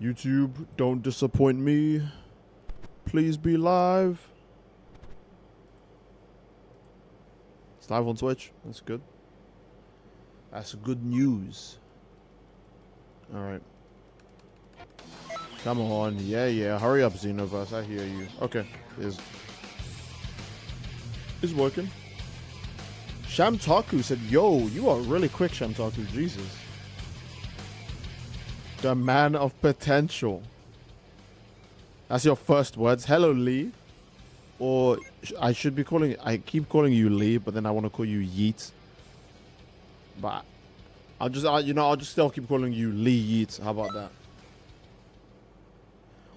YouTube, don't disappoint me. Please be live. It's live on Twitch. That's good. That's good news. Alright. Come on. Yeah. Hurry up, Xenoverse. I hear you. Okay. Is working. Shamtaku said, yo, you are really quick, Shamtaku. Jesus. The man of potential. That's your first words. Hello, Lee. Or I should be calling... I keep calling you Lee, but then I want to call you Yeet. But I'll just still keep calling you Lee Yeet. How about that?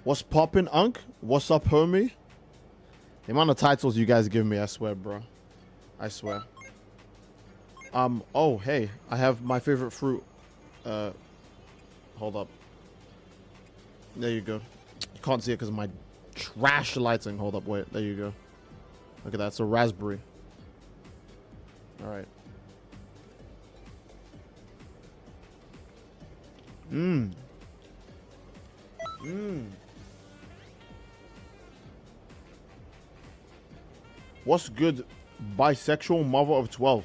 What's poppin', Unk? What's up, homie? The amount of titles you guys give me, I swear, bro. I swear. Oh, hey. I have my favorite fruit. Hold up. There you go. You can't see it because of my trash lighting. Hold up, wait. There you go. Look at that. It's a raspberry. Alright. What's good, bisexual mother of 12?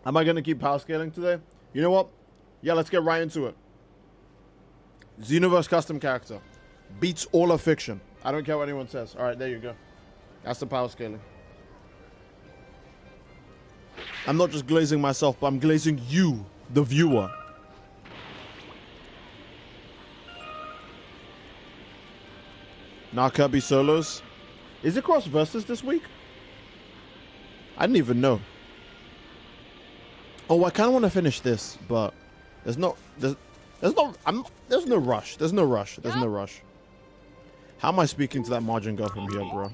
Am I going to keep power scaling today? You know what? Yeah, let's get right into it. Xenoverse custom character. Beats all of fiction. I don't care what anyone says. Alright, there you go. That's the power scaling. I'm not just glazing myself, but I'm glazing you, the viewer. Now Kirby solos. Is it cross versus this week? I didn't even know. Oh, I kind of want to finish this, but there's no rush. There's no rush. How am I speaking to that margin girl from here, bro?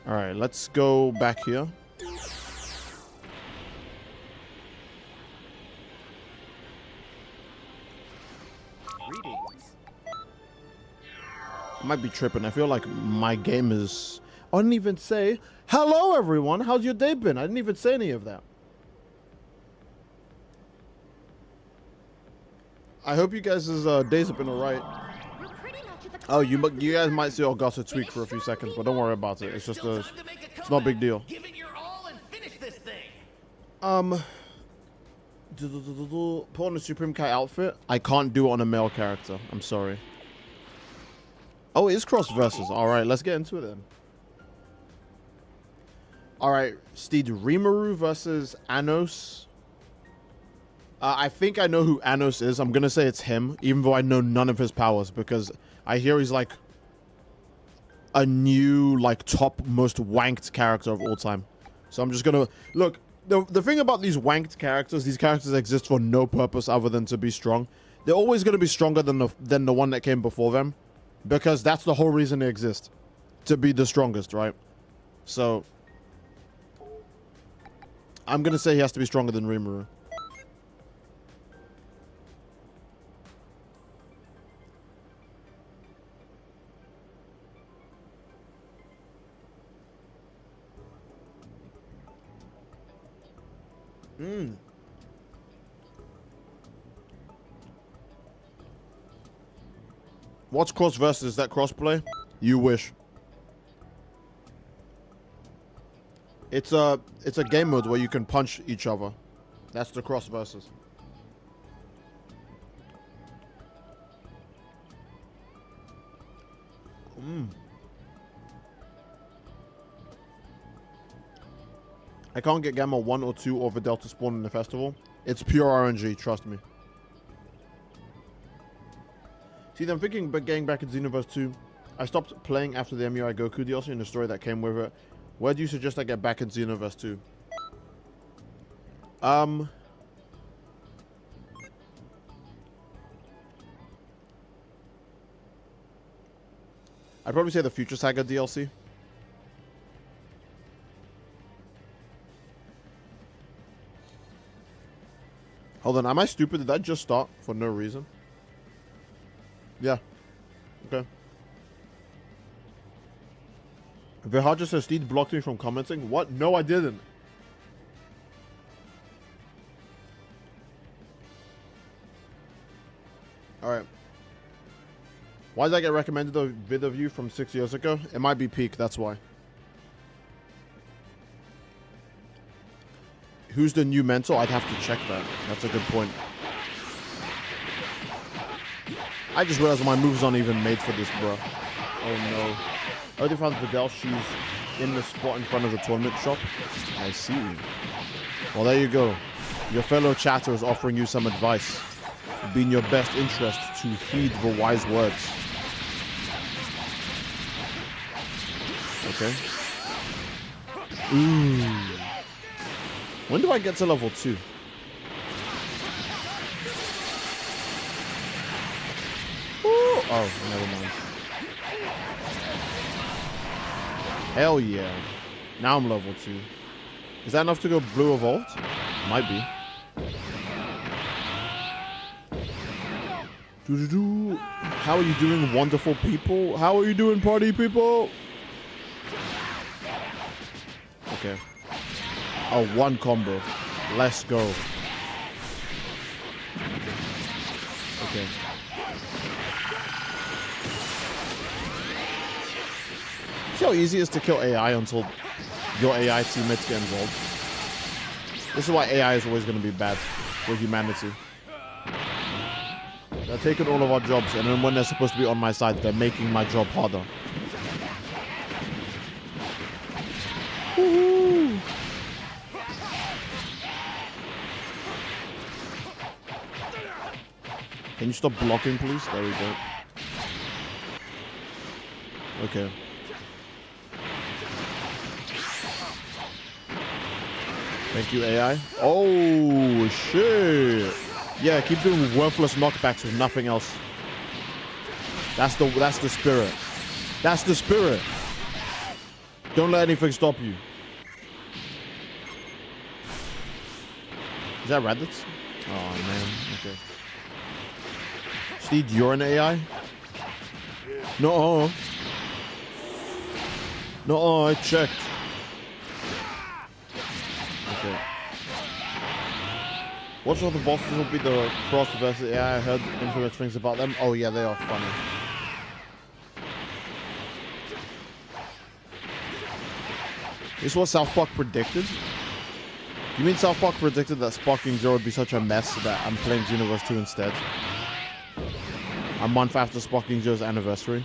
All right, let's go back here. I might be tripping. I feel like my game is... I didn't even say, hello, everyone. How's your day been? I didn't even say any of that. I hope you guys' days have been alright. Oh, you guys might see Augusta tweak for a few seconds, but don't worry about it. It's just it's not a big deal. Put on a Supreme Kai outfit. I can't do it on a male character. I'm sorry. Oh, it is cross versus. Alright, let's get into it then. Alright, Steed Rimuru versus Anos. I think I know who Anos is. I'm going to say it's him, even though I know none of his powers, because I hear he's like a new, like, top most wanked character of all time. So I'm just going to... Look, the thing about these wanked characters, these characters exist for no purpose other than to be strong. They're always going to be stronger than the one that came before them, because that's the whole reason they exist. To be the strongest, right? So I'm going to say he has to be stronger than Rimuru. What's cross versus? Is that crossplay? You wish. It's a game mode where you can punch each other. That's the cross versus. I can't get Gamma 1 or 2 over Delta Spawn in the festival. It's pure RNG, trust me. See, I'm thinking about getting back in Xenoverse 2. I stopped playing after the MUI Goku DLC and the story that came with it. Where do you suggest I get back in Xenoverse 2? I'd probably say the Future Saga DLC. Hold on, am I stupid? Did that just start for no reason? Yeah. Okay. Vihaja says Steed blocked me from commenting. What? No, I didn't. Alright. Why did I get recommended a vid of you from 6 years ago? It might be peak, that's why. Who's the new mentor? I'd have to check that. That's a good point. I just realized my moves aren't even made for this, bro. Oh no. I already found Videl. She's in the spot in front of the tournament shop. I see. Well, there you go. Your fellow chatter is offering you some advice. It would be in your best interest to heed the wise words. Okay. Ooh. When do I get to level 2? Ooh. Oh, never mind. Hell yeah. Now I'm level 2. Is that enough to go blue evolved? Might be. Doo-doo-doo. How are you doing, wonderful people? How are you doing, party people? Okay. Oh, one combo. Let's go. Okay. See how easy it is to kill AI until your AI teammates get involved? This is why AI is always going to be bad for humanity. They're taking all of our jobs, and then when they're supposed to be on my side, they're making my job harder. Woohoo! Can you stop blocking, please? There we go. Okay. Thank you, AI. Oh, shit. Yeah, keep doing worthless knockbacks with nothing else. That's the spirit. That's the spirit. Don't let anything stop you. Is that Reddit? Oh, man. Okay. Steed, you're an AI? No. No, I checked. Okay. What of the bosses will be the cross versus AI? I heard infamous things about them. Oh yeah, they are funny. This is what South Park predicted? You mean South Park predicted that Sparking Zero would be such a mess that I'm playing Xenoverse 2 instead? A month after Sparking Zero's anniversary.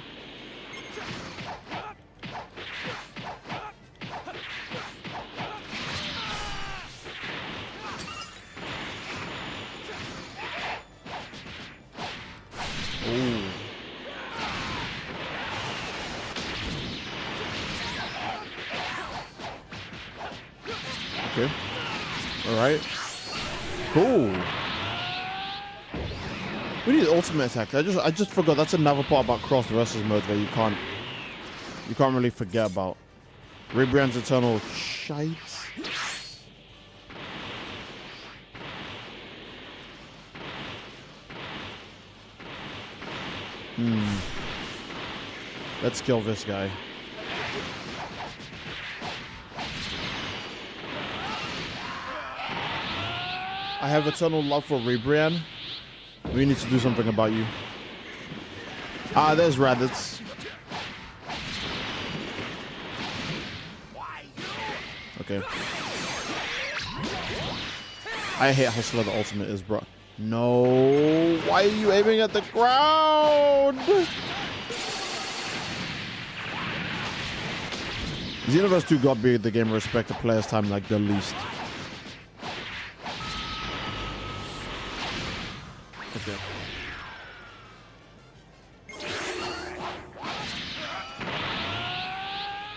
Okay. Alright. Cool. We need ultimate attack. I just forgot that's another part about cross versus mode where you can't really forget about. Ribrian's eternal shite. Let's kill this guy. I have eternal love for Ribrian. We need to do something about you. Ah, there's Raditz. Okay. I hate how slow the ultimate is, bro. No. Why are you aiming at the ground? Xenoverse 2 got be the game respect the player's time like the least. Okay.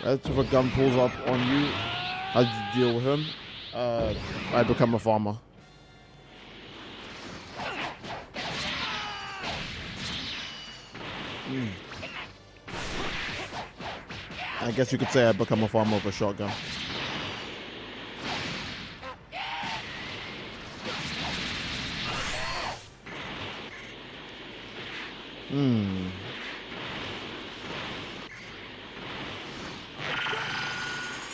Right, if a gun pulls up on you, how do you deal with him? I become a farmer. I guess you could say I become a farmer with a shotgun.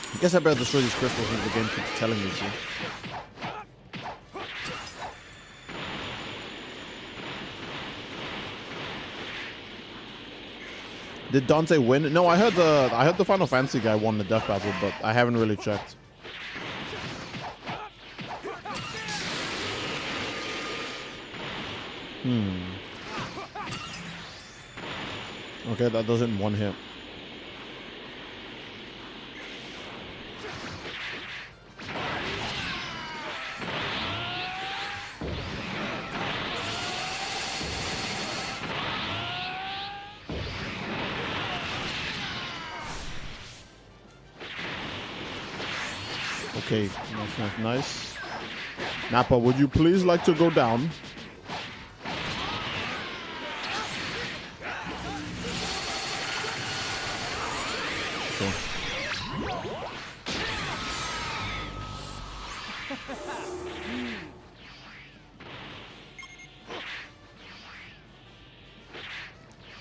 I guess I better destroy these crystals since the game keeps telling me to. Did Dante win? No, I heard the Final Fantasy guy won the death battle, but I haven't really checked. Okay, that doesn't one hit. Okay, nice. Nappa, would you please like to go down? Okay.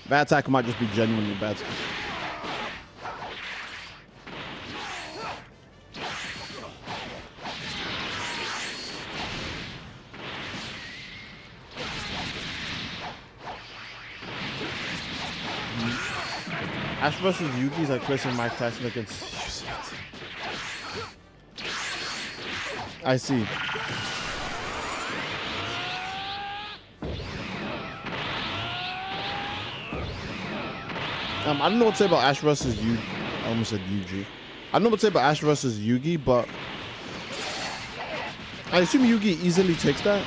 That attack might just be genuinely bad. Ash versus Yugi is like placing Mike Tyson against. I see. I don't know what to say about Ash versus Yugi. I almost said Yugi. I don't know what to say about Ash versus Yugi, but I assume Yugi easily takes that.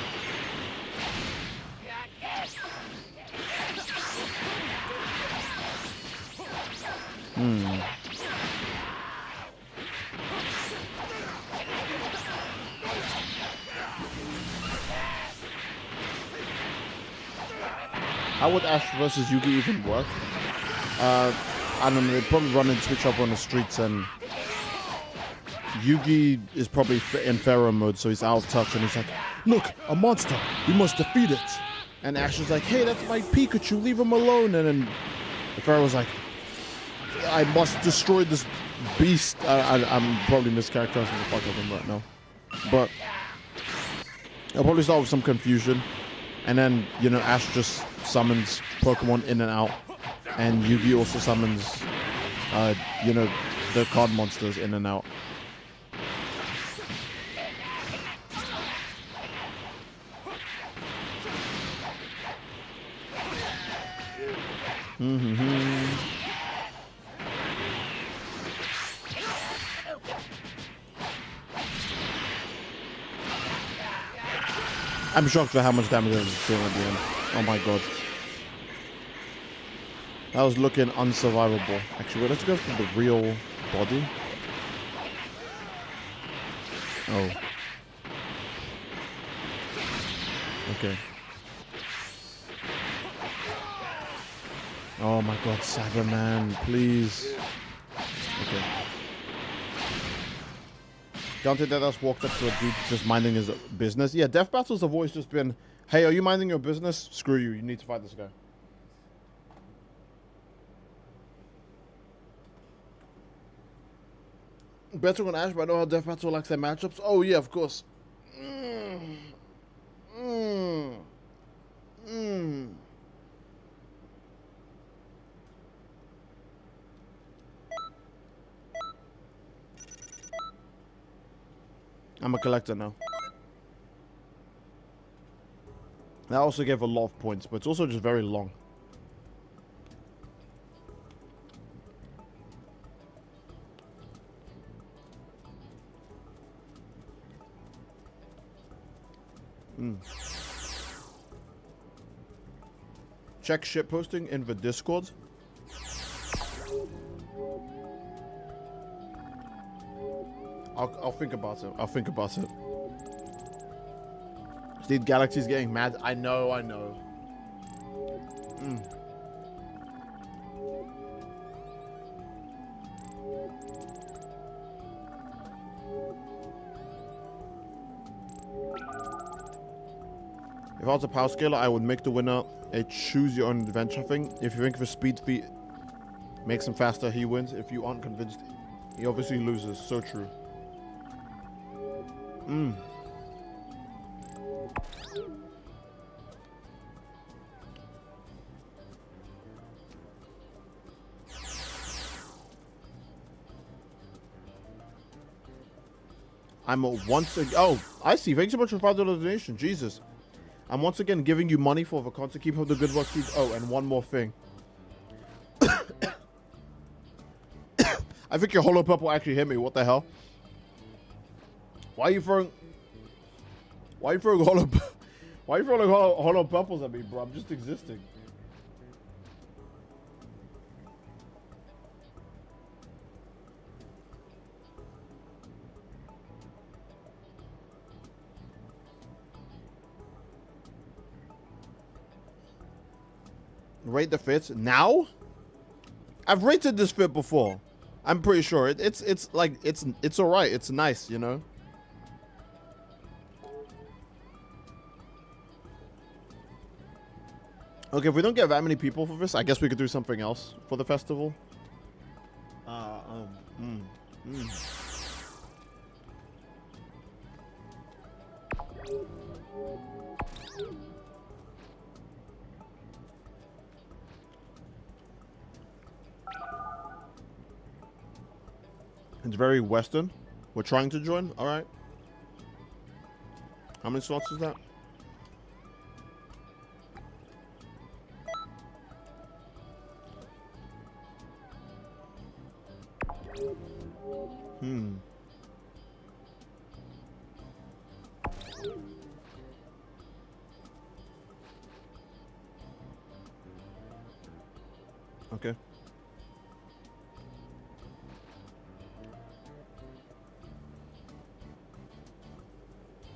How would Ash versus Yugi even work? I don't know, they'd probably run and switch up on the streets, and Yugi is probably in Pharaoh mode, so he's out of touch, and he's like, look, a monster, we must defeat it. And Ash is like, hey, that's my Pikachu, leave him alone. And then the Pharaoh's like, I must destroy this beast. I'm probably mischaracterizing the fuck out of him right now. But I'll probably start with some confusion. And then, you know, Ash just summons Pokemon in and out. And Yugi also summons, you know, the card monsters in and out. I'm shocked at how much damage I was doing at the end. Oh my god. That was looking unsurvivable. Actually, wait, let's go for the real body. Oh. Okay. Oh my god, Cyberman, please. Okay. Dante Deadass walked up to a dude just minding his business. Yeah, death battles have always just been, hey, are you minding your business? Screw you, you need to fight this guy. Better on Ash, but I know how Death Battle likes their matchups. Oh yeah, of course. I'm a collector now. That also gave a lot of points, but it's also just very long. Check shit posting in the Discord. I'll think about it. I'll think about it. Steve Galaxy's getting mad. I know. If I was a power scaler, I would make the winner a choose your own adventure thing. If you think the speed feat makes him faster, he wins. If you aren't convinced, he obviously loses. So true. I'm once again. Oh, I see. Thanks so much for $5 donation. Jesus. I'm once again giving you money for the concert. Keep up the good work, Steve. Oh, and one more thing. I think your hollow purple actually hit me. What the hell? Why are you throwing hollow? Why are you throwing hollow purples at me, bro? I'm just existing. Rate the fits now. I've rated this fit before. I'm pretty sure it's like it's all right. It's nice, you know. Okay, if we don't get that many people for this, I guess we could do something else for the festival. It's very Western. We're trying to join. All right. How many slots is that? Okay.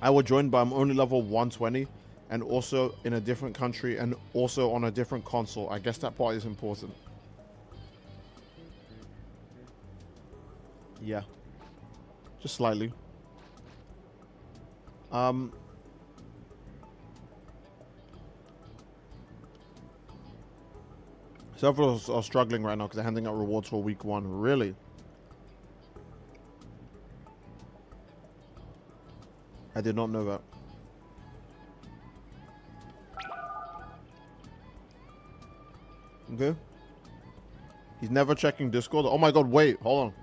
I will join, but I'm only level 120 and also in a different country and also on a different console. I guess that part is important. Yeah. Just slightly. Several are struggling right now because they're handing out rewards for week 1. Really? I did not know that. Okay. He's never checking Discord. Oh my god, wait, hold on.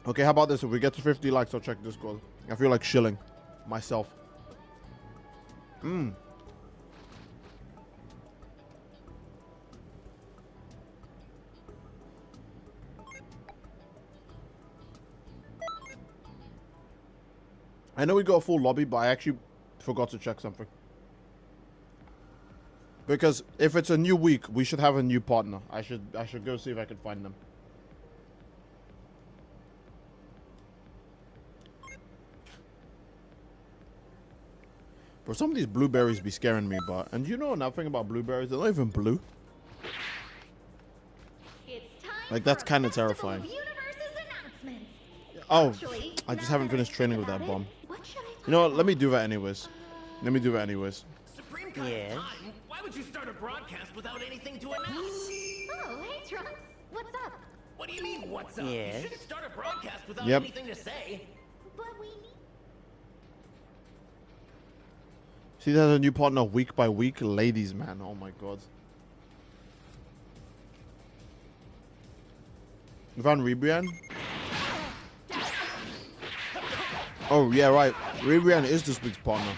Okay, how about this? If we get to 50 likes, I'll check Discord. I feel like shilling myself. I know we got a full lobby, but I actually forgot to check something. Because if it's a new week, we should have a new partner. I should go see if I can find them. Bro, some of these blueberries be scaring me, but... And you know another thing about blueberries? They're not even blue. Like, that's kind of terrifying. Oh, I just haven't finished training with that bomb. You know what? Let me do that anyways. Yes? Why would you start a broadcast without anything to announce? Oh, hey, Trunks. What's up? What do you mean, what's up? Yes? You shouldn't start a broadcast without anything to say. But we need... See, there's a new partner week by week. Ladies, man. Oh my god. You found Ribrian? Oh, yeah, right. Ribrian is this week's partner.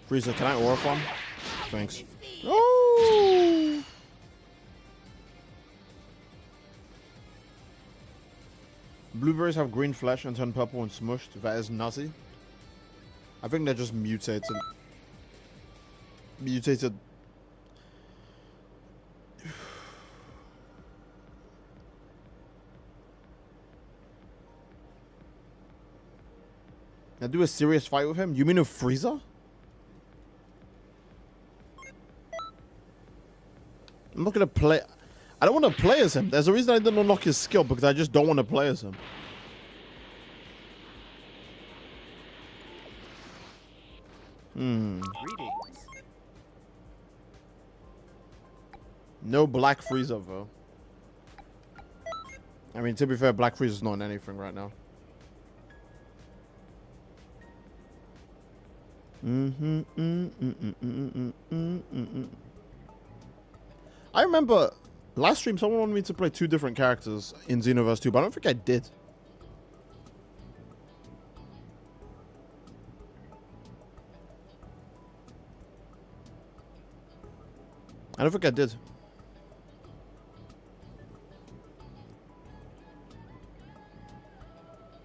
Frieza, can I aura farm? Thanks. Oh! Blueberries have green flesh and turn purple when smushed. That is nutty. I think they're just mutated. Now do a serious fight with him? You mean with Frieza? I'm not gonna play. I don't want to play as him. There's a reason I didn't unlock his skill, because I just don't want to play as him. Greetings. No black Frieza, though. I mean, to be fair, Black Freeze is not in anything right now. I remember last stream someone wanted me to play 2 different characters in Xenoverse 2, but I don't think I did. I don't think I did.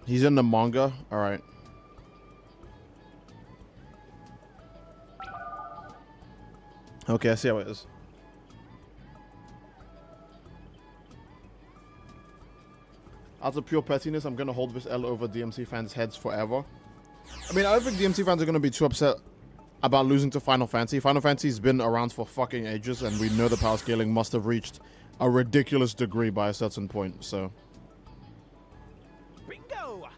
He's in the manga? Alright. Okay, I see how it is. Out of pure pettiness, I'm going to hold this L over DMC fans' heads forever. I mean, I don't think DMC fans are going to be too upset about losing to Final Fantasy. Final Fantasy's been around for fucking ages, and we know the power scaling must have reached a ridiculous degree by a certain point, so... Bingo!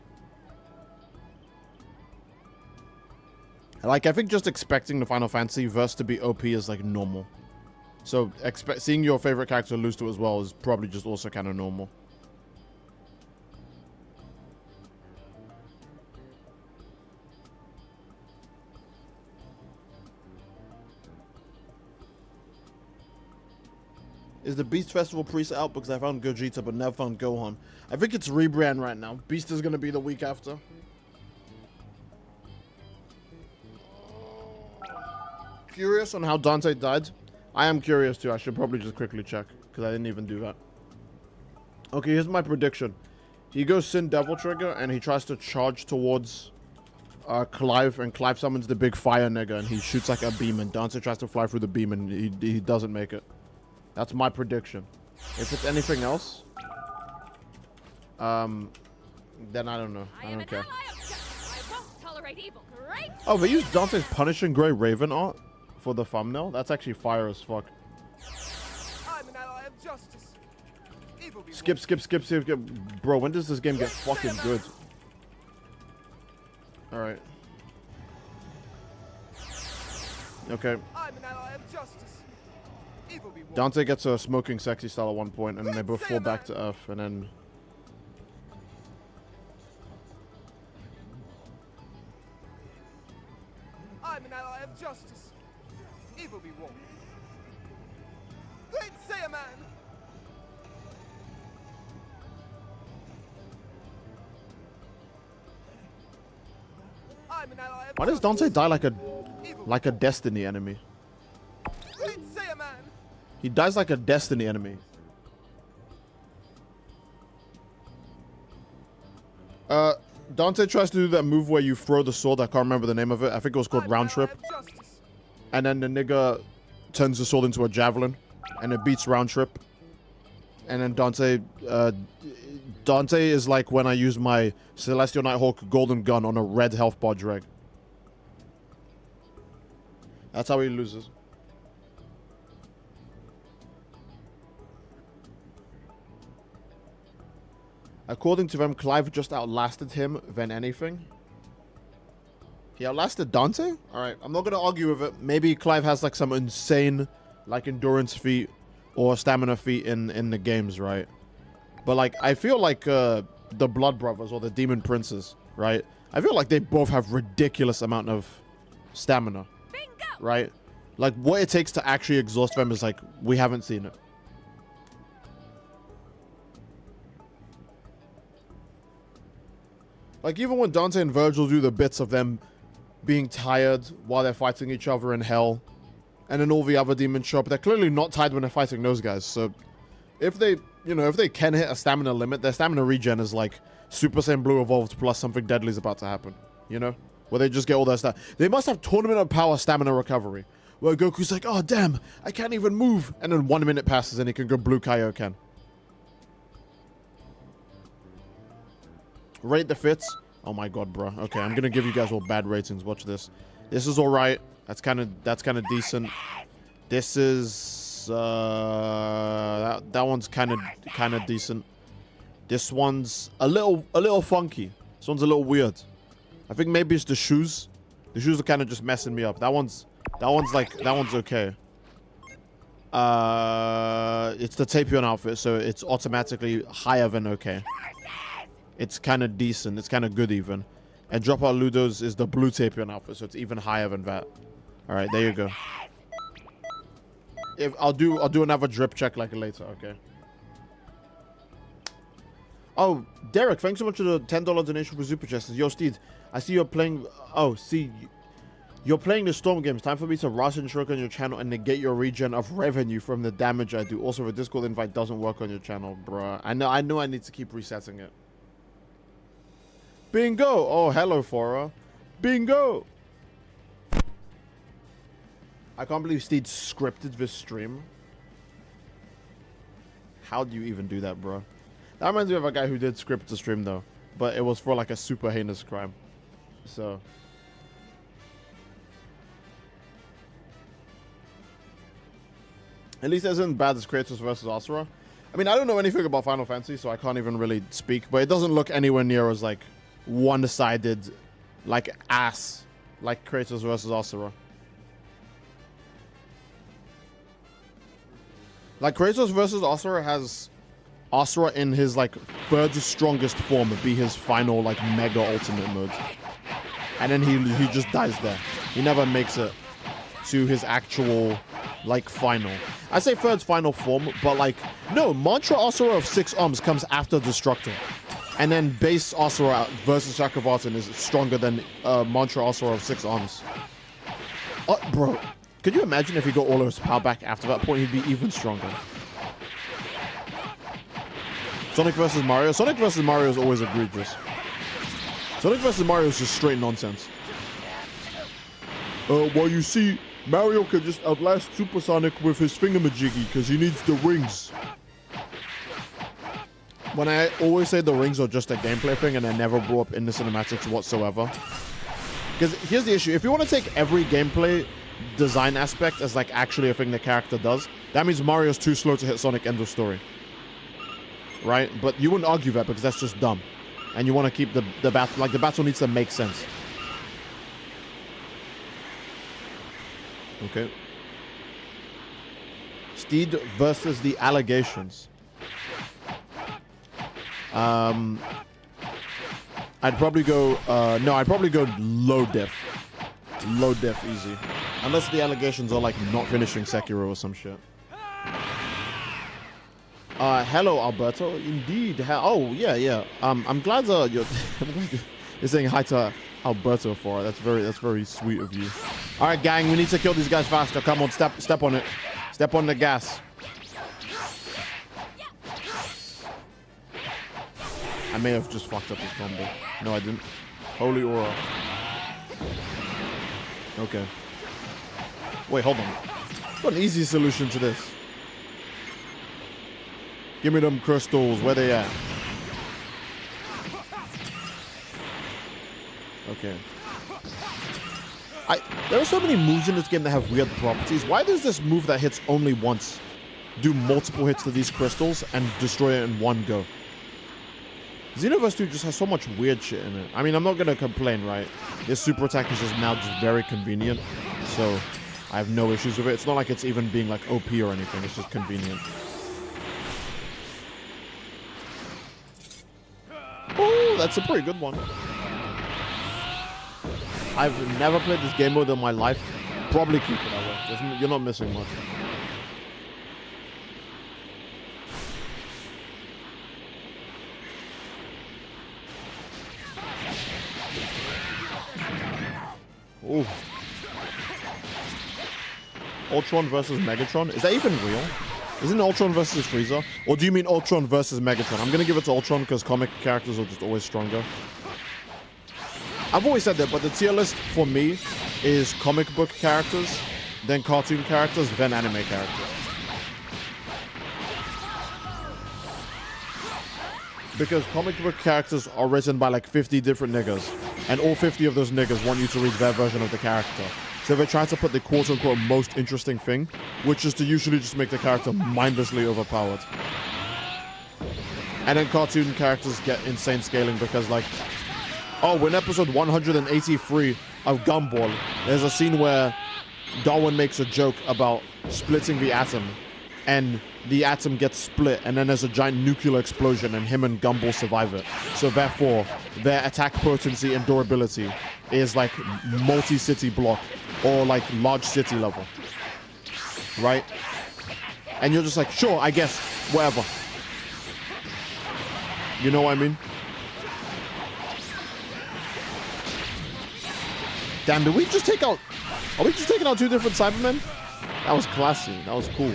Like, I think just expecting the Final Fantasy verse to be OP is, like, normal. So, seeing your favorite character lose to it as well is probably just also kind of normal. Is the Beast Festival preset out? Because I found Gogeta but never found Gohan. I think it's rebrand right now. Beast is going to be the week after. Curious on how Dante died? I am curious too. I should probably just quickly check because I didn't even do that. Okay, here's my prediction. He goes Sin Devil Trigger and he tries to charge towards Clive, and Clive summons the big fire nigga and he shoots like a beam, and Dante tries to fly through the beam and he doesn't make it. That's my prediction. If it's anything else, then I don't know. I don't care. I won't tolerate evil. Great. Oh, they used Dante's Punishing Grey Raven art for the thumbnail? That's actually fire as fuck. I'm an ally of justice. Evil be Skip. Bro, when does this game get fucking good? Alright. Okay. I'm an ally of justice. Evil be Dante gets a smoking sexy style at one point, and then they both fall back to Earth, and then... I'm an ally of justice. Evil be wrong. Great Saiyan Man! I'm an ally of Why does Dante die like Evil a Destiny enemy? Great Saiyan Man! He dies like a Destiny enemy. Dante tries to do that move where you throw the sword. I can't remember the name of it. I think it was called Round Trip. And then the nigga turns the sword into a javelin, and it beats Round Trip. And then Dante is like when I use my Celestial Nighthawk Golden Gun on a red health bar drag. That's how he loses. According to them, Clive just outlasted him than anything. He outlasted Dante? Alright, I'm not going to argue with it. Maybe Clive has like some insane like endurance feat or stamina feat in the games, right? But like, I feel like the Blood Brothers or the Demon Princes, right? I feel like they both have ridiculous amount of stamina, right? Like what it takes to actually exhaust them is like, we haven't seen it. Like, even when Dante and Virgil do the bits of them being tired while they're fighting each other in hell, and then all the other demons show up, they're clearly not tired when they're fighting those guys. So, if they, you know, if they can hit a stamina limit, their stamina regen is like Super Saiyan Blue evolved plus something deadly is about to happen. You know? Where they just get all their stamina. They must have Tournament of Power stamina recovery. Where Goku's like, oh, damn, I can't even move. And then 1 minute passes and he can go Blue Kaioken. Rate the fits. Oh my god, bro. Okay, I'm gonna give you guys all bad ratings. Watch this. This is all right. That's kind of decent. This is that one's kind of decent. This one's a little funky. This one's a little weird. I think maybe it's the shoes. The shoes are kind of just messing me up. That one's okay. It's the Tapion outfit, so it's automatically higher than okay. It's kind of decent. It's kind of good even. And Dropout Ludo's is the blue Tapion outfit, so it's even higher than that. All right, there you go. If I'll do another drip check like later, okay? Oh, Derek, thanks so much for the $10 donation for Super Chest. Yo, Steve, I see you're playing. Oh, see, you're playing the Storm games. Time for me to rush and stroke on your channel and negate your regen of revenue from the damage I do. Also, the Discord invite doesn't work on your channel, bruh. I know I need to keep resetting it. Bingo! Oh, hello, Fora. Bingo! I can't believe Steve scripted this stream. How do you even do that, bro? That reminds me of a guy who did script the stream, though. But it was for, like, a super heinous crime. So... At least it isn't bad as Kratos versus Asura. I mean, I don't know anything about Final Fantasy, so I can't even really speak. But it doesn't look anywhere near as, like, one-sided, like, ass. Like Kratos versus Asura. Like, Kratos versus Asura has Asura in his, like, third strongest form be his final, like, mega ultimate mode. And then he just dies there. He never makes it to his actual, like, final. I say third's final form, but, like, no, Mantra Asura of 6 arms comes after Destructor. And then base Asura versus Chakravartin is stronger than Mantra Asura of 6 arms. Bro. Could you imagine if he got all of his power back after that point? He'd be even stronger. Sonic versus Mario. Sonic versus Mario is always egregious. Sonic versus Mario is just straight nonsense. Well, you see, Mario can just outlast Super Sonic with his thingamajiggy because he needs the rings. When I always say the rings are just a gameplay thing and I never brought up in the cinematics whatsoever. Because here's the issue. If you want to take every gameplay design aspect as like actually a thing the character does, that means Mario's too slow to hit Sonic, end of story. Right? But you wouldn't argue that because that's just dumb. And you want to keep the battle, like the battle needs to make sense. Okay. Steed versus the allegations. I'd probably go, no, I'd probably go low diff. Low diff easy. Unless the allegations are like not finishing Sekiro or some shit. Hello, Alberto. Indeed. Oh, yeah. I'm glad you're saying hi to Alberto for it. That's very sweet of you. All right, gang, we need to kill these guys faster. Come on, step on it. Step on the gas. I may have just fucked up this combo. No, I didn't. Holy aura. Okay. Wait, hold on. Got an easy solution to this. Give me them crystals. Where they at? Okay. There are so many moves in this game that have weird properties. Why does this move that hits only once do multiple hits to these crystals and destroy it in one go? Xenoverse 2 just has so much weird shit in it. I mean, I'm not going to complain, right? This super attack is just now just very convenient. So, I have no issues with it. It's not like it's even being like OP or anything. It's just convenient. Oh, that's a pretty good one. I've never played this game mode in my life. Probably keep it that way. You're not missing much. Ooh. Ultron versus Megatron? Is that even real? Isn't Ultron versus Frieza? Or do you mean Ultron versus Megatron? I'm gonna give it to Ultron because comic characters are just always stronger. I've always said that, but the tier list for me is comic book characters, then cartoon characters, then anime characters. Because comic book characters are written by like 50 different niggas, and all 50 of those niggas want you to read their version of the character. So they try to put the quote-unquote most interesting thing, which is to usually just make the character mindlessly overpowered. And then cartoon characters get insane scaling because like, oh, in episode 183 of Gumball, there's a scene where Darwin makes a joke about splitting the atom, and the atom gets split, and then there's a giant nuclear explosion, and him and Gumball survive it. So therefore, their attack potency and durability is like multi-city block or like large city level, right? And you're just like, sure, I guess, whatever. You know what I mean? Damn, did we just take out... Are we just taking out 2 different Cybermen? That was classy. That was cool.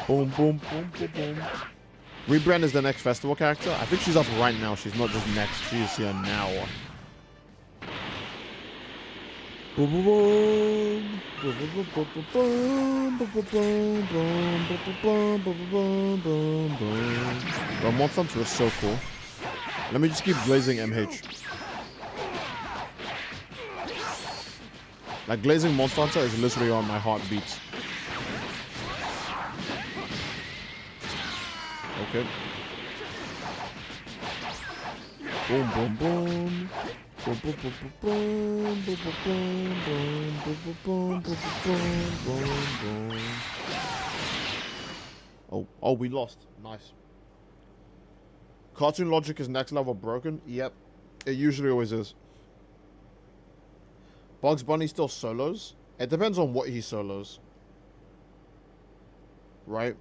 Boom, boom, boom, boom, boom. Rebrand is the next festival character. I think she's up right now. She's not just next. She is here now. Boom, boom, boom. Boom, boom, boom, boom, boom, boom, boom, boom, boom, boom, boom, boom. The Monster Hunter is so cool. Let me just keep glazing MH. Like, glazing Monster Hunter is literally on my heartbeat. Okay. Boom, boom, boom. Boom, boom, boom, boom, boom, boom, boom, boom, boom, boom, boom, boom, boom. Oh, we lost. Nice. Cartoon logic is next level broken? Yep. It usually always is. Bugs Bunny still solos? It depends on what he solos. Right?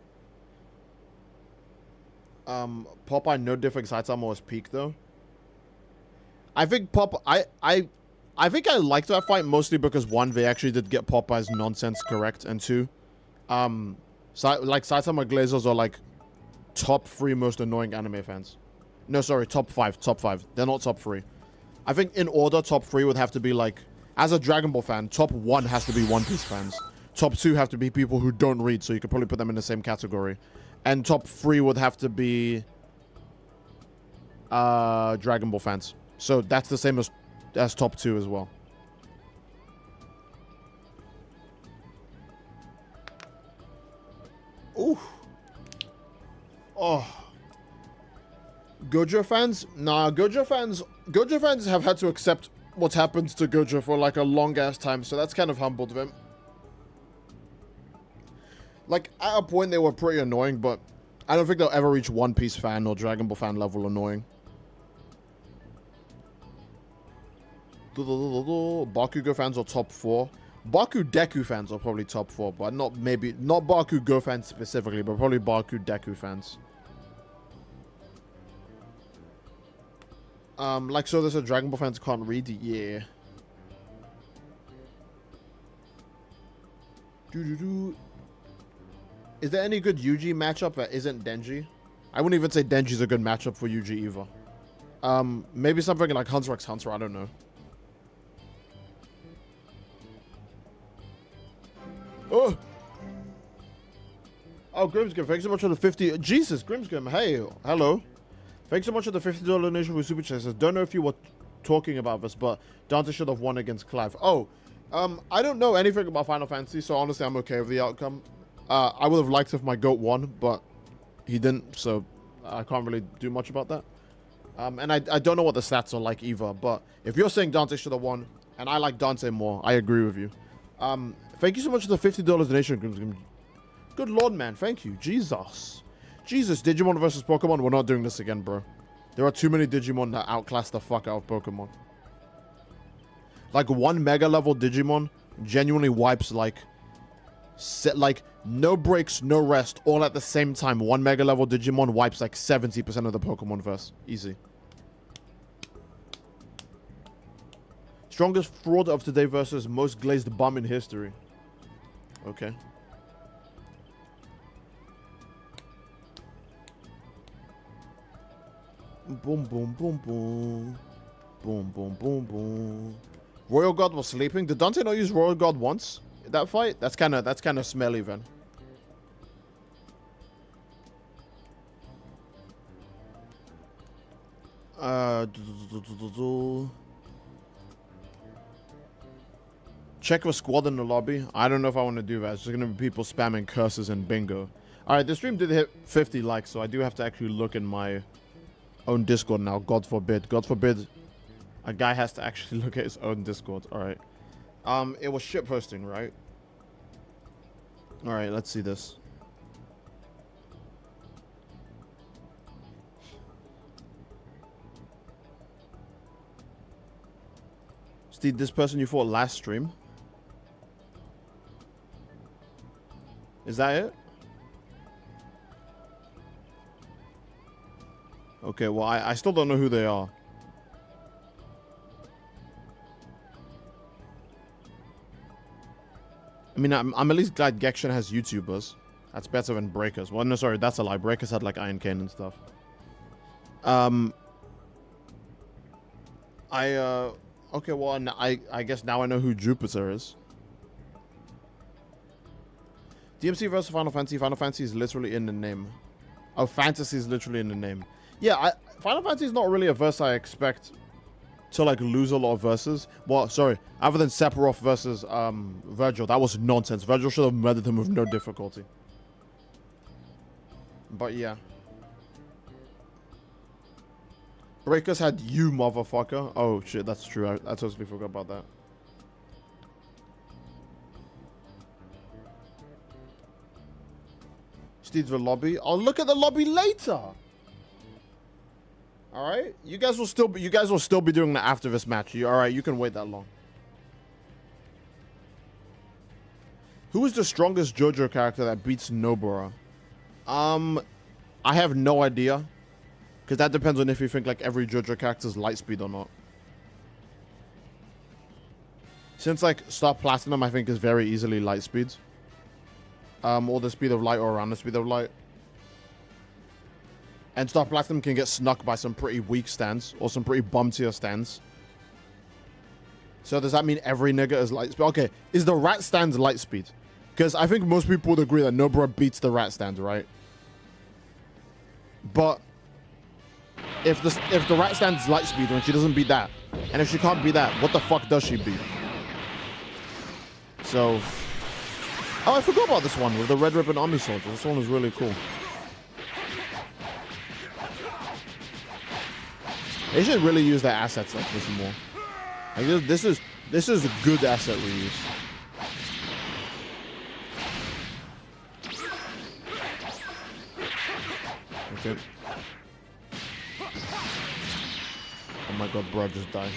Popeye no different Saitama was peak though. I think I think I liked that fight mostly because 1, they actually did get Popeye's nonsense correct, and 2, like Saitama Glazers are like top 3 most annoying anime fans. No, sorry, top 5. They're not top 3. I think in order, top 3 would have to be like, as a Dragon Ball fan, top 1 has to be One Piece fans. Top 2 have to be people who don't read, so you could probably put them in the same category. And top 3 would have to be Dragon Ball fans. So that's the same as top 2 as well. Ooh. Oh. Gojo fans? Nah, Gojo fans have had to accept what's happened to Gojo for like a long ass time, so that's kind of humbled them. Like, at a point they were pretty annoying, but I don't think they'll ever reach One Piece fan or Dragon Ball fan level annoying. Bakugo fans are top 4. Baku Deku fans are probably top 4, but not Bakugo fans specifically, but probably Baku Deku fans. Like, so there's a Dragon Ball fans can't read? Yeah. Is there any good Yuji matchup that isn't Denji? I wouldn't even say Denji's a good matchup for Yuji either. Maybe something like Hunter x Hunter, I don't know. Oh! Oh, Grimsgrim, thanks so much for the 50... Jesus, Grimsgrim, hey, hello. Thanks so much for the $50 donation for Super Chat. Don't know if you were talking about this, but Dante should have won against Clive. Oh, I don't know anything about Final Fantasy, so honestly, I'm okay with the outcome. I would have liked if my GOAT won, but he didn't, so I can't really do much about that. And I don't know what the stats are like either, but if you're saying Dante should have won, and I like Dante more, I agree with you. Thank you so much for the $50 donation. Good lord, man. Thank you. Jesus. Digimon versus Pokemon. We're not doing this again, bro. There are too many Digimon that outclass the fuck out of Pokemon. Like, 1 mega level Digimon genuinely wipes, like no breaks, no rest, all at the same time. 1 mega level Digimon wipes, like, 70% of the Pokemon verse. Easy. Strongest fraud of today versus most glazed bum in history. Okay. Boom, boom, boom, boom. Boom, boom, boom, boom. Royal God was sleeping. Did Dante not use Royal God once? That fight? That's kind of smelly then. Check a squad in the lobby. I don't know if I want to do that. It's just going to be people spamming curses and bingo. Alright, the stream did hit 50 likes, so I do have to actually look in my own Discord now. God forbid. God forbid A guy has to actually look at his own Discord. All right. It was shit posting, right? All right, let's see this. Steve, this person you fought last stream? Is that it? Okay, well, I still don't know who they are. I mean, I'm at least glad Gekshin has YouTubers. That's better than Breakers. Well, no, sorry, that's a lie. Breakers had like Iron Cane and stuff. Okay, well, I guess now I know who Jupiter is. DMC versus Final Fantasy. Final Fantasy is literally in the name. Oh, fantasy is literally in the name. Yeah, Final Fantasy is not really a verse I expect to like lose a lot of verses. Well, sorry, other than Sephiroth versus Virgil, that was nonsense. Virgil should have murdered him with no difficulty. But yeah. Breakers had you, motherfucker. Oh shit, that's true. I totally forgot about that. Steve's the lobby. I'll look at the lobby later. All right, you guys will still be doing that after this match. All right, you can wait that long. Who is the strongest JoJo character that beats Nobara? I have no idea, because that depends on if you think like every JoJo character is light speed or not. Since like Star Platinum, I think is very easily light speed. Or the speed of light or around the speed of light. And Star Platinum can get snuck by some pretty weak stands or some pretty bum tier stands. So does that mean every nigga is light speed? Okay, is the rat stand light speed? Because I think most people would agree that Nobara beats the rat stand, right? But if the rat stand's light speed when she doesn't beat that, and if she can't beat that, what the fuck does she beat? So, oh, I forgot about this one with the Red Ribbon Army Soldier. This one was really cool. They should really use their assets like this more. Like this is a good asset reuse. Okay. Oh my god, bro, just died.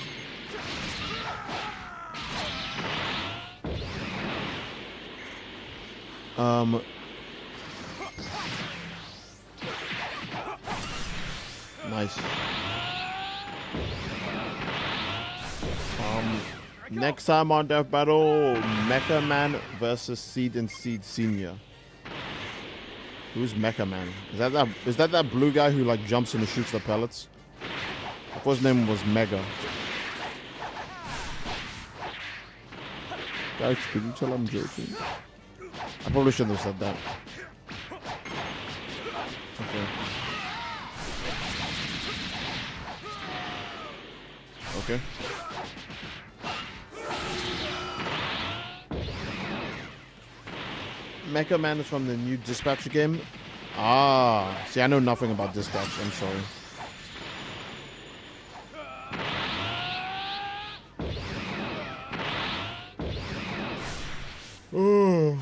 Nice. Next time on Death Battle, Mecha Man versus Seed and Seed Senior. Who's Mecha Man? Is that blue guy who like jumps and shoots the pellets? I thought his name was Mega. Guys, could you tell I'm joking? I probably shouldn't have said that. Okay. Okay. Mecha Man is from the new Dispatch game. Ah, see, I know nothing about Dispatch. I'm sorry. Oh.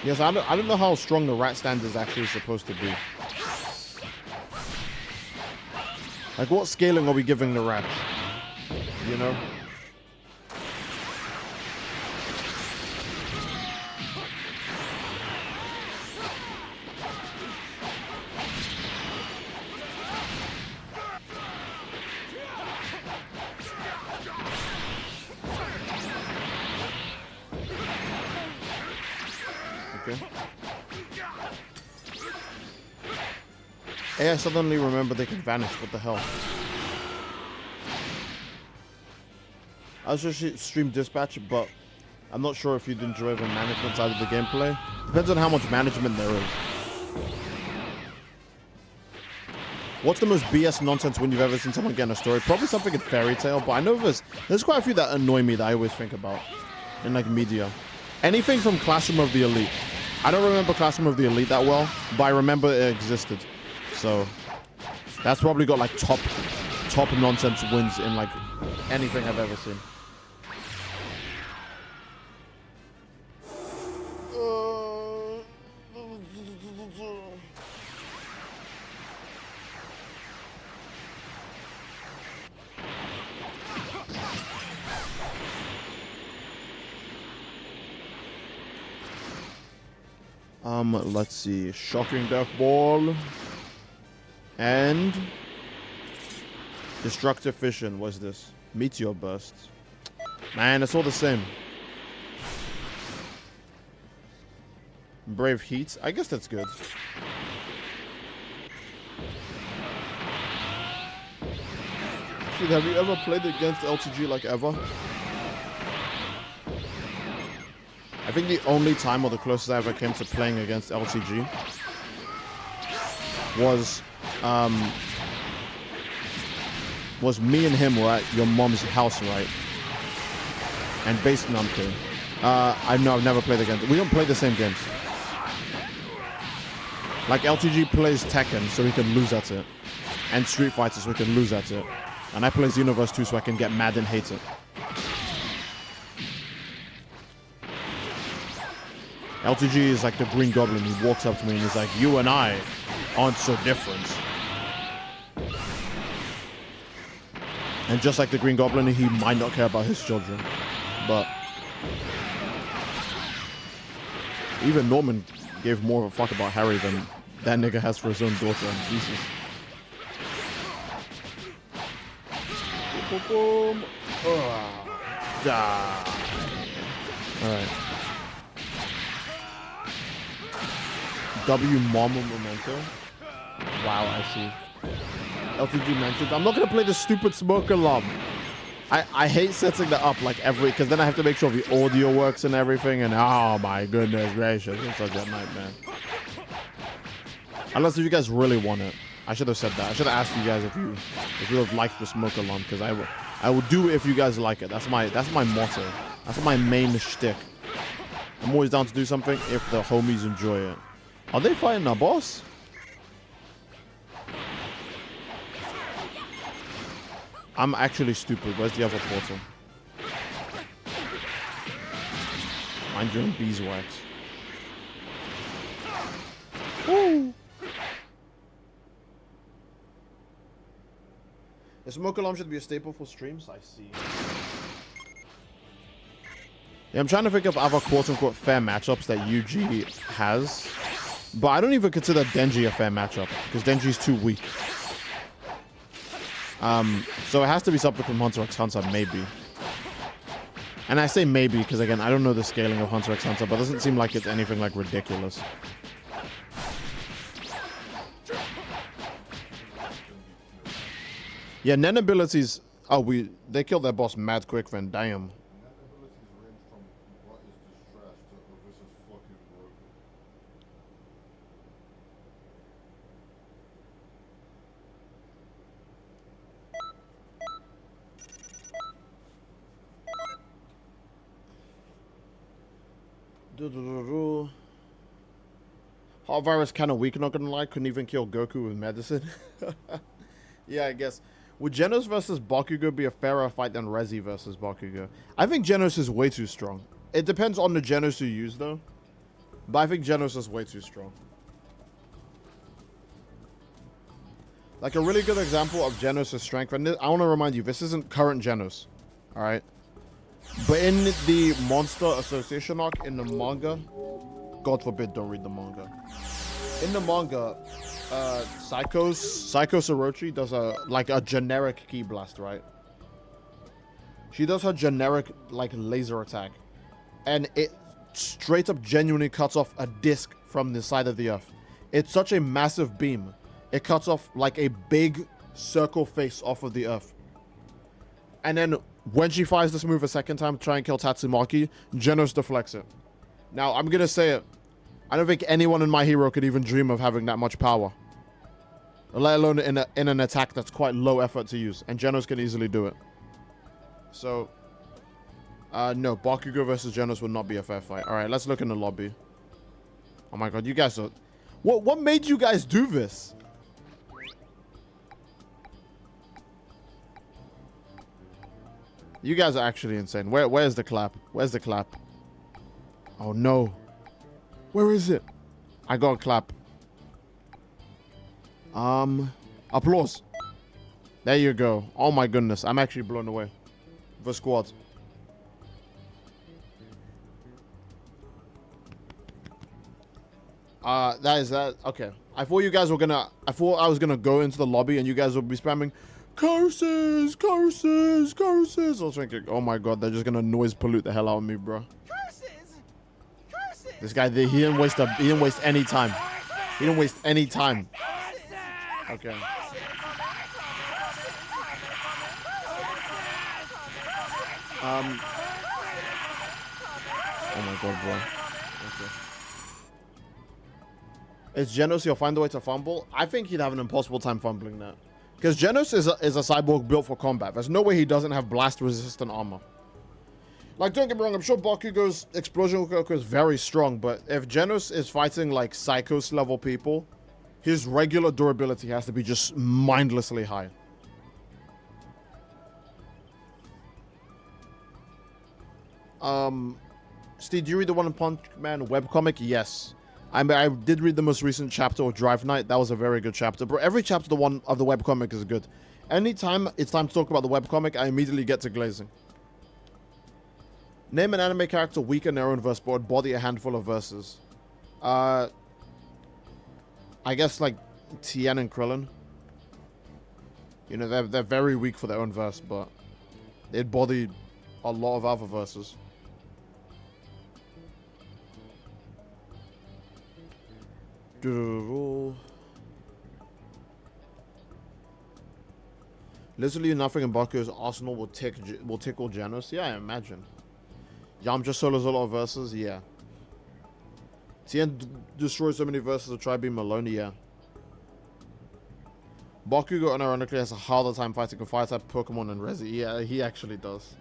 Yes, I don't know how strong the rat stand is actually supposed to be. Like, what scaling are we giving the rat? You know? Hey, I suddenly remember they can vanish. What the hell? I was just stream Dispatch, but I'm not sure if you'd enjoy the management side of the gameplay. Depends on how much management there is. What's the most BS nonsense win you've ever seen someone get in a story? Probably something in Fairy Tail, but I know there's quite a few that annoy me that I always think about in like media. Anything from Classroom of the Elite. I don't remember Classroom of the Elite that well, but I remember it existed. So that's probably got like top top nonsense wins in like anything I've ever seen. Let's see. Shocking Death Ball. And Destructive Fission. What's this? Meteor Burst. Man, it's all the same. Brave Heat. I guess that's good. Shit, have you ever played against LTG like ever? I think the only time or the closest I ever came to playing against LTG was me and him were at your mom's house, right? And basically, no, I'm kidding. I've never played against. We don't play the same games. Like LTG plays Tekken, so he can lose at it, and Street Fighter, so he can lose at it. And I play Xenoverse 2, so I can get mad and hate it. LTG is like the Green Goblin. He walks up to me and he's like, "You and I aren't so different." And just like the Green Goblin, he might not care about his children. But even Norman gave more of a fuck about Harry than that nigga has for his own daughter. And Jesus. Boom. Alright. W Mama Memento. Wow, I see. LTG mentioned. I'm not gonna play the stupid smoke alarm. I hate setting that up like because then I have to make sure the audio works and everything, and oh my goodness gracious, it's such a nightmare. Unless if you guys really want it. I should have said that. I should have asked you guys if you have liked the smoke alarm, because I will do it if you guys like it. That's my motto. That's my main shtick. I'm always down to do something if the homies enjoy it. Are they fighting our boss? I'm actually stupid. Where's the other portal? Mind your own beeswax. Woo! The smoke alarm should be a staple for streams. I see. Yeah, I'm trying to think of other quote-unquote fair matchups that UG has. But I don't even consider Denji a fair matchup, because Denji's too weak. So it has to be something from Hunter x Hunter, maybe. And I say maybe because, again, I don't know the scaling of Hunter x Hunter, but it doesn't seem like it's anything like ridiculous. Yeah, Nen abilities. Oh, they killed their boss mad quick then. Damn. Hot virus kind of weak, not gonna lie. Couldn't even kill Goku with medicine. Yeah, I guess. Would Genos versus Bakugo be a fairer fight than Rezi versus Bakugo? I think Genos is way too strong. It depends on the Genos you use, though. But I think Genos is way too strong. Like, a really good example of Genos' strength, and I want to remind you, this isn't current Genos. Alright? But in the Monster Association arc in the manga, God forbid don't read the manga. In the manga, Psycho Sorochi does a generic ki blast, right? She does her generic like laser attack, and it straight up genuinely cuts off a disc from the side of the earth. It's such a massive beam. It cuts off like a big circle face off of the earth. And then when she fires this move a second time to try and kill Tatsumaki, Genos deflects it. Now, I'm going to say it. I don't think anyone in My Hero could even dream of having that much power. Let alone in an attack that's quite low effort to use. And Genos can easily do it. So, no, Bakugo versus Genos would not be a fair fight. Alright, let's look in the lobby. Oh my god, you guys are... What made you guys do this? You guys are actually insane. Where's the clap? Where's the clap? Oh no. Where is it? I got a clap. Applause. There you go. Oh my goodness. I'm actually blown away. The squad. That is that. Okay. I thought I was gonna go into the lobby and you guys would be spamming curses, curses, curses. I was thinking, oh my god, they're just gonna noise pollute the hell out of me, bro. Curses! Curses! This guy, he didn't waste any time. He didn't waste any time. Okay. Oh my god, bro. Okay. Is Genos you'll find a way to fumble? I think he'd have an impossible time fumbling that. Because Genos is a cyborg built for combat. There's no way he doesn't have blast-resistant armor. Like, don't get me wrong, I'm sure Bakugo's explosion Goku is very strong, but if Genos is fighting, like, Psychos-level people, his regular durability has to be just mindlessly high. Steve, do you read the One Punch Man webcomic? Yes. I did read the most recent chapter of Drive Night. That was a very good chapter. Bro, every chapter of the webcomic is good. Anytime it's time to talk about the webcomic, I immediately get to glazing. Name an anime character weak in their own verse, but would body a handful of verses. I guess, like, Tien and Krillin. You know, they're very weak for their own verse, but they'd body a lot of other verses. Literally nothing in Baku's arsenal will tickle Genos. Yeah, I imagine. Yam just solos a lot of verses. Yeah. Tien destroys so many verses of Tri-Beam Maloney. Yeah. Bakugo unironically has a harder time fighting a fire-type Pokemon than Rezi. Yeah, he actually does.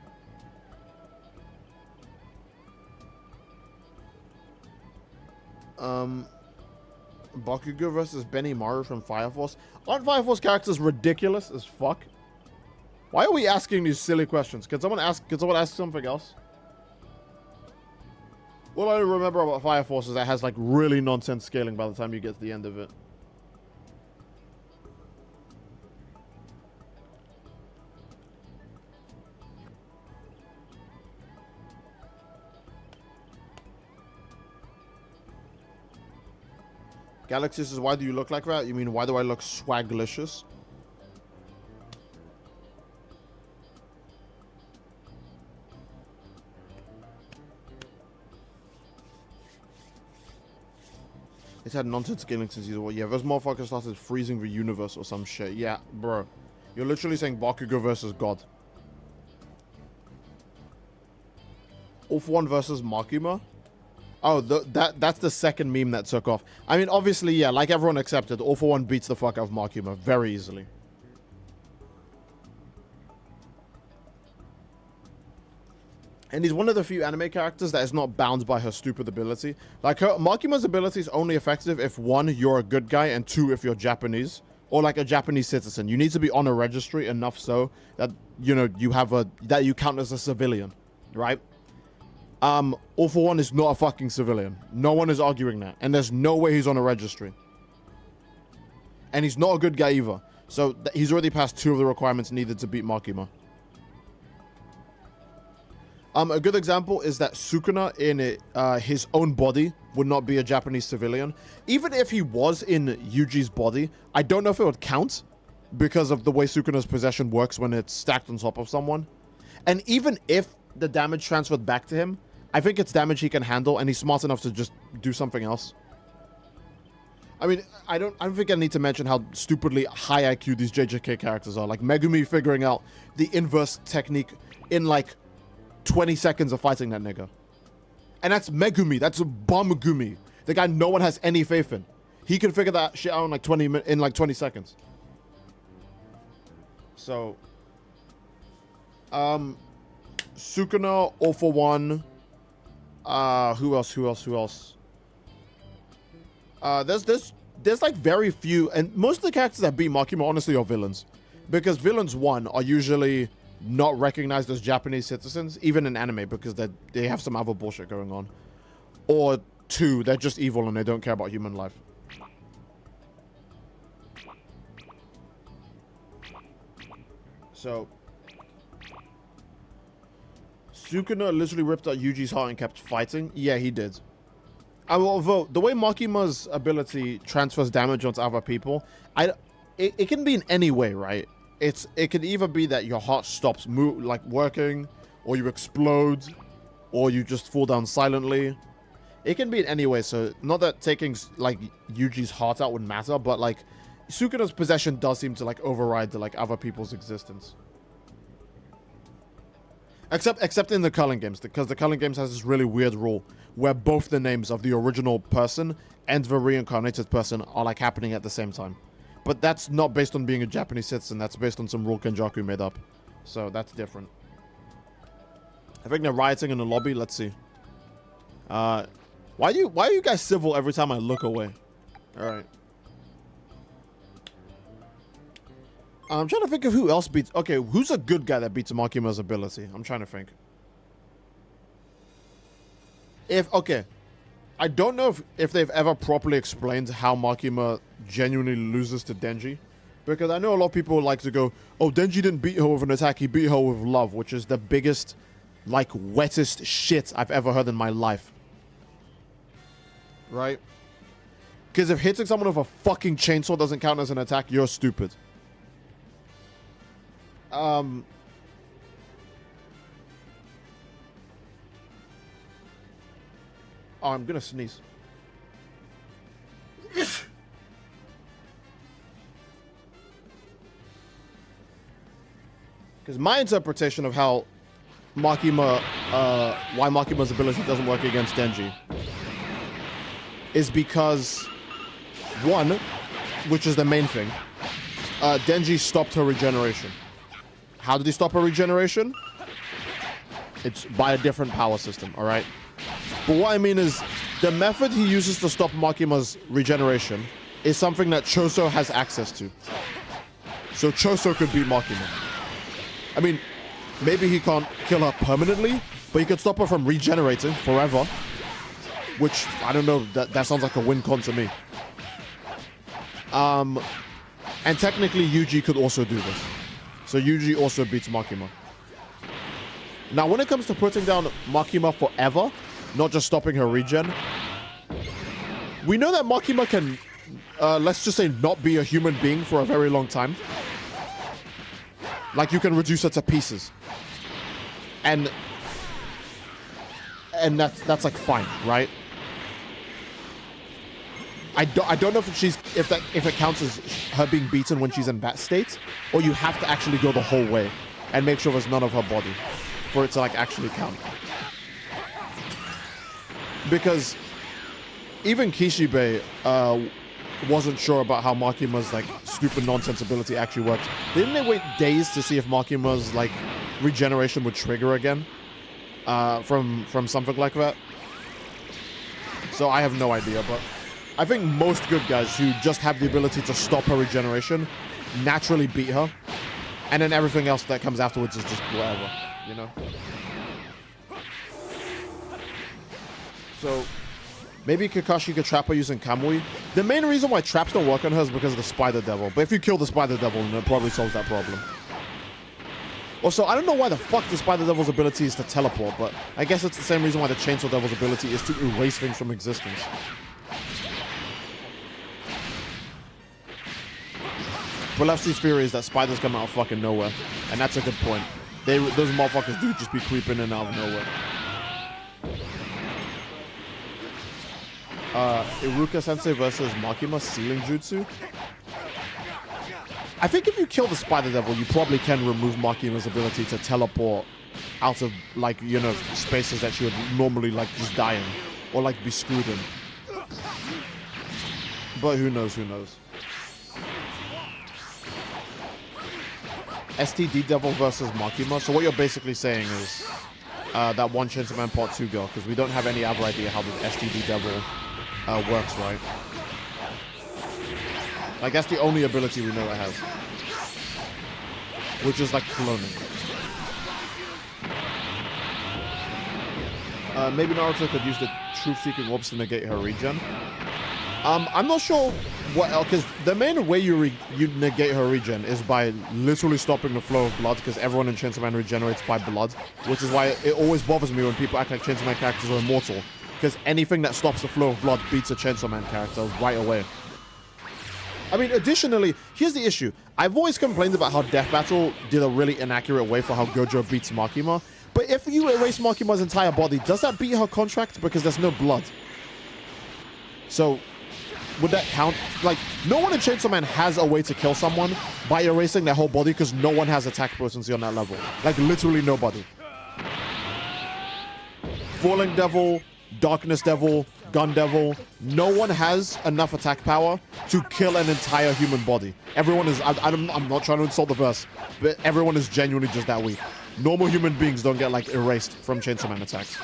Bakugo versus Benny Maru from Fire Force. Aren't Fire Force characters ridiculous as fuck? Why are we asking these silly questions? Can someone ask something else? All I remember about Fire Force is that it has, like, really nonsense scaling by the time you get to the end of it. Galaxy says, why do you look like that? You mean, why do I look swaglicious? It's had nonsense scaling since season 1. Yeah, those motherfuckers started freezing the universe or some shit. Yeah, bro. You're literally saying Bakugo versus God. All for One versus Makima? Oh, that's the second meme that took off. I mean, obviously, yeah, like everyone accepted, All for One beats the fuck out of Makima very easily. And he's one of the few anime characters that is not bound by her stupid ability. Like, Makima's ability is only effective if, 1, you're a good guy, and 2, if you're Japanese. Or, like, a Japanese citizen. You need to be on a registry enough so that, you know, that you count as a civilian. Right? All for One is not a fucking civilian. No one is arguing that. And there's no way he's on a registry. And he's not a good guy either. So he's already passed 2 of the requirements needed to beat Makima. A good example is that Sukuna in his own body would not be a Japanese civilian. Even if he was in Yuji's body, I don't know if it would count because of the way Sukuna's possession works when it's stacked on top of someone. And even if the damage transferred back to him, I think it's damage he can handle, and he's smart enough to just do something else. I mean, I don't think I need to mention how stupidly high IQ these JJK characters are. Like Megumi figuring out the inverse technique in like 20 seconds of fighting that nigga. And that's Megumi. That's Bamugumi. The guy no one has any faith in. He can figure that shit out in like 20 seconds. So, Sukuna, All for One. Who else? There's like very few, and most of the characters that beat Makima honestly are villains, because villains 1 are usually not recognized as Japanese citizens, even in anime, because they have some other bullshit going on. Or 2, they're just evil and they don't care about human life. So, Sukuna literally ripped out Yuji's heart and kept fighting. Yeah, he did. Although, the way Makima's ability transfers damage onto other people, it can be in any way, right? It could either be that your heart stops working, or you explode, or you just fall down silently. It can be in any way, so not that taking, like, Yuji's heart out would matter, but, like, Sukuna's possession does seem to, like, override the, like, other people's existence. Except in the Culling games, because the Culling games has this really weird rule where both the names of the original person and the reincarnated person are, like, happening at the same time. But that's not based on being a Japanese citizen, that's based on some rule Kenjaku made up. So that's different. I think they're rioting in the lobby, let's see. Why are you guys civil every time I look away? Alright. I'm trying to think of who else beats... Okay, who's a good guy that beats Makima's ability? I'm trying to think. Okay. I don't know if they've ever properly explained how Makima genuinely loses to Denji. Because I know a lot of people like to go, oh, Denji didn't beat her with an attack, he beat her with love, which is the biggest, like, wettest shit I've ever heard in my life. Right? Because if hitting someone with a fucking chainsaw doesn't count as an attack, you're stupid. Oh, I'm gonna sneeze. Because my interpretation of how Makima, why Makima's ability doesn't work against Denji is because, one, which is the main thing, Denji stopped her regeneration. How did he stop her regeneration? It's by a different power system, alright? But what I mean is, the method he uses to stop Makima's regeneration is something that Choso has access to. So Choso could beat Makima. I mean, maybe he can't kill her permanently, but he could stop her from regenerating forever. Which, I don't know, that sounds like a win-con to me. And technically, Yuji could also do this. So Yuji also beats Makima. Now, when it comes to putting down Makima forever, not just stopping her regen, we know that Makima can, let's just say, not be a human being for a very long time. Like, you can reduce her to pieces. And that's like fine, right? I don't know if it counts as her being beaten when she's in that state, or you have to actually go the whole way and make sure there's none of her body for it to, like, actually count. Because even Kishibe wasn't sure about how Makima's, like, stupid nonsense ability actually worked. Didn't they wait days to see if Makima's, like, regeneration would trigger again from something like that? So I have no idea, but I think most good guys who just have the ability to stop her regeneration naturally beat her, and then everything else that comes afterwards is just whatever, you know? So maybe Kakashi could trap her using Kamui. The main reason why traps don't work on her is because of the Spider Devil, but if you kill the Spider Devil, then it probably solves that problem. Also, I don't know why the fuck the Spider Devil's ability is to teleport, but I guess it's the same reason why the Chainsaw Devil's ability is to erase things from existence. Bolevski's theory is that spiders come out of fucking nowhere, and that's a good point. Those motherfuckers do just be creeping in out of nowhere. Iruka Sensei versus Makima Sealing Jutsu. I think if you kill the Spider Devil, you probably can remove Makima's ability to teleport out of, like, you know, spaces that she would normally, like, just die in, or, like, be screwed in. But who knows, who knows. STD Devil versus Makima. So what you're basically saying is that One Chainsaw Man Part 2 girl, because we don't have any other idea how the STD Devil works, right? Like, that's the only ability we know it has. Which is, like, cloning. Maybe Naruto could use the truth-seeking orbs to negate her regen. I'm not sure what else, because the main way you negate her regen is by literally stopping the flow of blood, because everyone in Chainsaw Man regenerates by blood, which is why it always bothers me when people act like Chainsaw Man characters are immortal, because anything that stops the flow of blood beats a Chainsaw Man character right away. I mean, additionally, here's the issue. I've always complained about how Death Battle did a really inaccurate way for how Gojo beats Makima, but if you erase Makima's entire body, does that beat her contract? Because there's no blood. So, would that count? Like, no one in Chainsaw Man has a way to kill someone by erasing their whole body because no one has attack potency on that level. Like, literally nobody. Falling Devil, Darkness Devil, Gun Devil, no one has enough attack power to kill an entire human body. Everyone is, I'm not trying to insult the verse, but everyone is genuinely just that weak. Normal human beings don't get, like, erased from Chainsaw Man attacks.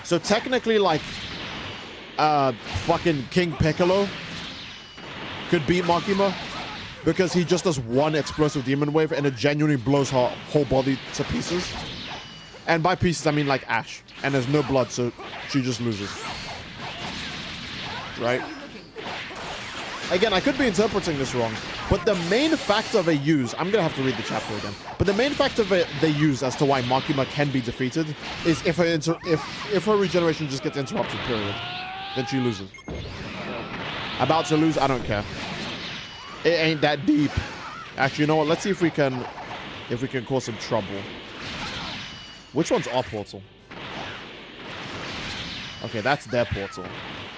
So technically, like, fucking King Piccolo could beat Makima because he just does one explosive demon wave and it genuinely blows her whole body to pieces. And by pieces, I mean like ash. And there's no blood, so she just loses. Right? Again, I could be interpreting this wrong, but the main factor they use, I'm gonna have to read the chapter again, but the main factor they use as to why Makima can be defeated is if her regeneration just gets interrupted, period. Then she loses. About to lose, I don't care. It ain't that deep. Actually, you know what? Let's see if we can cause some trouble. Which one's our portal? Okay, that's their portal.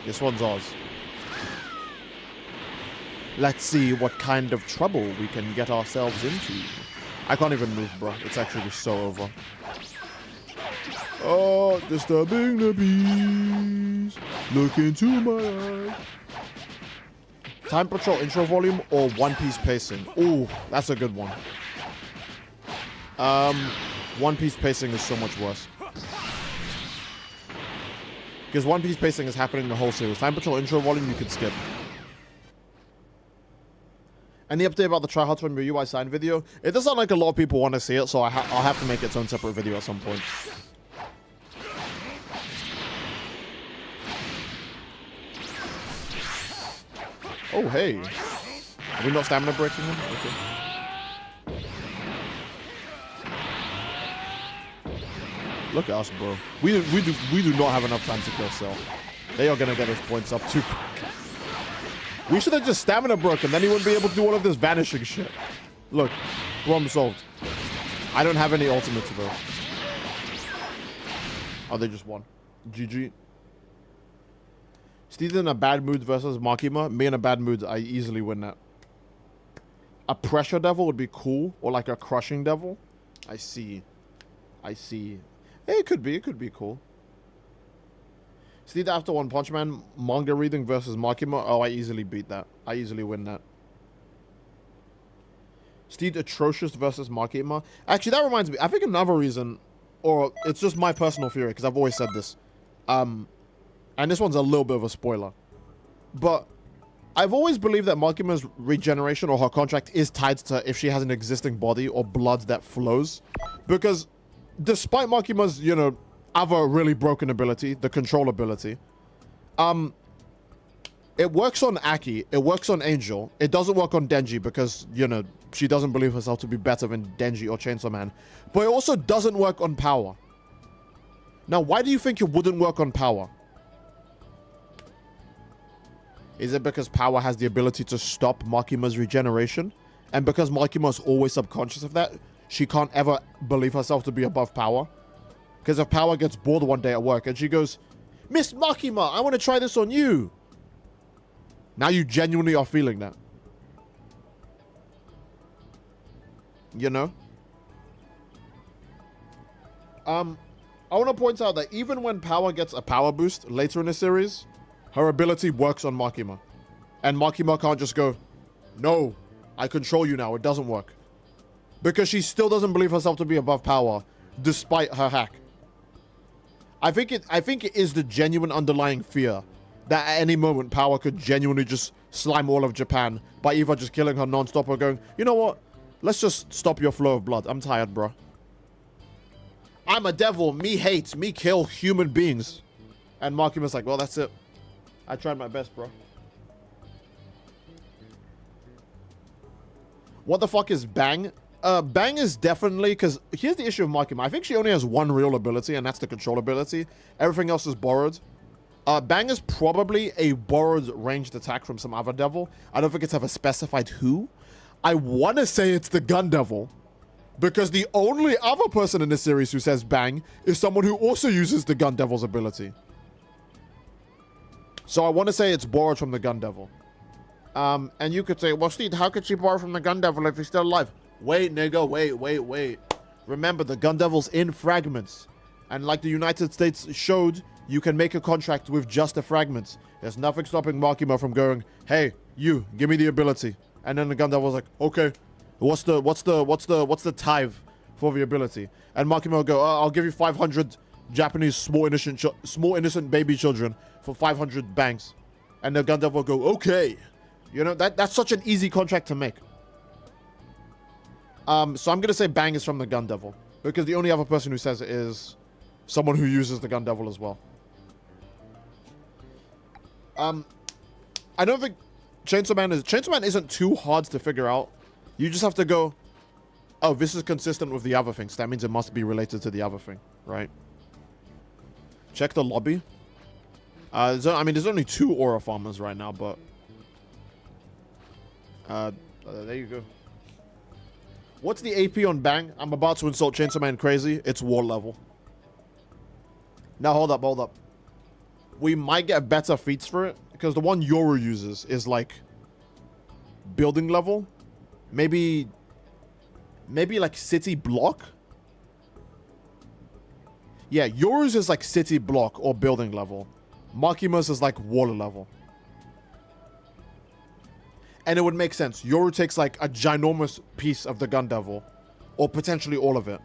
This one's ours. Let's see what kind of trouble we can get ourselves into. I can't even move, bro. It's actually so over. Oh, disturbing the peace. Look into my eye. Time Patrol intro volume or One Piece pacing? Ooh, that's a good one. One Piece pacing is so much worse. Because One Piece pacing is happening the whole series. Time Patrol intro volume you could skip. Any update about the Try Hard to Win UI sign video? It does sound like a lot of people want to see it, so I'll have to make its own separate video at some point. Oh, hey. Are we not stamina breaking him? Okay. Look at us, bro. We do not have enough time to kill Cell. They are gonna get his points up too quick. We should have just stamina broken, then he wouldn't be able to do all of this vanishing shit. Look, problem solved. I don't have any ultimates though. Oh, they just won. GG. Steve in a bad mood versus Makima. Me in a bad mood, I easily win that. A pressure devil would be cool, or like a crushing devil. I see. I see. Hey, it could be cool. Steve after One Punch Man manga reading versus Makima. Oh, I easily beat that. I easily win that. Steve atrocious versus Makima. Actually, that reminds me. I think another reason, or it's just my personal theory, because I've always said this. And this one's a little bit of a spoiler. But I've always believed that Makima's regeneration or her contract is tied to if she has an existing body or blood that flows. Because despite Makima's, you know, other really broken ability, the control ability, it works on Aki, it works on Angel, it doesn't work on Denji because, you know, she doesn't believe herself to be better than Denji or Chainsaw Man. But it also doesn't work on Power. Now, why do you think it wouldn't work on Power? Is it because Power has the ability to stop Makima's regeneration? And because Makima is always subconscious of that, she can't ever believe herself to be above Power? Because if Power gets bored one day at work and she goes, Miss Makima, I want to try this on you. Now you genuinely are feeling that. You know? I want to point out that even when Power gets a power boost later in the series, her ability works on Makima. And Makima can't just go, no, I control you now. It doesn't work. Because she still doesn't believe herself to be above Power, despite her hack. I think it is the genuine underlying fear that at any moment Power could genuinely just slime all of Japan by either just killing her non-stop or going, you know what? Let's just stop your flow of blood. I'm tired, bro. I'm a devil. Me hate. Me kill human beings. And Makima's like, well, that's it. I tried my best, bro. What the fuck is Bang? Bang is definitely, because here's the issue of Makima. I think she only has one real ability, and that's the control ability. Everything else is borrowed. Bang is probably a borrowed ranged attack from some other devil. I don't think it's ever specified who. I want to say it's the Gun Devil, because the only other person in this series who says Bang is someone who also uses the Gun Devil's ability. So I want to say it's borrowed from the Gun Devil. And you could say, well, Steve, how could she borrow from the Gun Devil if he's still alive? Wait, nigga, wait. Remember, the Gun Devil's in fragments. And like the United States showed, you can make a contract with just the fragments. There's nothing stopping Makima from going, hey, you, give me the ability. And then the Gun Devil's like, okay, what's the tithe for the ability? And Makima will go, I'll give you 500 Japanese small innocent baby children for 500 banks. And the Gun Devil will go, okay. You know, that's such an easy contract to make. So I'm going to say Bang is from the Gun Devil, because the only other person who says it is someone who uses the Gun Devil as well. I don't think Chainsaw Man isn't too hard to figure out. You just have to go, oh, this is consistent with the other things. That means it must be related to the other thing, right? Check the lobby. There's only 2 aura farmers right now, but there you go. What's the AP on Bang? I'm about to insult Chainsaw Man crazy. It's war level. Now, hold up. We might get better feats for it, because the one Yoru uses is, like, building level. Maybe like, city block? Yeah, Yoru's is, like, city block or building level. Makima's is, like, water level. And it would make sense. Yoru takes, like, a ginormous piece of the Gun Devil, or potentially all of it.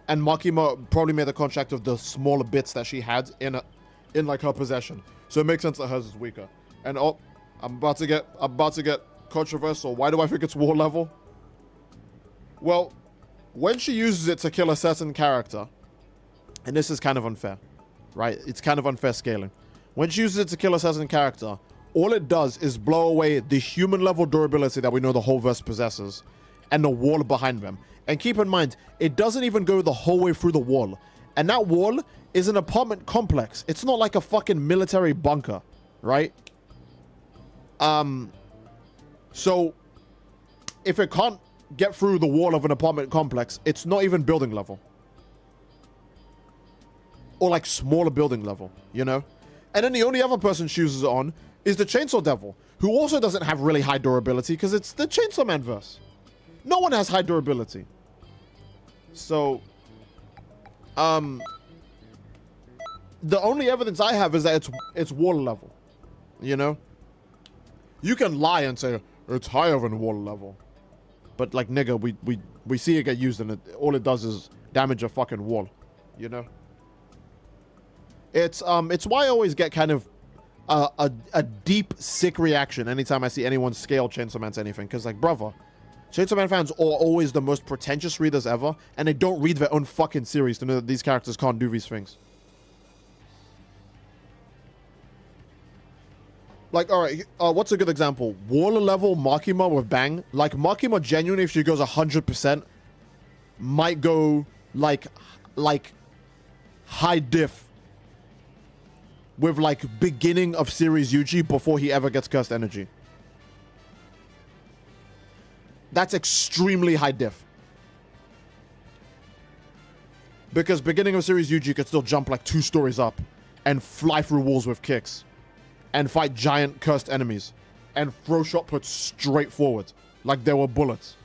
And Makima probably made a contract of the smaller bits that she had in like her possession. So it makes sense that hers is weaker. And oh, I'm about to get controversial. Why do I think it's war level? Well, when she uses it to kill a certain character, and this is kind of unfair, right? It's kind of unfair scaling. When she uses it to kill a certain character, all it does is blow away the human level durability that we know the whole verse possesses and the wall behind them. And keep in mind, it doesn't even go the whole way through the wall. And that wall is an apartment complex. It's not like a fucking military bunker, right? So if it can't get through the wall of an apartment complex, it's not even building level. Or like smaller building level, you know? And then the only other person she uses it on is the Chainsaw Devil, who also doesn't have really high durability because it's the Chainsaw Man verse. No one has high durability. So, the only evidence I have is that it's water level. You know? You can lie and say, it's higher than water level. But like, nigga, we see it get used and all it does is damage a fucking wall. You know? It's why I always get kind of a deep, sick reaction anytime I see anyone scale Chainsaw Man to anything. Because, like, brother, Chainsaw Man fans are always the most pretentious readers ever, and they don't read their own fucking series to know that these characters can't do these things. Like, alright, what's a good example? Water level Makima with Bang. Like, Makima genuinely, if she goes 100%, might go, like high diff with, like, beginning of series Yuji before he ever gets cursed energy. That's extremely high diff. Because beginning of series Yuji could still jump, like, 2 stories up and fly through walls with kicks. And fight giant cursed enemies. And throw shot puts straight forward. Like there were bullets.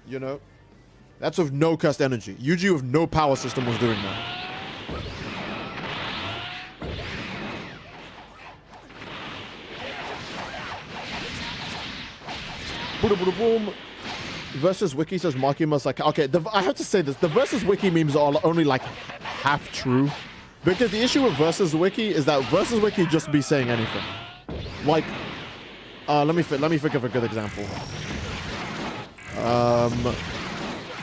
You know? That's with no cursed energy. Yuji with no power system was doing that. Boom. Versus Wiki says Makima's like... Okay, I have to say this. The Versus Wiki memes are only like half true. Because the issue with Versus Wiki is that Versus Wiki just be saying anything. Like, let me think of a good example.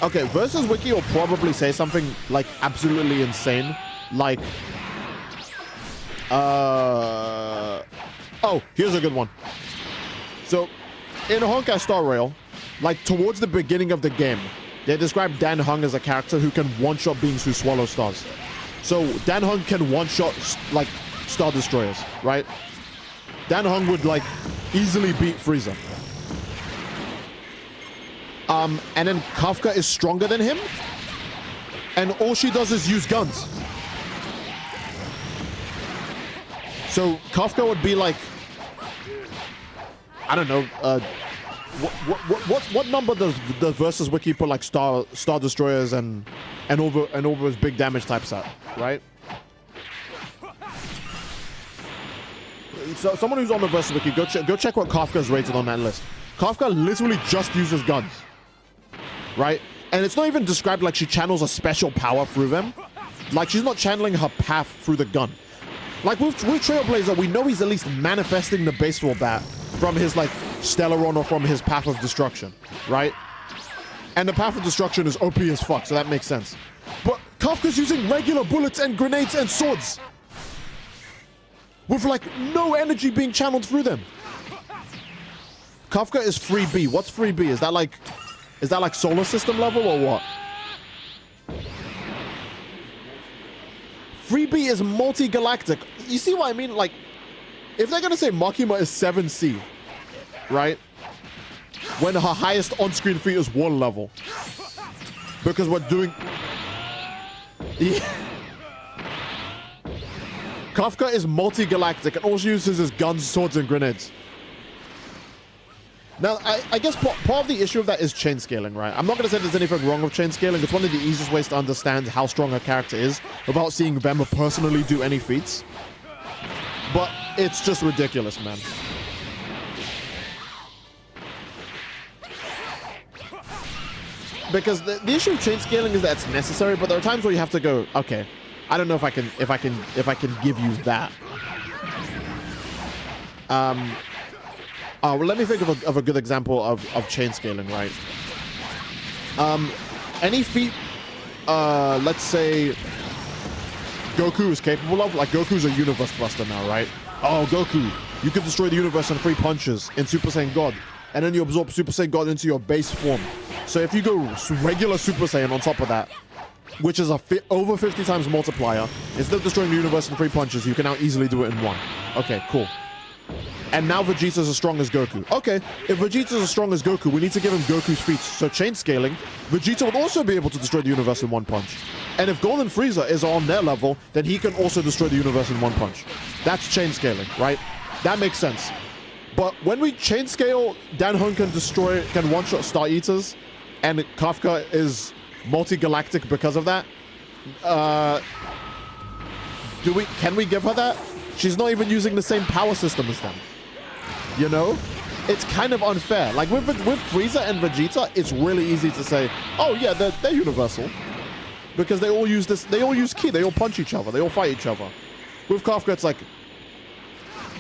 Okay, versus Wiki will probably say something like absolutely insane, like, oh, here's a good one. So, in Honkai Star Rail, like towards the beginning of the game, they describe Dan Heng as a character who can one-shot beings who swallow stars. So Dan Heng can one-shot like Star Destroyers, right? Dan Heng would like easily beat Frieza. And then Kafka is stronger than him, and all she does is use guns. So Kafka would be like, I don't know, what number does the versus Wiki put like Star Destroyers and over his big damage types at, right? So someone who's on the versus Wiki, go check what Kafka's rated on that list. Kafka literally just uses guns, right? And it's not even described like she channels a special power through them. Like she's not channeling her path through the gun. Like with Trailblazer, we know he's at least manifesting the baseball bat from his like Stellaron or from his Path of Destruction, right? And the Path of Destruction is OP as fuck, so that makes sense. But Kafka's using regular bullets and grenades and swords with like no energy being channeled through them. Kafka is 3B. What's 3B? Is that like solar system level or what? 3B is multi-galactic. You see what I mean? Like, if they're gonna say Makima is 7C, right? When her highest on-screen feat is 1 level. Because we're doing... Yeah. Kafka is multi-galactic and all she uses is guns, swords, and grenades. Now, I guess part of the issue of that is chain scaling, right? I'm not going to say there's anything wrong with chain scaling. It's one of the easiest ways to understand how strong a character is without seeing them personally do any feats. But it's just ridiculous, man. Because the issue of chain scaling is that it's necessary, but there are times where you have to go, okay, I don't know if I can give you that. Well, let me think of a good example of chain scaling, right? Any feat, let's say Goku is capable of, like Goku's a universe buster now, right? Oh, Goku, you can destroy the universe in 3 punches in Super Saiyan God, and then you absorb Super Saiyan God into your base form. So if you go regular Super Saiyan on top of that, which is a over 50 times multiplier, instead of destroying the universe in 3 punches, you can now easily do it in 1. Okay, cool. And now Vegeta's as strong as Goku. Okay, if Vegeta's as strong as Goku, we need to give him Goku's feats. So chain scaling, Vegeta would also be able to destroy the universe in 1 punch. And if Golden Frieza is on their level, then he can also destroy the universe in 1 punch. That's chain scaling, right? That makes sense. But when we chain scale, Dan Heng can one-shot Star Eaters, and Kafka is multi-galactic because of that. Can we give her that? She's not even using the same power system as them. You know? It's kind of unfair. Like with Frieza and Vegeta, it's really easy to say, oh yeah, they're universal. Because they all use ki, they all punch each other, they all fight each other. With Kafka, it's like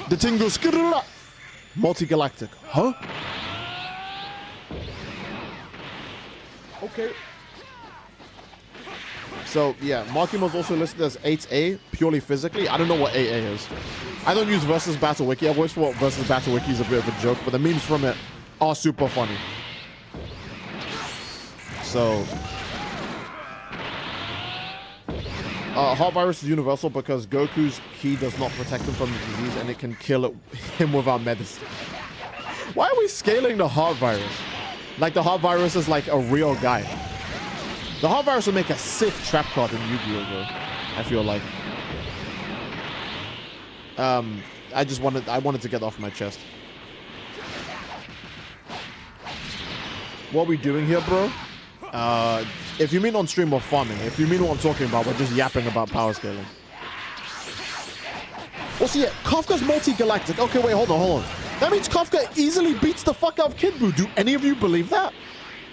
the thing goes multi-galactic. Huh? Okay. So yeah, Makima's also listed as 8A purely physically. I don't know what 8A is. I don't use Versus Battle Wiki. I've always thought Versus Battle Wiki is a bit of a joke, but the memes from it are super funny. So heart virus is universal because Goku's ki does not protect him from the disease and it can kill him without medicine. Why are we scaling the heart virus? Like the heart virus is like a real guy. The heart virus would make a sick trap card in Yu-Gi-Oh! Bro. I feel like. I wanted to get off my chest. What are we doing here, bro? If you mean on stream, we're farming. If you mean what I'm talking about, we're just yapping about power scaling. Also, yeah, Kafka's multi-galactic. Okay, wait, hold on. That means Kafka easily beats the fuck out of Kid Buu. Do any of you believe that?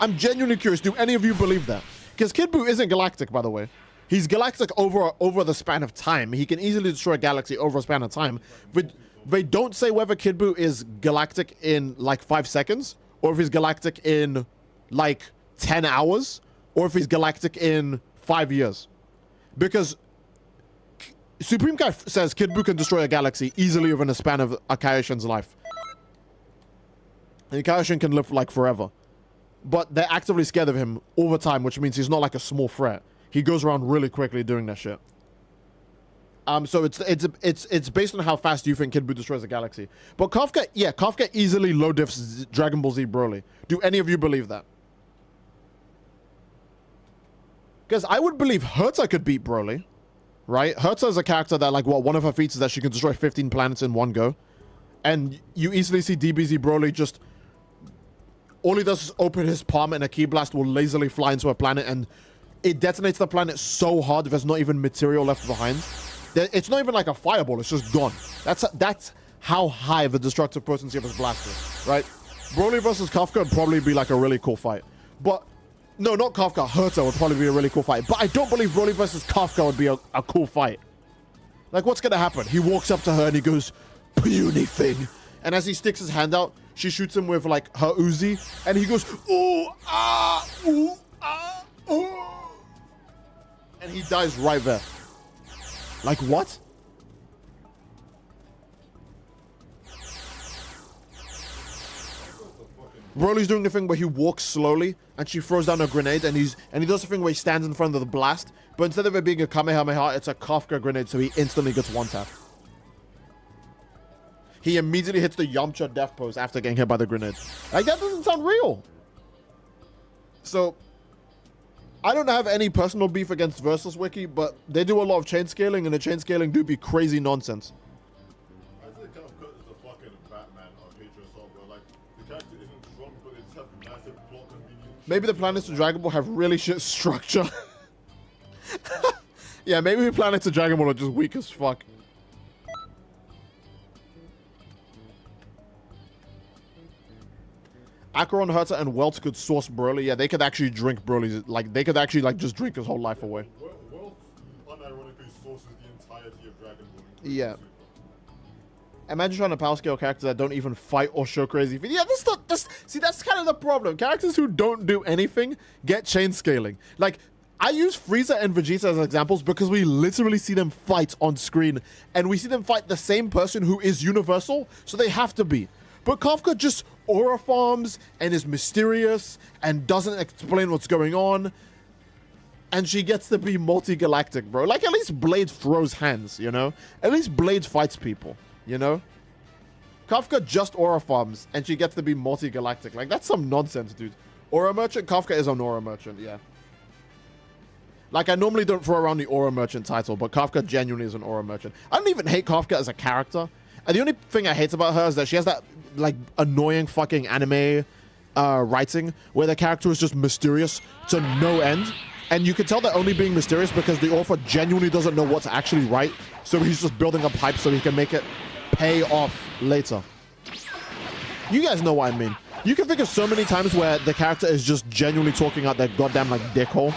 I'm genuinely curious. Do any of you believe that? Because Kid Buu isn't galactic, by the way. He's galactic over the span of time. He can easily destroy a galaxy over a span of time. But they don't say whether Kid Buu is galactic in like 5 seconds or if he's galactic in like 10 hours or if he's galactic in 5 years. Because Supreme Kai says Kid Buu can destroy a galaxy easily within a span of a Kaioshin's life. And Kaioshin can live like forever. But they're actively scared of him all the time, which means he's not like a small threat. He goes around really quickly doing that shit. So it's based on how fast you think Kid Buu destroys a galaxy. But Kafka easily low diffs Dragon Ball Z Broly. Do any of you believe that? Because I would believe Herta could beat Broly, right? Herta is a character that, like, one of her feats is that she can destroy 15 planets in one go. And you easily see DBZ Broly just... All he does is open his palm and a Ki Blast will lazily fly into a planet and it detonates the planet so hard there's not even material left behind. It's not even like a fireball, it's just gone. That's how high the destructive potency of his blast is, right? Broly versus Kafka would probably be like a really cool fight. But, no, not Kafka, Herta would probably be a really cool fight. But I don't believe Broly versus Kafka would be a cool fight. Like, what's gonna happen? He walks up to her and he goes, puny thing. And as he sticks his hand out, she shoots him with, like, her Uzi. And he goes, ooh, ah, ooh, ah, ooh. And he dies right there. Like, what? Broly's doing the thing where he walks slowly and she throws down a grenade and he does the thing where he stands in front of the blast, but instead of it being a Kamehameha, it's a Kafka grenade, so he instantly gets one tap. He immediately hits the Yamcha death pose after getting hit by the grenade. Like, that doesn't sound real. So, I don't have any personal beef against Versus Wiki, but they do a lot of chain scaling, and the chain scaling do be crazy nonsense. I think Kafka is the fucking Batman of Patriot Assault, bro. Like, the character isn't strong, but it's have massive plot convenience. Maybe the planets to Dragon Ball have really shit structure. Yeah, maybe the planets to Dragon Ball are just weak as fuck. Acheron, Herta, and Welt could source Broly. Yeah, they could actually drink Broly's... Like, they could actually, like, just drink his whole life away. Welt unironically sources the entirety of Dragon Ball. Yeah. Imagine trying to power scale characters that don't even fight or show crazy... Yeah, see, that's kind of the problem. Characters who don't do anything get chain scaling. Like, I use Frieza and Vegeta as examples because we literally see them fight on screen. And we see them fight the same person who is universal, so they have to be. But Kafka just aura farms and is mysterious and doesn't explain what's going on. And she gets to be multi-galactic, bro. Like, at least Blade throws hands, you know? At least Blade fights people, you know? Kafka just aura farms and she gets to be multi-galactic. Like, that's some nonsense, dude. Aura Merchant? Kafka is an Aura Merchant, yeah. Like, I normally don't throw around the Aura Merchant title, but Kafka genuinely is an Aura Merchant. I don't even hate Kafka as a character. And the only thing I hate about her is that she has that, like, annoying fucking anime writing where the character is just mysterious to no end. And you can tell they're only being mysterious because the author genuinely doesn't know what to actually write. So he's just building up hype so he can make it pay off later. You guys know what I mean. You can think of so many times where the character is just genuinely talking out their goddamn, like, dickhole.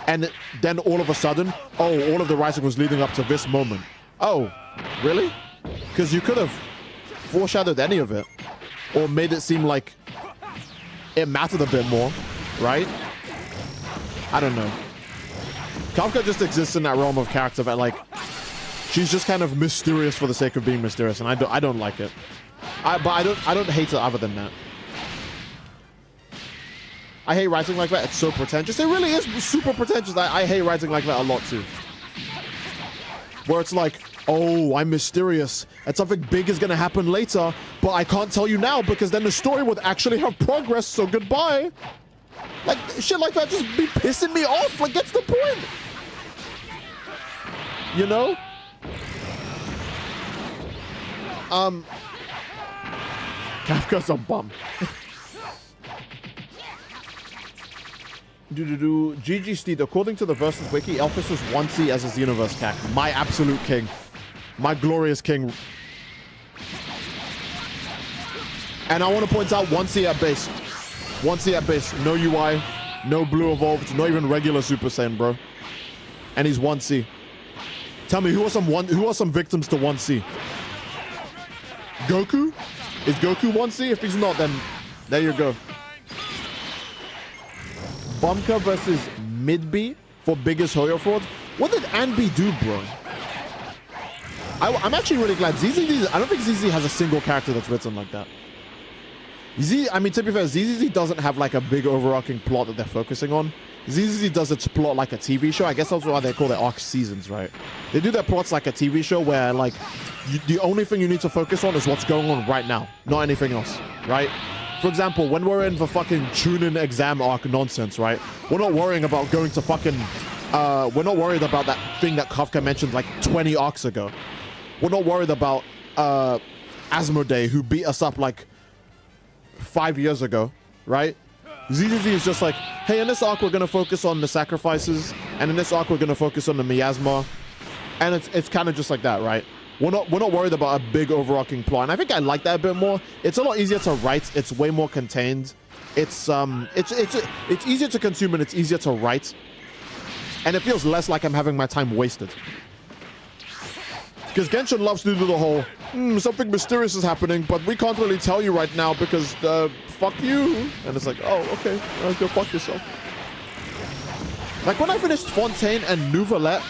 And then all of a sudden, oh, all of the writing was leading up to this moment. Oh, really? Because you could have foreshadowed any of it or made it seem like it mattered a bit more, right? I don't know. Kafka just exists in that realm of character that, like, she's just kind of mysterious for the sake of being mysterious, and I don't like it. But I don't hate it other than that. I hate writing like that. It's so pretentious. It really is super pretentious. I hate writing like that a lot too. Where it's like, oh, I'm mysterious and something big is gonna happen later, but I can't tell you now because then the story would actually have progress, so goodbye. Like, shit like that just be pissing me off. Like, that's the point. You know? Kafka's a bum. GG Steed, according to the Versus Wiki, Elphys was 1C as his Xenoverse cac. My absolute king. My glorious king. And I want to point out 1C at base. 1C at base. No UI, no blue evolved, not even regular Super Saiyan, bro. And he's 1C. Tell me, who are some victims to 1C? Goku? Is Goku 1C? If he's not, then there you go. Bumka versus Midby for biggest Hoyo fraud. What did Anby do, bro? I'm actually really glad. ZZZ, I don't think ZZZ has a single character that's written like that. I mean, to be fair, ZZZ doesn't have like a big overarching plot that they're focusing on. ZZZ does its plot like a TV show. I guess that's why they call their arc seasons, right? They do their plots like a TV show where like the only thing you need to focus on is what's going on right now, not anything else, right? For example, when we're in the fucking tune-in exam arc nonsense, right? We're not worrying about going to fucking, we're not worried about that thing that Kafka mentioned like 20 arcs ago. We're not worried about Asmodee, who beat us up like 5 years ago, right? ZZZ is just like, hey, in this arc we're gonna focus on the sacrifices, and in this arc we're gonna focus on the miasma, and it's kind of just like that, right? We're not worried about a big overarching plot, and I think I like that a bit more. It's a lot easier to write. It's way more contained. It's easier to consume and it's easier to write, and it feels less like I'm having my time wasted. Because Genshin loves to do the whole, something mysterious is happening, but we can't really tell you right now because, fuck you. And it's like, oh, okay, go fuck yourself. Like when I finished Fontaine and Nouvelette,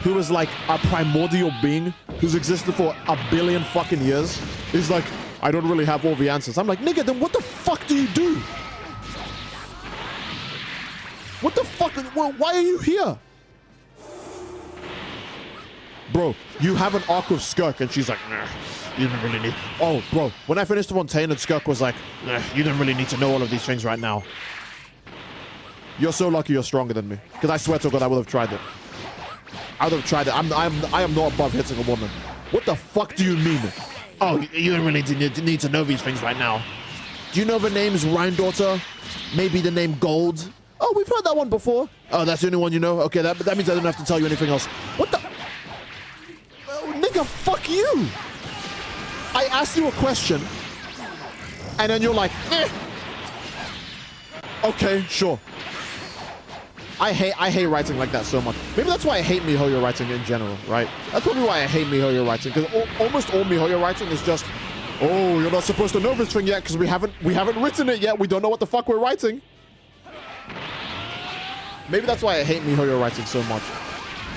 who was like a primordial being who's existed for a billion fucking years, is like, I don't really have all the answers. I'm like, nigga, then what the fuck do you do? What the fuck? Why are you here? Bro, you have an arc with Skirk, and she's like, nah, you didn't really need... Oh, bro, when I finished Fontaine and Skirk was like, nah, you didn't really need to know all of these things right now. You're so lucky you're stronger than me. Because I swear to God, I would have tried it. I would have tried it. I am not above hitting a woman. What the fuck do you mean? Oh, you don't really need to know these things right now. Do you know the names Rhine-Daughter? Maybe the name Gold? Oh, we've heard that one before. Oh, that's the only one you know? Okay, that means I don't have to tell you anything else. What the... Oh, nigga, fuck you! I asked you a question, and then you're like, eh. Okay, sure. I hate writing like that so much. Maybe that's why I hate Mihoyo writing in general, right? That's probably why I hate Mihoyo writing, because almost all Mihoyo writing is just, oh, you're not supposed to know this thing yet because we haven't written it yet. We don't know what the fuck we're writing. Maybe that's why I hate Mihoyo writing so much.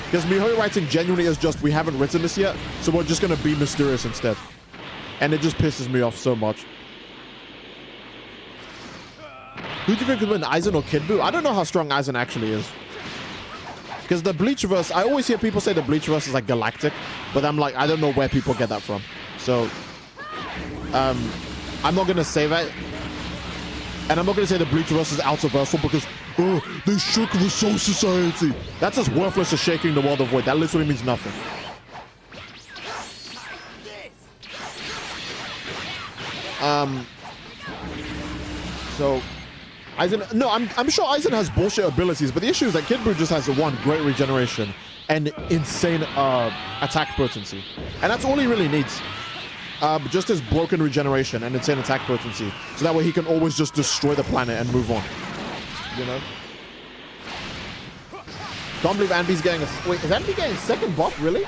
Because Mihoyo writing genuinely is just, we haven't written this yet, so we're just gonna be mysterious instead. And it just pisses me off so much. Who do you think could win, Aizen or Kid Buu? I don't know how strong Aizen actually is. Because the Bleachverse, I always hear people say the Bleachverse is like galactic, but I'm like, I don't know where people get that from. So, I'm not gonna say that. And I'm not gonna say the Bleachverse is Outerversal because, oh, they shook the Soul Society. That's as worthless as shaking the World of Void. That literally means nothing. So, Aizen, no, I'm sure Aizen has bullshit abilities, but the issue is that Kid Buu just has one great regeneration and insane attack potency, and that's all he really needs. Just his broken regeneration and insane attack potency, so that way he can always just destroy the planet and move on. You know? Can't believe Anby's getting a... Wait, is Anby getting second buff, really?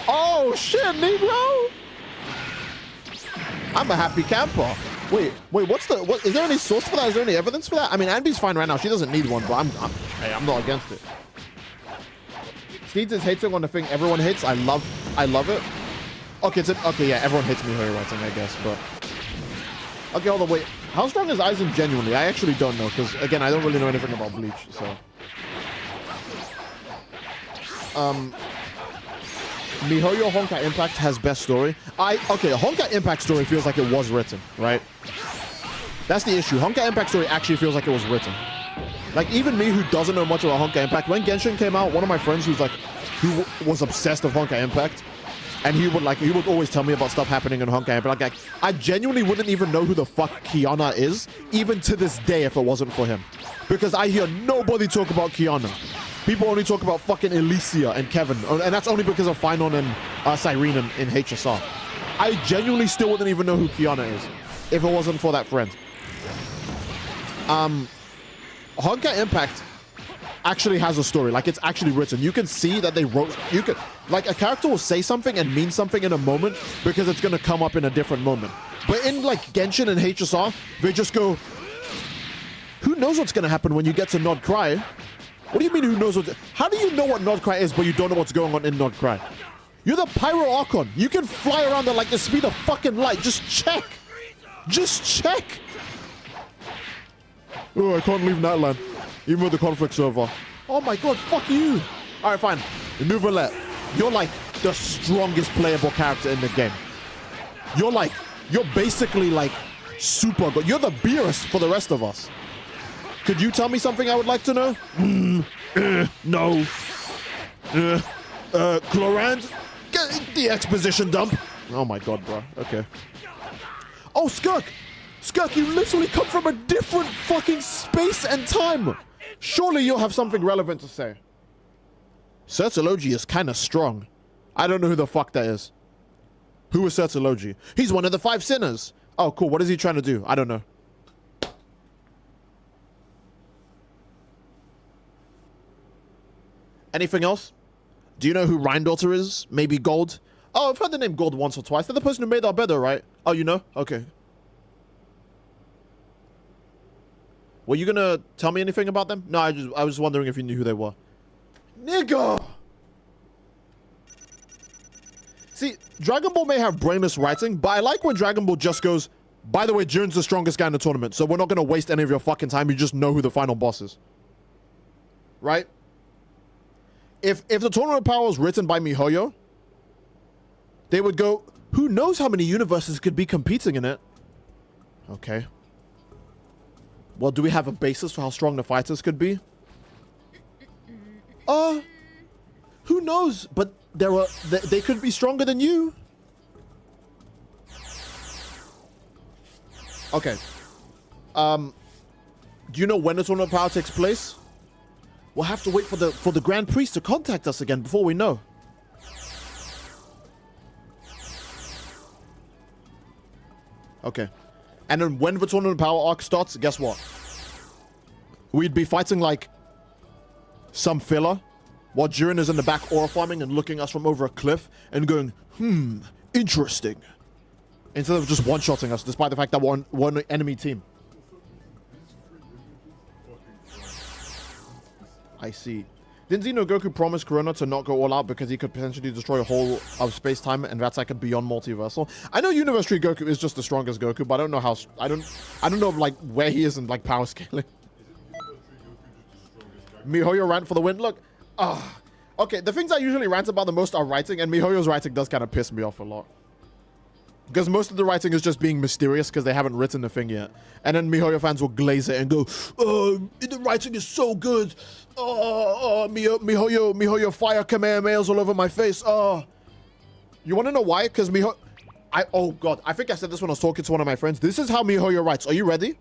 Oh shit, Negro! I'm a happy camper. Wait, what, is there any source for that? Is there any evidence for that? I mean, Anby's fine right now. She doesn't need one, but I'm not against it. Steeds is hating on the thing everyone hates. I love it. Okay, yeah, everyone hates Mihoyo writing, I guess, but... Okay, hold on, wait. How strong is Aizen genuinely? I actually don't know, because, again, I don't really know anything about Bleach, so... Mihoyo Honkai Impact has best story. Okay, Honkai Impact story feels like it was written, right? That's the issue. Honkai Impact story actually feels like it was written. Like, even me who doesn't know much about Honkai Impact, when Genshin came out, one of my friends who was obsessed with Honkai Impact, and he would always tell me about stuff happening in Honkai Impact. Like, I genuinely wouldn't even know who the fuck Kiana is, even to this day, if it wasn't for him. Because I hear nobody talk about Kiana. People only talk about fucking Elysia and Kevin, and that's only because of Finon and Cyrene in HSR. I genuinely still wouldn't even know who Kiana is if it wasn't for that friend. Honkai Impact actually has a story. Like, it's actually written. You can see that they wrote... Like, a character will say something and mean something in a moment because it's going to come up in a different moment. But in, like, Genshin and HSR, they just go... Who knows what's gonna happen when you get to Nod Cry? What do you mean who knows what? How do you know what Nod Cry is, but you don't know what's going on in Nod Cry? You're the Pyro Archon. You can fly around at like the speed of fucking light. Just check. Just check. Oh, I can't leave Natlan, even with the conflict's over. Oh my god, fuck you. All right, fine. Nouvellette, you're like the strongest playable character in the game. You're basically like super good. You're the Beerus for the rest of us. Could you tell me something I would like to know? No. Chlorand? The exposition dump. Oh my god, bro. Okay. Oh, Skirk! Skirk, you literally come from a different fucking space and time. Surely you'll have something relevant to say. Sertology is kind of strong. I don't know who the fuck that is. Who is Sertology? He's one of the 5 sinners. Oh, cool. What is he trying to do? I don't know. Anything else? Do you know who Rhine-Daughter is? Maybe Gold? Oh, I've heard the name Gold once or twice. They're the person who made our bed, right? Oh, you know? Okay. Were you gonna tell me anything about them? No, I was wondering if you knew who they were. Nigga! See, Dragon Ball may have brainless writing, but I like when Dragon Ball just goes, by the way, Jiren's the strongest guy in the tournament, so we're not gonna waste any of your fucking time. You just know who the final boss is. Right? If the tournament power was written by Mihoyo, they would go, who knows how many universes could be competing in it? Okay. Well, do we have a basis for how strong the fighters could be? Who knows? But they could be stronger than you. Okay. Do you know when the tournament power takes place? We'll have to wait for the Grand Priest to contact us again before we know. Okay. And then when the tournament power arc starts, guess what? We'd be fighting like some filler while Jiren is in the back aura farming and looking us from over a cliff and going, interesting. Instead of just one-shotting us, despite the fact that we're on one enemy team. I see. Didn't you know Goku promised Corona to not go all out because he could potentially destroy a whole of space-time, and that's like a beyond multiversal? I know Universe Tree Goku is just the strongest Goku, but I don't know how. I don't know like where he is in like power scaling. Mihoyo rant for the win. Look, okay. The things I usually rant about the most are writing, and Mihoyo's writing does kind of piss me off a lot. Because most of the writing is just being mysterious because they haven't written the thing yet. And then Mihoyo fans will glaze it and go, the writing is so good. Mihoyo fire Kamehamehas all over my face. You want to know why? Because oh god, I think I said this when I was talking to one of my friends. This is how Mihoyo writes. Are you ready?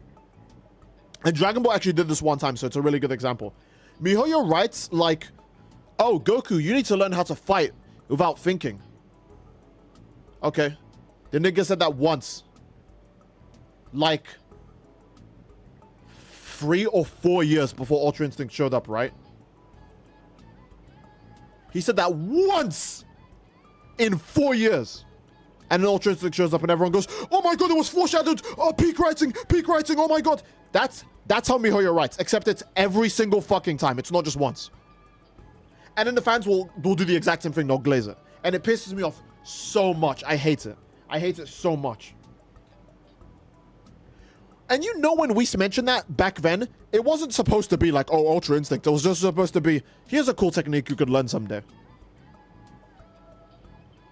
And Dragon Ball actually did this one time, so it's a really good example. Mihoyo writes like, oh, Goku, you need to learn how to fight without thinking. Okay. The nigga said that once. Like 3 or 4 years before Ultra Instinct showed up, right? He said that once in 4 years. And then Ultra Instinct shows up and everyone goes, oh my god, it was foreshadowed. Oh, peak writing, oh my god. That's how Mihoyo writes, except it's every single fucking time. It's not just once. And then the fans will do the exact same thing. They'll glaze it. And it pisses me off so much. I hate it. I hate it so much. And you know when we mentioned that back then, it wasn't supposed to be like, oh, Ultra Instinct. It was just supposed to be, here's a cool technique you could learn someday.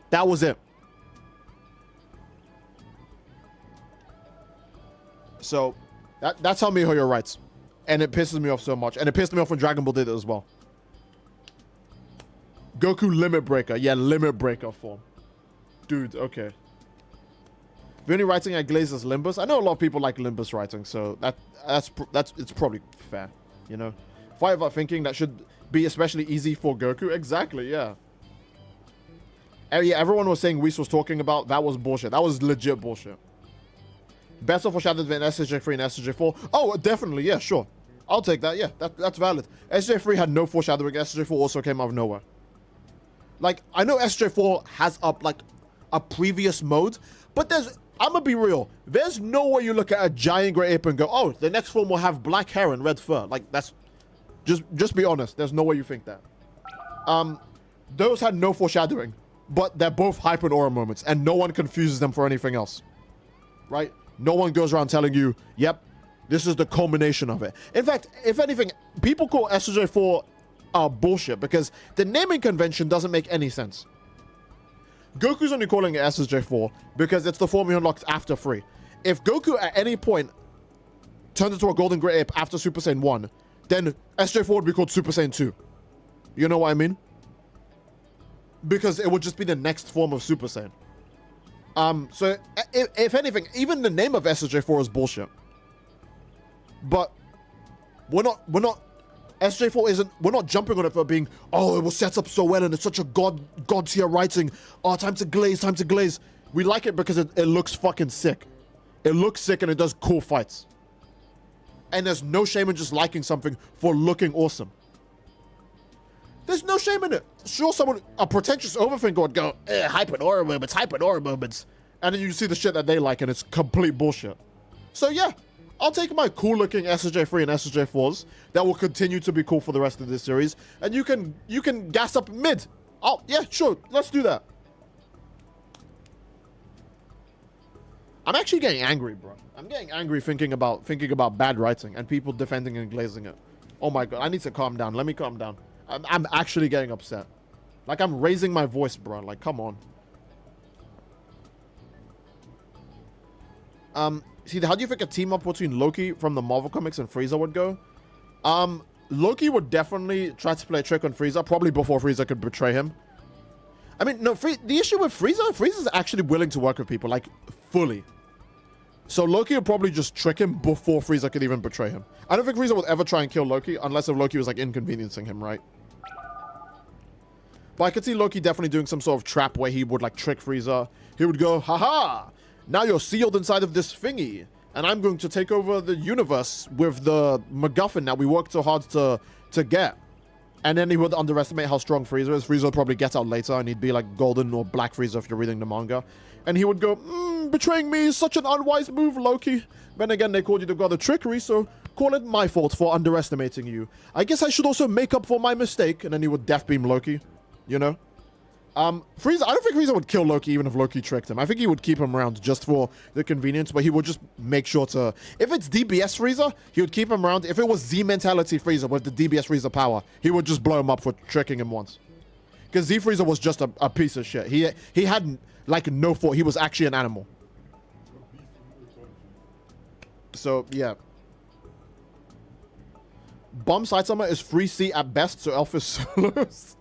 That was it. So, that's how Mihoyo writes. And it pisses me off so much. And it pissed me off when Dragon Ball did it as well. Goku Limit Breaker. Yeah, Limit Breaker form. Dude, okay. The only writing I glaze is Limbus. I know a lot of people like Limbus writing, so it's probably fair, you know. Fight about thinking, that should be especially easy for Goku. Exactly, yeah. Yeah, everyone was saying Whis was talking about, that was bullshit. That was legit bullshit. Better foreshadowed than SJ3 and SJ4. Oh, definitely, yeah, sure. I'll take that, yeah, that's valid. SJ3 had no foreshadowing. SJ4 also came out of nowhere. Like, I know SJ4 has up like a previous mode, but there's I'm gonna be real. There's no way you look at a giant great ape and go, oh, the next form will have black hair and red fur. Like, that's... Just be honest. There's no way you think that. Those had no foreshadowing. But they're both hype and aura moments. And no one confuses them for anything else. Right? No one goes around telling you, yep, this is the culmination of it. In fact, if anything, people call SJ4 bullshit because the naming convention doesn't make any sense. Goku's only calling it SSJ4 because it's the form he unlocked after 3. If Goku at any point turns into a Golden Great Ape after Super Saiyan 1, then SJ4 would be called Super Saiyan 2. You know what I mean? Because it would just be the next form of Super Saiyan. So if anything, even the name of SSJ4 is bullshit. But we're not SJ4 isn't, we're not jumping on it for being, oh, it was set up so well and it's such a god tier writing. Oh, time to glaze. We like it because it looks fucking sick. It looks sick and it does cool fights. And there's no shame in just liking something for looking awesome. There's no shame in it. Sure, a pretentious overthinker would go, hype and aura moments. And then you see the shit that they like and it's complete bullshit. So yeah. I'll take my cool-looking SSJ3 and SSJ4s that will continue to be cool for the rest of this series, and you can gas up mid. Oh yeah, sure, let's do that. I'm actually getting angry, bro. I'm getting angry thinking about bad writing and people defending and glazing it. Oh my god, I need to calm down. Let me calm down. I'm actually getting upset. Like I'm raising my voice, bro. Like come on. See, how do you think a team up between Loki from the Marvel comics and Frieza would go? Loki would definitely try to play a trick on Frieza, probably before Frieza could betray him. I mean, no, the issue with Frieza's actually willing to work with people, like, fully. So Loki would probably just trick him before Frieza could even betray him. I don't think Frieza would ever try and kill Loki, unless if Loki was, like, inconveniencing him, right? But I could see Loki definitely doing some sort of trap where he would, like, trick Frieza. He would go, haha! Now you're sealed inside of this thingy, and I'm going to take over the universe with the MacGuffin that we worked so hard to get. And then he would underestimate how strong Frieza is. Frieza would probably get out later, and he'd be like golden or black Frieza if you're reading the manga. And he would go, betraying me is such an unwise move, Loki. Then again, they called you the god of trickery, so call it my fault for underestimating you. I guess I should also make up for my mistake. And then he would death beam Loki, you know? Frieza, I don't think Frieza would kill Loki even if Loki tricked him. I think he would keep him around just for the convenience, but he would just make sure to... If it's DBS Frieza, he would keep him around. If it was Z-Mentality Frieza with the DBS Frieza power, he would just blow him up for tricking him once. Because Z Frieza was just a piece of shit. He had, like, no thought. He was actually an animal. So, yeah. Bomb Saitama is 3C at best, so Elf is solos.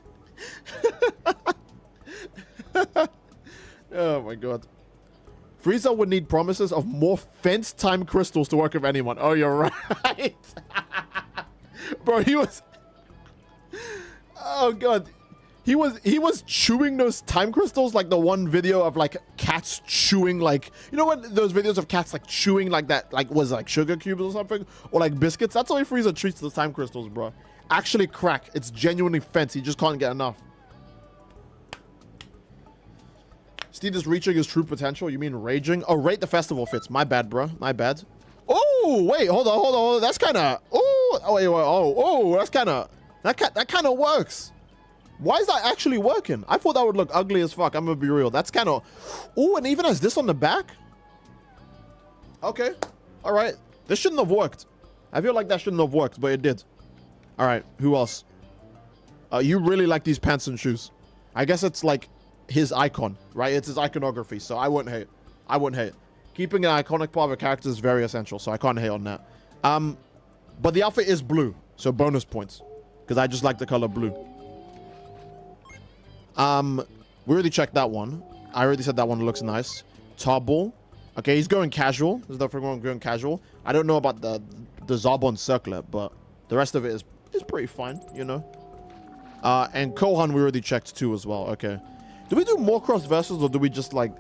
Oh my god. Frieza would need promises of more fence time crystals to work with anyone. Oh, you're right. Bro, he was... Oh god. He was chewing those time crystals, like the one video of like cats chewing, like, you know what, those videos of cats like chewing like that, like was like sugar cubes or something, or like biscuits. That's how Frieza treats those time crystals, bro. Actually crack. It's genuinely fence. He just can't get enough. Steed is reaching his true potential. You mean raging? Oh, rate the festival fits. My bad, bro. My bad. Oh, wait, hold on. That's kind of... that's kind of... That kind of works. Why is that actually working? I thought that would look ugly as fuck. I'm gonna be real. That's kind of... Oh, and even has this on the back? Okay. All right. This shouldn't have worked. I feel like that shouldn't have worked, but it did. All right. Who else? You really like these pants and shoes. I guess it's like his icon, right? It's his iconography, so I wouldn't hate. Keeping an iconic part of a character is very essential, so I can't hate on that. But the outfit is blue, so bonus points, because I just like the color blue. We already checked that one. I already said that one looks nice. Tarball. Okay, he's going casual. There's the first one going casual. I don't know about the Zarbon circlet, but the rest of it is pretty fine, you know. And Kohan we already checked too as well. Okay. Do we do more cross verses or do we just like...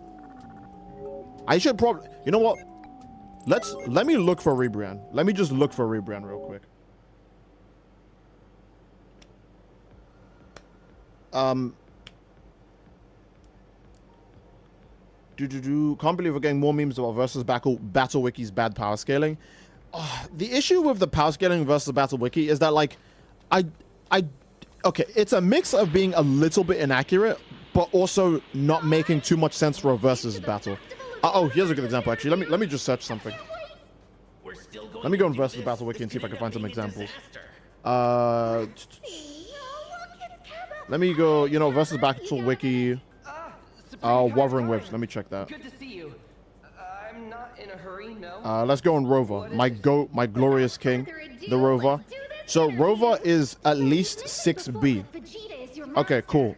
I should probably... You know what? Let me look for Rebrand. Let me just look for Rebrand real quick. Can't believe we're getting more memes about versus Battle Wiki's bad power scaling. The issue with the power scaling versus Battle Wiki is that, like, okay, it's a mix of being a little bit inaccurate, but also not making too much sense for a versus battle. Oh, here's a good example, actually. Let me just search something. Let me go on versus Battle Wiki and see if I can find some examples. Let me go, versus Battle Wiki. Wuthering Whips. Let me check that. Good to see you. I'm not in a hurry, no. Let's go on Rover. My glorious king, the Rover. So Rover is at least 6B. Okay, cool.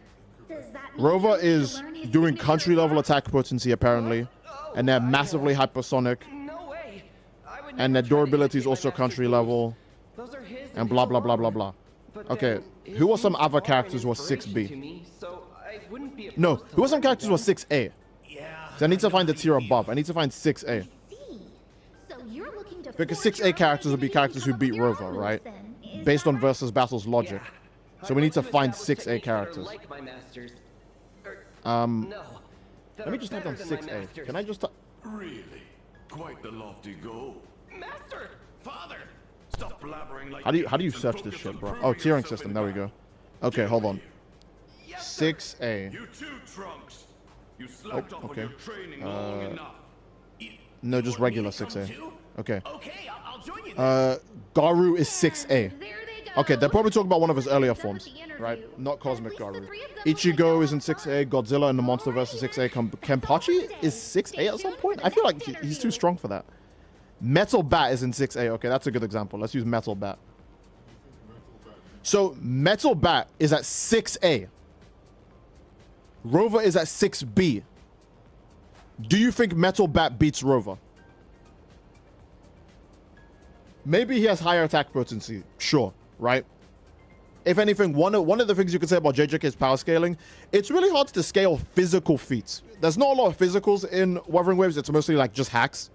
Rover is doing country level attack potency apparently, and they're massively hypersonic, No way. I would and their never try to durability is get my also master's country boost. level, Those are his and blah blah blah blah blah. But Okay, then who are his some name's other far characters who are inspiration 6B? to me, so I wouldn't be No, opposed to who are some learning characters who are them. 6A? Yeah. So I need to find the tier above. I need to find 6A. Because 6A characters would be characters who beat Rover, right? Based on versus battles logic. So we need to find 6A characters. Like my masters. No. No. Let me just type down 6A. Can I just Really? Quite the lofty goal. Master! Father. Stop blabbering like how do you idiots and search this focus shit, on bro? proving Oh, tiering yourself system. in There we battle. go. Okay, hold on. Yes, sir. 6A. You too, Trunks. You slacked off okay. on your training long enough. No, just regular 6A. Okay. Okay, I'll join you then. Garu is 6A. Okay, they're probably talking about one of his earlier forms, right? Not Cosmic Garu. Ichigo is in 6A. Godzilla in the MonsterVerse is 6A. Kenpachi is 6A at some point? I feel like he's too strong for that. Metal Bat is in 6A. Okay, that's a good example. Let's use Metal Bat. So, Metal Bat is at 6A. Rover is at 6B. Do you think Metal Bat beats Rover? Maybe he has higher attack potency. Sure, right? If anything, one of the things you could say about JJK's power scaling, it's really hard to scale physical feats. There's not a lot of physicals in Wuthering Waves. It's mostly like just hacks.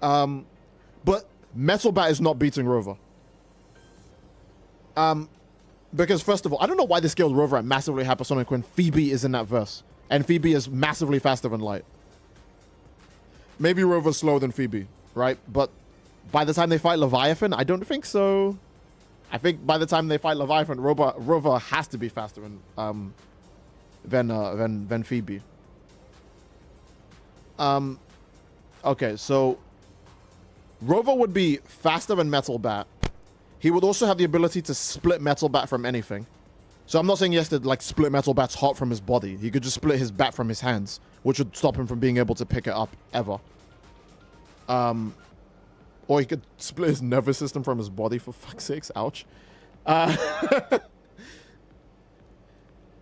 But Metal Bat is not beating Rover. Because first of all, I don't know why they scaled Rover at massively hypersonic when Phoebe is in that verse. And Phoebe is massively faster than light. Maybe Rover's slower than Phoebe, right? But by the time they fight Leviathan, I don't think so. I think by the time they fight Leviathan, Rover has to be faster than Phoebe. Okay, so Rover would be faster than Metal Bat. He would also have the ability to split Metal Bat from anything. So I'm not saying yes to like split Metal Bat's heart from his body. He could just split his bat from his hands, which would stop him from being able to pick it up ever. Or he could split his nervous system from his body, for fuck's sakes. Ouch.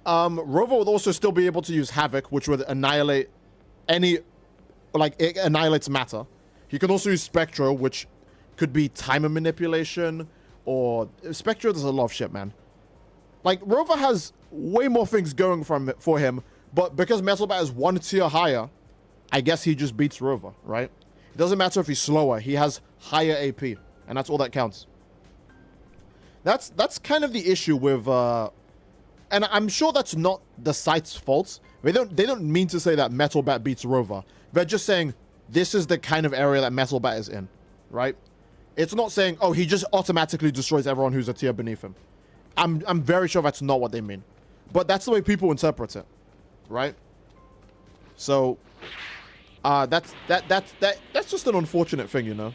Rover would also still be able to use Havoc, which would annihilate any, like, it annihilates matter. He could also use Spectro, which could be timer manipulation, or Spectro does a lot of shit, man. Like, Rover has way more things going for him, but because Metal Bat is one tier higher, I guess he just beats Rover, right? It doesn't matter if he's slower. He has higher AP, and that's all that counts. That's kind of the issue with, and I'm sure that's not the site's fault. They don't mean to say that Metal Bat beats Rover. They're just saying this is the kind of area that Metal Bat is in, right? It's not saying, oh, he just automatically destroys everyone who's a tier beneath him. I'm very sure that's not what they mean, but that's the way people interpret it, right? So, that's just an unfortunate thing, you know.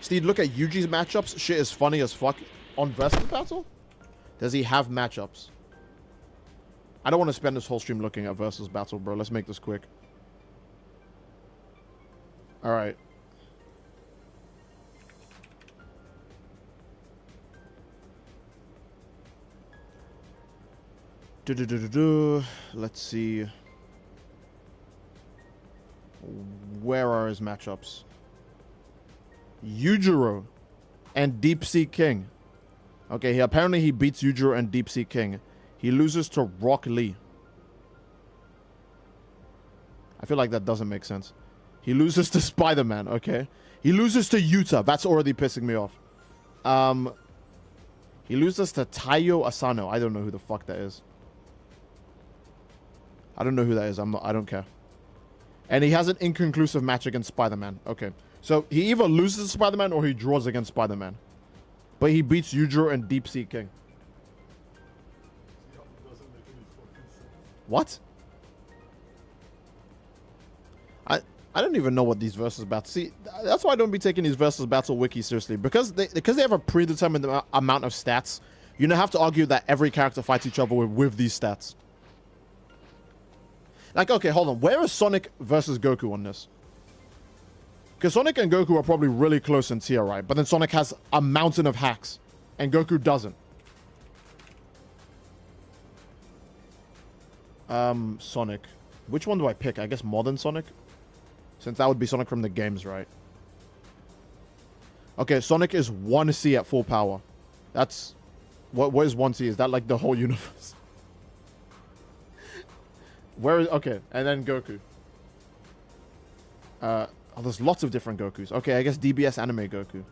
Steve, look at Yuji's matchups. Shit is funny as fuck. On Versus Battle? Does he have matchups? I don't want to spend this whole stream looking at Versus Battle, bro. Let's make this quick. Alright. Let's see. Where are his matchups? Yujiro and Deep Sea King. Okay, apparently he beats Yujiro and Deep Sea King. He loses to Rock Lee. I feel like that doesn't make sense. He loses to Spider-Man, okay? He loses to Yuta. That's already pissing me off. He loses to Taiyo Asano. I don't know who the fuck that is. I don't know who that is. I don't care. And he has an inconclusive match against Spider-Man. Okay. So he either loses to Spider-Man or he draws against Spider-Man. But he beats Yujiro and Deep Sea King. What? I don't even know what these versus battles. See, that's why I don't be taking these versus battle wiki seriously, because they have a predetermined amount of stats. You don't have to argue that every character fights each other with these stats. Like, okay, hold on. Where is Sonic versus Goku on this? Because Sonic and Goku are probably really close in tier, right? But then Sonic has a mountain of hacks, and Goku doesn't. Sonic. Which one do I pick? I guess modern Sonic? Since that would be Sonic from the games, right? Okay, Sonic is 1C at full power. That's... What is 1C? Is that like the whole universe? Where is... Okay, and then Goku. Oh, there's lots of different Gokus. Okay, I guess DBS anime Goku.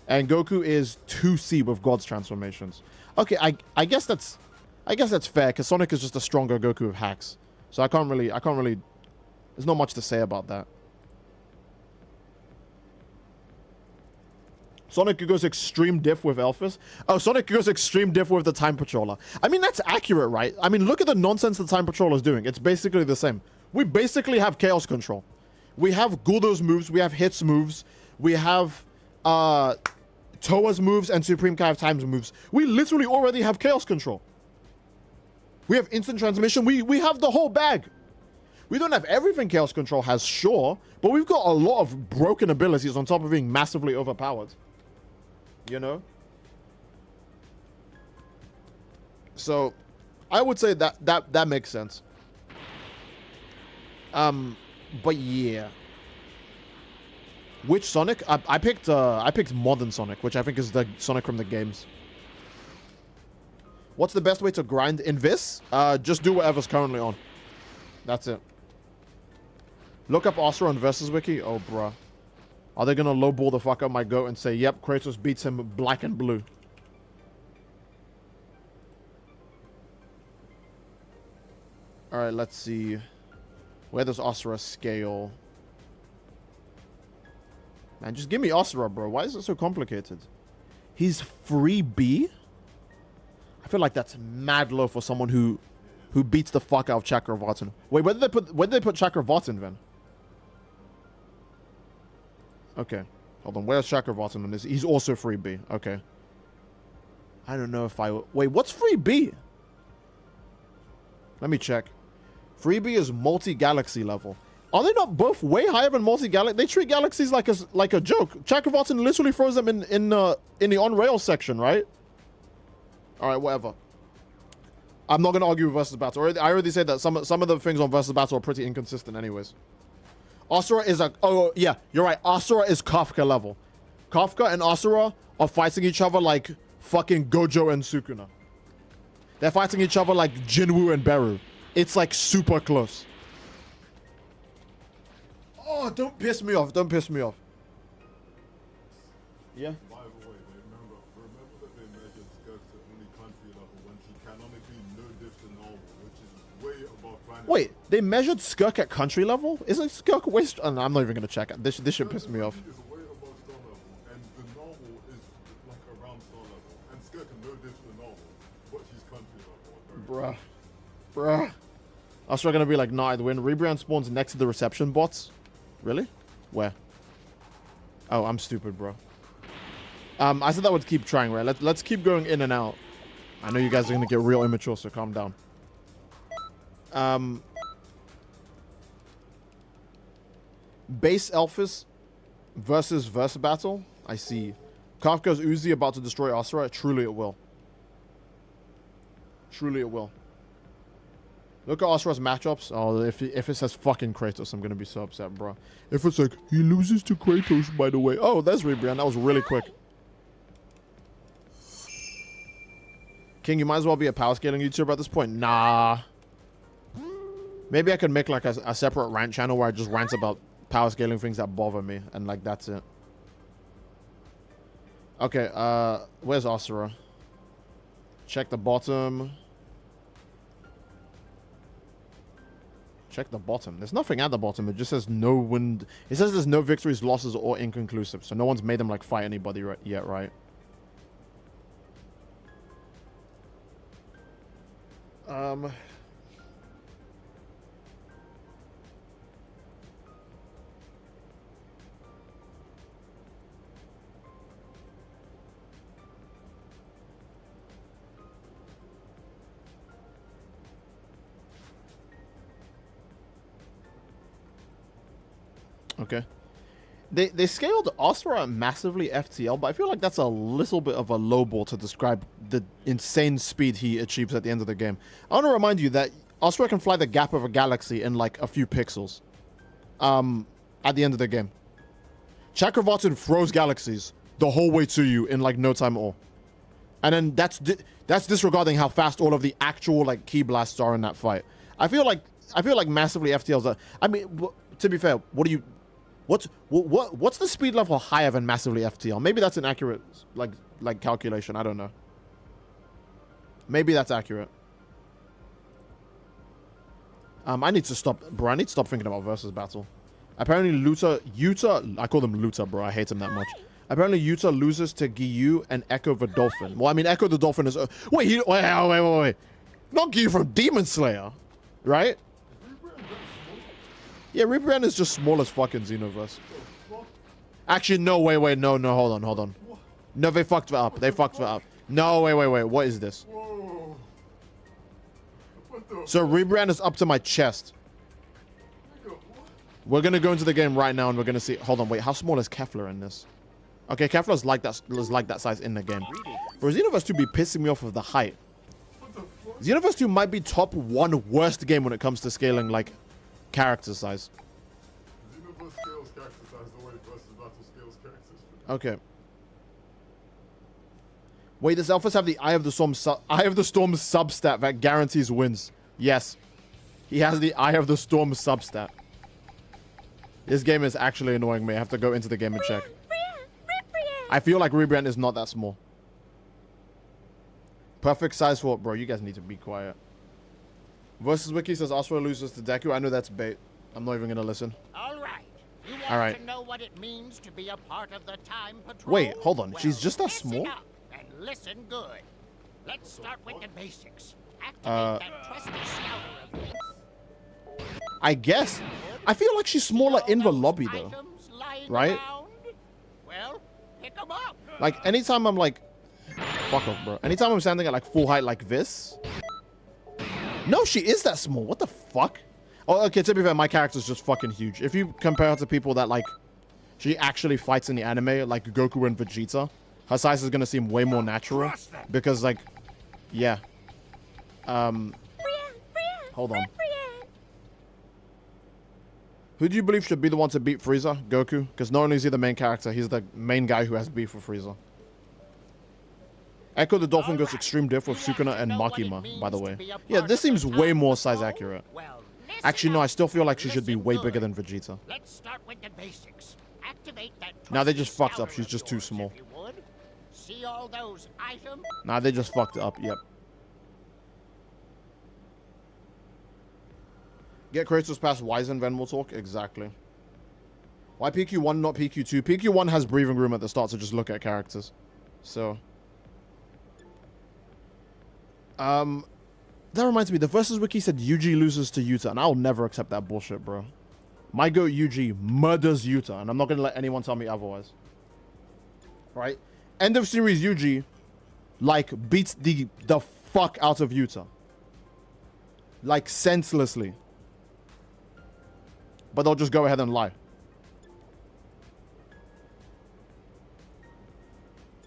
And Goku is 2C with God's transformations. Okay, I guess that's fair, because Sonic is just a stronger Goku with hacks. So I can't really... There's not much to say about that. Sonic goes extreme diff with Elphys. Oh, Sonic goes extreme diff with the Time Patroller. I mean, that's accurate, right? I mean, look at the nonsense the Time Patroller is doing. It's basically the same. We basically have Chaos Control. We have Guldo's moves. We have Hit's moves. We have Toa's moves and Supreme Kai of Time's moves. We literally already have Chaos Control. We have instant transmission. We have the whole bag. We don't have everything Chaos Control has, sure, but we've got a lot of broken abilities on top of being massively overpowered. You know? So, I would say that makes sense. But yeah. Which Sonic? I picked modern Sonic, which I think is the Sonic from the games. What's the best way to grind in this? Just do whatever's currently on. That's it. Look up Asura on Versus Wiki. Oh, bruh. Are they gonna lowball the fuck up my goat and say, yep, Kratos beats him black and blue? Alright, let's see. Where does Asura scale? Man, just give me Asura, bro. Why is it so complicated? He's free B? I feel like that's mad low for someone who beats the fuck out of Chakravartin. Wait, where did they put Chakravartin then? Okay. Hold on. Where's Chakravartin on this? He's also free B. Okay. I don't know if I... Wait, what's free B? Let me check. Free B is multi-galaxy level. Are they not both way higher than multi-galaxy? They treat galaxies like a joke. Chakravartin literally throws them in the on-rail section, right? Alright, whatever. I'm not going to argue with Versus Battle. I already said that some of the things on Versus Battle are pretty inconsistent anyways. Asura is a... Oh, yeah. You're right. Asura is Kafka level. Kafka and Asura are fighting each other like fucking Gojo and Sukuna. They're fighting each other like Jinwoo and Beru. It's like super close. Oh, don't piss me off. Don't piss me off. Yeah? By the way, remember that they measured skirts at only country level when she canonically no diff to normal, which is way above planet. Wait, they measured Skirk at country level? Isn't Skirk way... Oh, no, I'm not even going to check it. This should piss me off. Is way above star level, and the normal is like around star level. And Skirk can no diff to normal, but she's country level. Bruh. I was going to be like, nah, when Rebrand spawns next to the reception bots. Really? Where? Oh, I'm stupid, bro. I said that would keep trying, right? Let's keep going in and out. I know you guys are going to get real immature, so calm down. Base Elphys versus Verse Battle. I see. Kafka's Uzi about to destroy Asura. Truly it will. Truly it will. Look at Asura's matchups. Oh, if it says fucking Kratos, I'm going to be so upset, bro. If it's like, he loses to Kratos, by the way. Oh, there's Rebrand. That was really quick. King, you might as well be a power scaling YouTuber at this point. Nah. Maybe I could make like a separate rant channel where I just rant about power scaling things that bother me. And like, that's it. Okay, where's Asura? Check the bottom. Check the bottom. There's nothing at the bottom. It just says no win. It says there's no victories, losses, or inconclusive. So no one's made them like fight anybody yet, right? Okay. They scaled Asura massively FTL, but I feel like that's a little bit of a lowball to describe the insane speed he achieves at the end of the game. I want to remind you that Asura can fly the gap of a galaxy in like a few pixels. At the end of the game. Chakravartin throws galaxies the whole way to you in like no time at all. And then that's disregarding how fast all of the actual like key blasts are in that fight. I feel like massively FTLs are, I mean, to be fair, what's the speed level higher than massively FTL? Maybe that's an accurate like calculation. I don't know. Maybe that's accurate. I need to stop, bro. I need to stop thinking about versus battle. Apparently, Yuta. I call him Luta, bro. I hate him that much. Apparently, Yuta loses to Giyu and Echo the Dolphin. Well, I mean, Echo the Dolphin is. Wait. Not Giyu from Demon Slayer, right? Yeah, Rebrand is just small as fucking Xenoverse. Actually, no, wait, no, hold on. No, they fucked that up. No, wait, what is this? So Rebrand is up to my chest. We're gonna go into the game right now and we're gonna see. Hold on, wait, how small is Kefla in this? Okay, Kefla's like that size in the game. For Xenoverse 2 be pissing me off with the height. Xenoverse 2 might be top 1 worst game when it comes to scaling like character size. Xenoverse scales character size the way versus battle scales characters. Okay. Wait, does Alphas have the Eye of the Storm substat that guarantees wins? Yes. He has the Eye of the Storm substat. This game is actually annoying me. I have to go into the game and check. I feel like Rebrand is not that small. Perfect size for... Bro, you guys need to be quiet. Versus Wiki says Asura loses to Deku. I know that's bait. I'm not even going to listen. All right. You want to know what it means to be a part of the Time Patrol? Wait, hold on. Well, She's just that listen small? up and listen good. Let's start with the basics. Activate that trusty scouter of yours. I guess. I feel like she's smaller in the lobby, though. Right? Around? Well, pick them up. Like, anytime I'm like... Fuck off, bro. Anytime I'm standing at like full height like this... No, she is that small. What the fuck? Oh, okay, to be fair, my character's just fucking huge. If you compare her to people that, like, she actually fights in the anime, like Goku and Vegeta, her size is going to seem way more natural. Because, like, yeah. Hold on. Who do you believe should be the one to beat Frieza? Goku? Because not only is he the main character, he's the main guy who has beef with Frieza. Echo the Dolphin goes extreme diff with Sukuna and Makima, by the way. Yeah, this seems way more size accurate. Actually, no, I still feel like she should be way bigger than Vegeta. Let's start with the basics. Activate that Nah, they just fucked up. She's just too small. See all those items? Nah, they just fucked up. Yep. Get Kratos past Wizen, then we'll talk. Exactly. Why PQ1, not PQ2? PQ1 has breathing room at the start to just look at characters. So... that reminds me, the Versus Wiki said Yuji loses to Yuta, and I'll never accept that bullshit, bro. My goat Yuji murders Yuta, and I'm not gonna let anyone tell me otherwise. Right? End of series Yuji, like, beats the fuck out of Yuta. Like, senselessly. But they'll just go ahead and lie.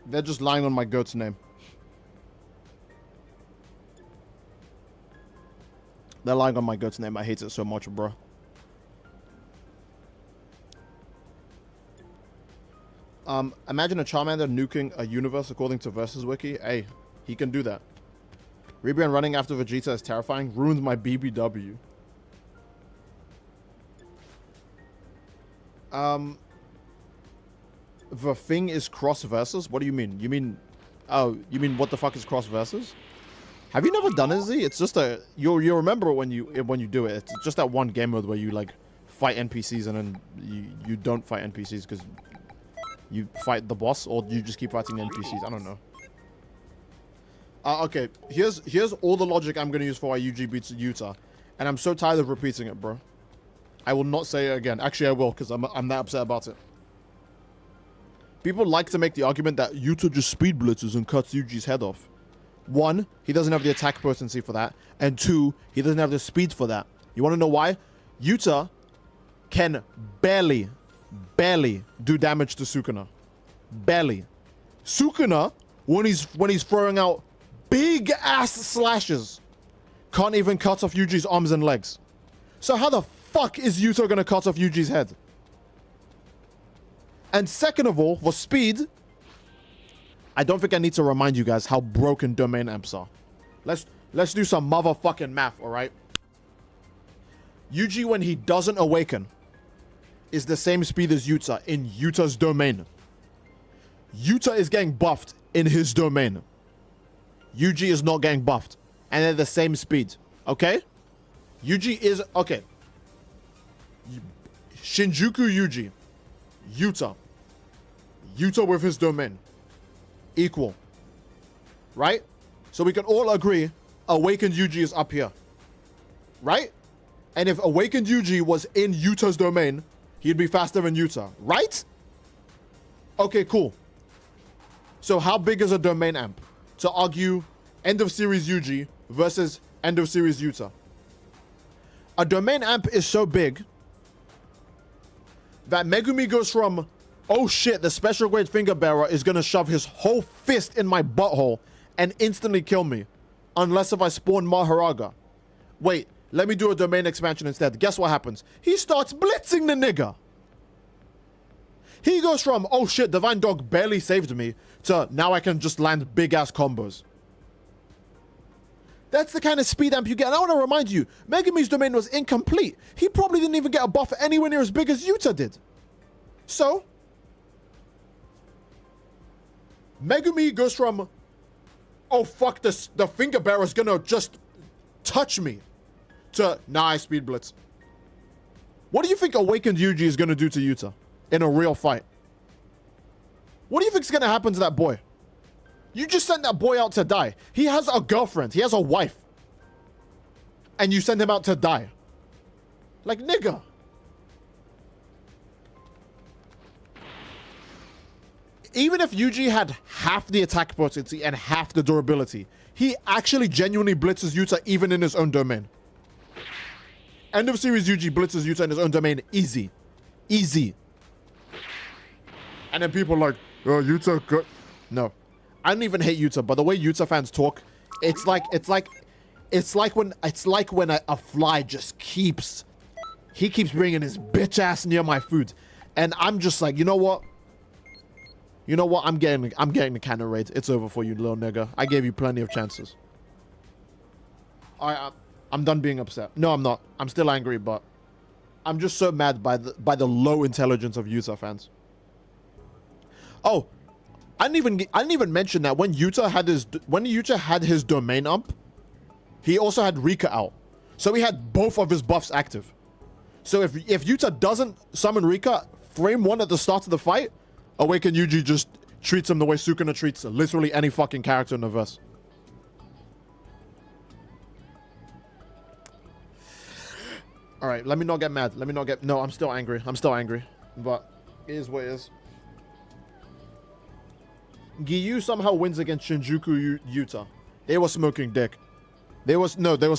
They're just lying on my goat's name. They're lying on my goat's name. I hate it so much, bro. Imagine a Charmander nuking a universe according to Versus Wiki. Hey, he can do that. Rebrand running after Vegeta is terrifying. Ruined my BBW. The thing is cross versus? What do you mean? You mean... Oh, you mean what the fuck is cross versus? Have you never done it, Z? It's just you'll remember it when you do it. It's just that one game mode where you like fight NPCs and then you don't fight NPCs because you fight the boss, or you just keep fighting NPCs. I don't know. Okay, here's all the logic I'm gonna use for why UG beats Yuta, and I'm so tired of repeating it, bro. I will not say it again. Actually, I will, because I'm that upset about it. People like to make the argument that Yuta just speed blitzes and cuts Yuji's head off. One, he doesn't have the attack potency for that, and two, he doesn't have the speed for that. You want to know why? Yuta can barely do damage to Sukuna. Barely. Sukuna, when he's throwing out big ass slashes, can't even cut off Yuji's arms and legs. So how the fuck is Yuta gonna cut off Yuji's head? And second of all, for speed, I don't think I need to remind you guys how broken domain amps are. Let's do some motherfucking math, all right? Yuji, when he doesn't awaken, is the same speed as Yuta in Yuta's domain. Yuta is getting buffed in his domain. Yuji is not getting buffed, and they're the same speed. Okay? Yuji is okay. Shinjuku Yuji, Yuta with his domain, equal, right? So we can all agree awakened Yuji is up here, right? And if awakened Yuji was in Yuta's domain, he'd be faster than Yuta, right? Okay, cool. So how big is a domain amp to argue end of series Yuji versus end of series Yuta? A domain amp is so big that Megumi goes from, oh shit, the special grade finger bearer is gonna shove his whole fist in my butthole and instantly kill me, unless if I spawn Maharaga. Wait, let me do a domain expansion instead. Guess what happens? He starts blitzing the nigga. He goes from, oh shit, Divine Dog barely saved me, to now I can just land big ass combos. That's the kind of speed amp you get. And I want to remind you, Megumi's domain was incomplete. He probably didn't even get a buff anywhere near as big as Yuta did. So, Megumi goes from, oh fuck this, the finger bearer's gonna just touch me, to, nah, I speed blitz. What do you think Awakened Yuji is gonna do to Yuta in a real fight? What do you think's gonna happen to that boy? You just sent that boy out to die. He has a girlfriend. He has a wife. And you send him out to die. Like, nigga. Even if Yuji had half the attack potency and half the durability, he actually genuinely blitzes Yuta even in his own domain. End of series Yuji blitzes Yuta in his own domain. Easy. Easy. And then people are like, oh, Yuta good. No. I don't even hate Yuta, but the way Yuta fans talk, it's like when a fly just keeps bringing his bitch ass near my food, and I'm just like, you know what? I'm getting the cannon raid. It's over for you, little nigga. I gave you plenty of chances. I'm done being upset. No, I'm not. I'm still angry, but I'm just so mad by the low intelligence of Yuta fans. Oh. I didn't even mention that when Yuta had his domain up, he also had Rika out. So he had both of his buffs active. So if Yuta doesn't summon Rika, frame 1 at the start of the fight, Awakened Yuji just treats him the way Sukuna treats literally any fucking character in the verse. Alright, let me not get mad. No, I'm still angry. But it is what it is. Giyu somehow wins against Shinjuku Yuta. They were smoking dick. They were smoking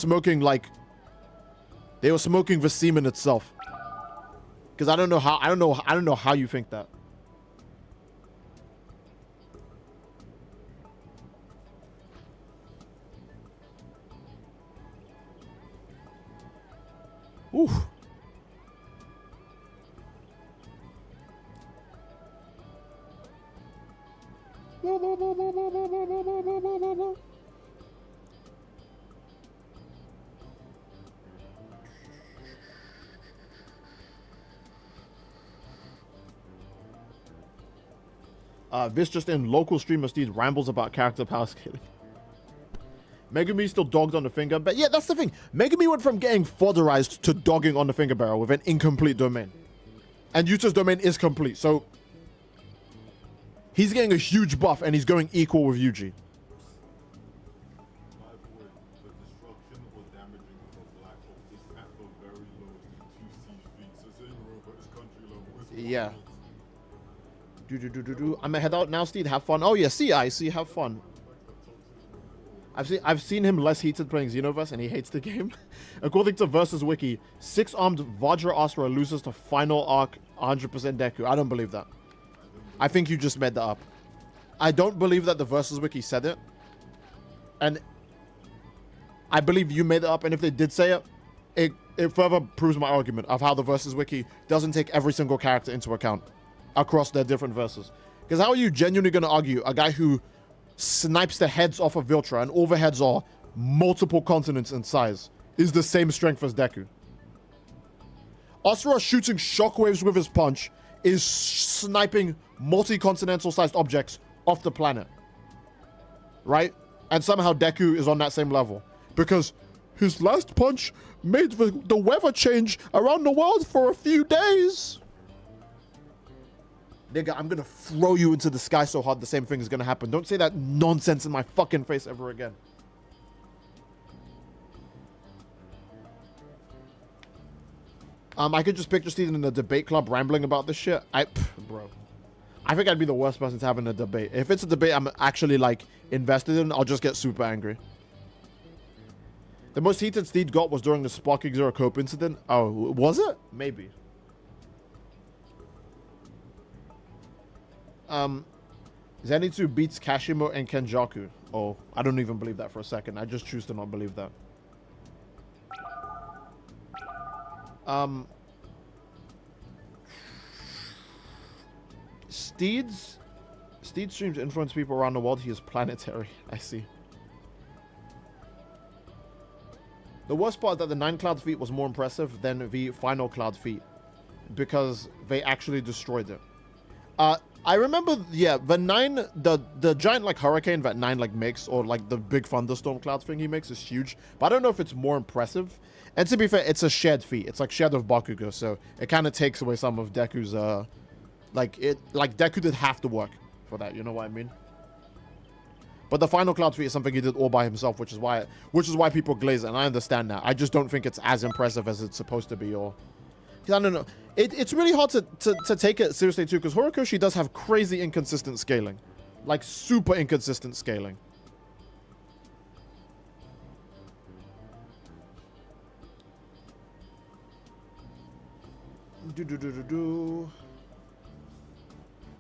the semen itself. Because I don't know how you think that. Oof. This just in, local streamer Steve rambles about character power scaling. Megumi still dogged on the finger, but yeah, that's the thing. Megumi went from getting fodderized to dogging on the finger barrel with an incomplete domain. And Yuta's domain is complete, so he's getting a huge buff and he's going equal with Yuji. By the way, the destruction or damaging of a black hole is at the very lowest 2C feet. So it's in but it's country level. It's Yeah. wild. I'm gonna head out now, Steve. Have fun. Oh yeah, see, have fun. I've seen him less heated playing Xenoverse, and he hates the game. According to Versus Wiki, 6-armed Vajra Astra loses to final arc 100% Deku. I don't believe that. I think you just made that up. I don't believe that the Versus Wiki said it, and I believe you made it up. And if they did say it, it further proves my argument of how the Versus Wiki doesn't take every single character into account across their different verses. Because how are you genuinely going to argue a guy who snipes the heads off of Viltra, and all the heads are multiple continents in size, is the same strength as Deku? Asura shooting shockwaves with his punch is sniping multi-continental sized objects off the planet. Right? And somehow Deku is on that same level. Because his last punch made the weather change around the world for a few days. Nigga, I'm gonna throw you into the sky so hard the same thing is gonna happen. Don't say that nonsense in my fucking face ever again. I could just picture Steven in a debate club rambling about this shit. Bro. I think I'd be the worst person to have in a debate. If it's a debate I'm actually, like, invested in, I'll just get super angry. The most heated Steed got was during the Sparking Zero Cope incident. Oh, was it? Maybe. Zenitsu beats Kashimo and Kenjaku. Oh, I don't even believe that for a second. I just choose to not believe that. Steed streams influence people around the world. He is planetary. I see. The worst part is that the 9 Cloud feat was more impressive than the final Cloud feat, because they actually destroyed it. I remember, yeah, the 9, the giant, like, hurricane that 9, like, makes, or, like, the big thunderstorm cloud thing he makes is huge, but I don't know if it's more impressive. And to be fair, it's a shared feat. It's, like, shared with Bakugo, so it kind of takes away some of Deku's, Deku did have to work for that, you know what I mean? But the final cloud feat is something he did all by himself, which is why people glaze it, and I understand that. I just don't think it's as impressive as it's supposed to be, or... I don't know. It's really hard to take it seriously, too, because Horikoshi does have crazy inconsistent scaling. Like, super inconsistent scaling.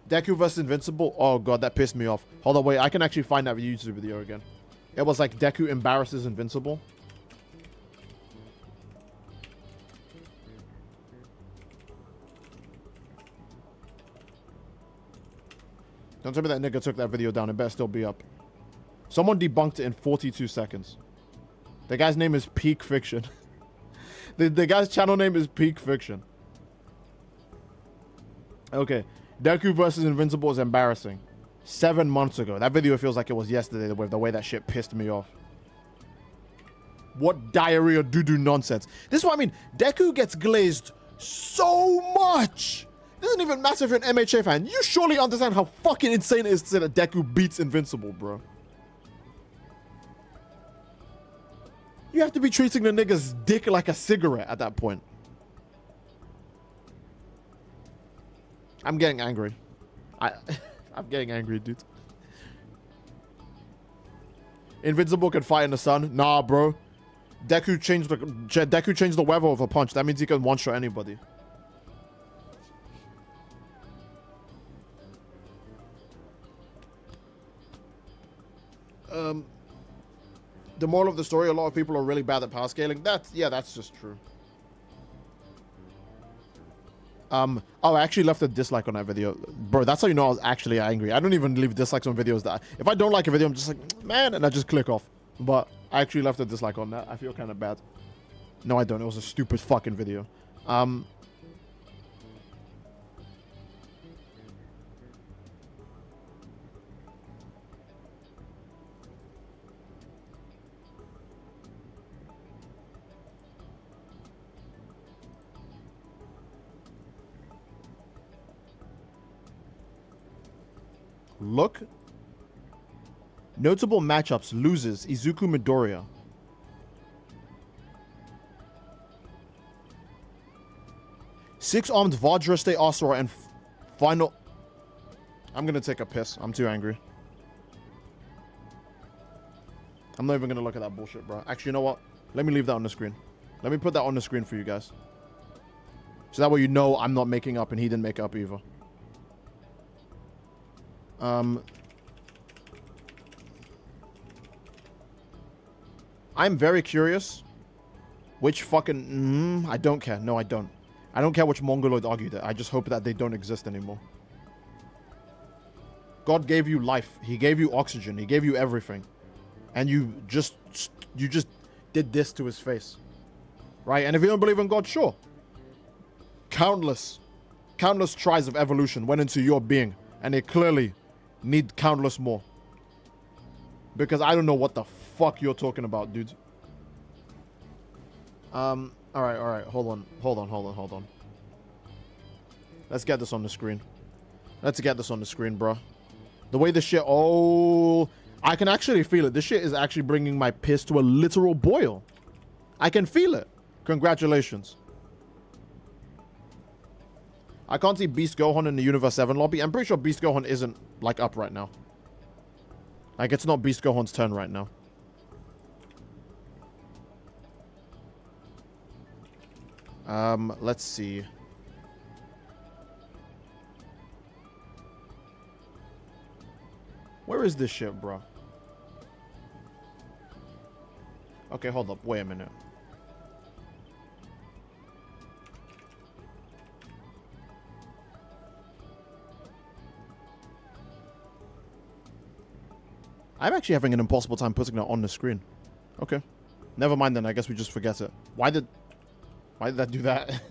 Deku vs Invincible? Oh, God, that pissed me off. Hold on, wait. I can actually find that YouTube video again. It was like Deku embarrasses Invincible. Don't tell me that nigga took that video down. It better still be up. Someone debunked it in 42 seconds. The guy's name is Peak Fiction. the guy's channel name is Peak Fiction. Okay. Deku versus Invincible is embarrassing. 7 months ago. That video feels like it was yesterday with the way that shit pissed me off. What diarrhea doo-doo nonsense. This is what I mean. Deku gets glazed so much. It doesn't even matter if you're an MHA fan. You surely understand how fucking insane it is to say that Deku beats Invincible, bro. You have to be treating the nigga's dick like a cigarette at that point. I'm getting angry. I'm getting angry, dude. Invincible can fight in the sun. Nah, bro. Deku changed the weather with a punch. That means he can one-shot anybody. The moral of the story, a lot of people are really bad at power scaling. That's just true. Oh, I actually left a dislike on that video. Bro, that's how you know I was actually angry. I don't even leave dislikes on videos that... If I don't like a video, I'm just like, man, and I just click off. But I actually left a dislike on that. I feel kind of bad. No, I don't. It was a stupid fucking video. Look. Notable matchups. Loses. Izuku Midoriya. Six-armed Vajra Asura and final... I'm gonna take a piss. I'm too angry. I'm not even gonna look at that bullshit, bro. Actually, you know what? Let me leave that on the screen. Let me put that on the screen for you guys. So that way you know I'm not making up and he didn't make up either. I'm very curious which fucking... I don't care. No, I don't. I don't care which Mongoloid argued it. I just hope that they don't exist anymore. God gave you life. He gave you oxygen. He gave you everything. And you just did this to his face. Right? And if you don't believe in God, sure. Countless tries of evolution went into your being. And they clearly need countless more. Because I don't know what the fuck you're talking about, dude. Alright. Hold on. Let's get this on the screen. Let's get this on the screen, bro. The way this shit... Oh... I can actually feel it. This shit is actually bringing my piss to a literal boil. I can feel it. Congratulations. I can't see Beast Gohan in the Universe 7 lobby. I'm pretty sure Beast Gohan isn't, like, up right now. Like, it's not Beast Gohan's turn right now. Let's see. Where is this shit, bro? Okay, hold up. Wait a minute. I'm actually having an impossible time putting that on the screen. Okay. Never mind then. I guess we just forget it. Why did that do that?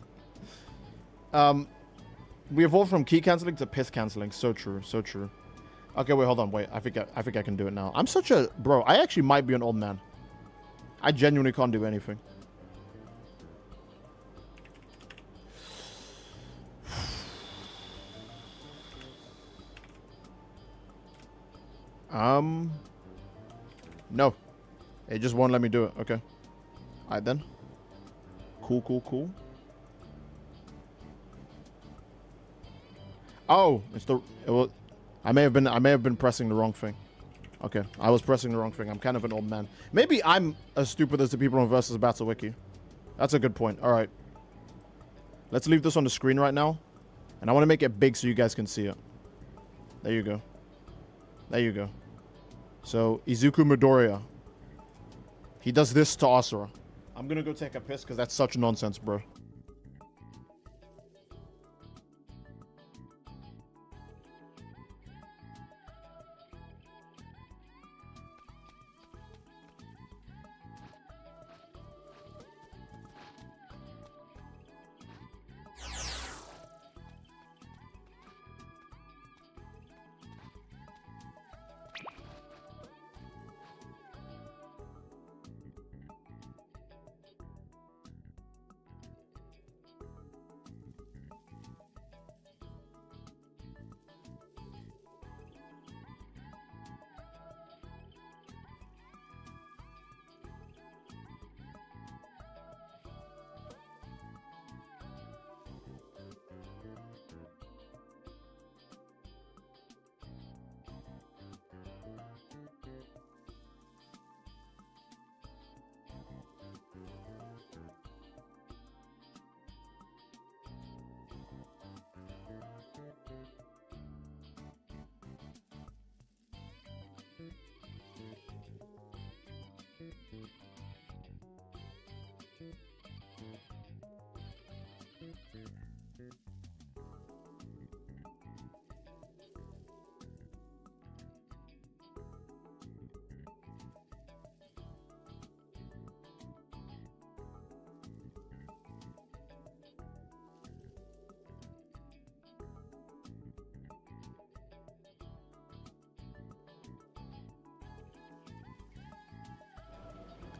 We evolved from key cancelling to piss cancelling. So true. So true. Okay, wait, hold on. Wait, I think I can do it now. I'm such a... Bro, I actually might be an old man. I genuinely can't do anything. No. It just won't let me do it. Okay. Alright then. Cool. Oh, I may have been pressing the wrong thing. Okay, I was pressing the wrong thing. I'm kind of an old man. Maybe I'm as stupid as the people on Versus Battle Wiki. That's a good point. All right. Let's leave this on the screen right now. And I want to make it big so you guys can see it. There you go. There you go. So, Izuku Midoriya. He does this to Asura. I'm going to go take a piss because that's such nonsense, bro.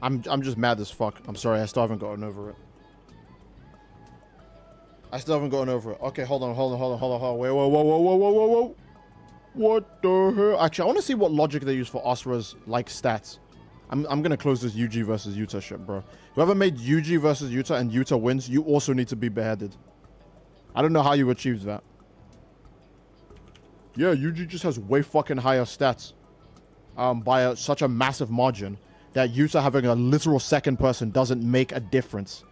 I'm just mad as fuck. I'm sorry. I still haven't gotten over it. Okay, hold on. Wait, whoa. What the hell? Actually, I want to see what logic they use for Asura's, like, stats. I'm going to close this Yuji versus Yuta shit, bro. Whoever made Yuji versus Yuta and Yuta wins, you also need to be beheaded. I don't know how you achieved that. Yeah, Yuji just has way fucking higher stats. By such a massive margin that Yuta having a literal second person doesn't make a difference.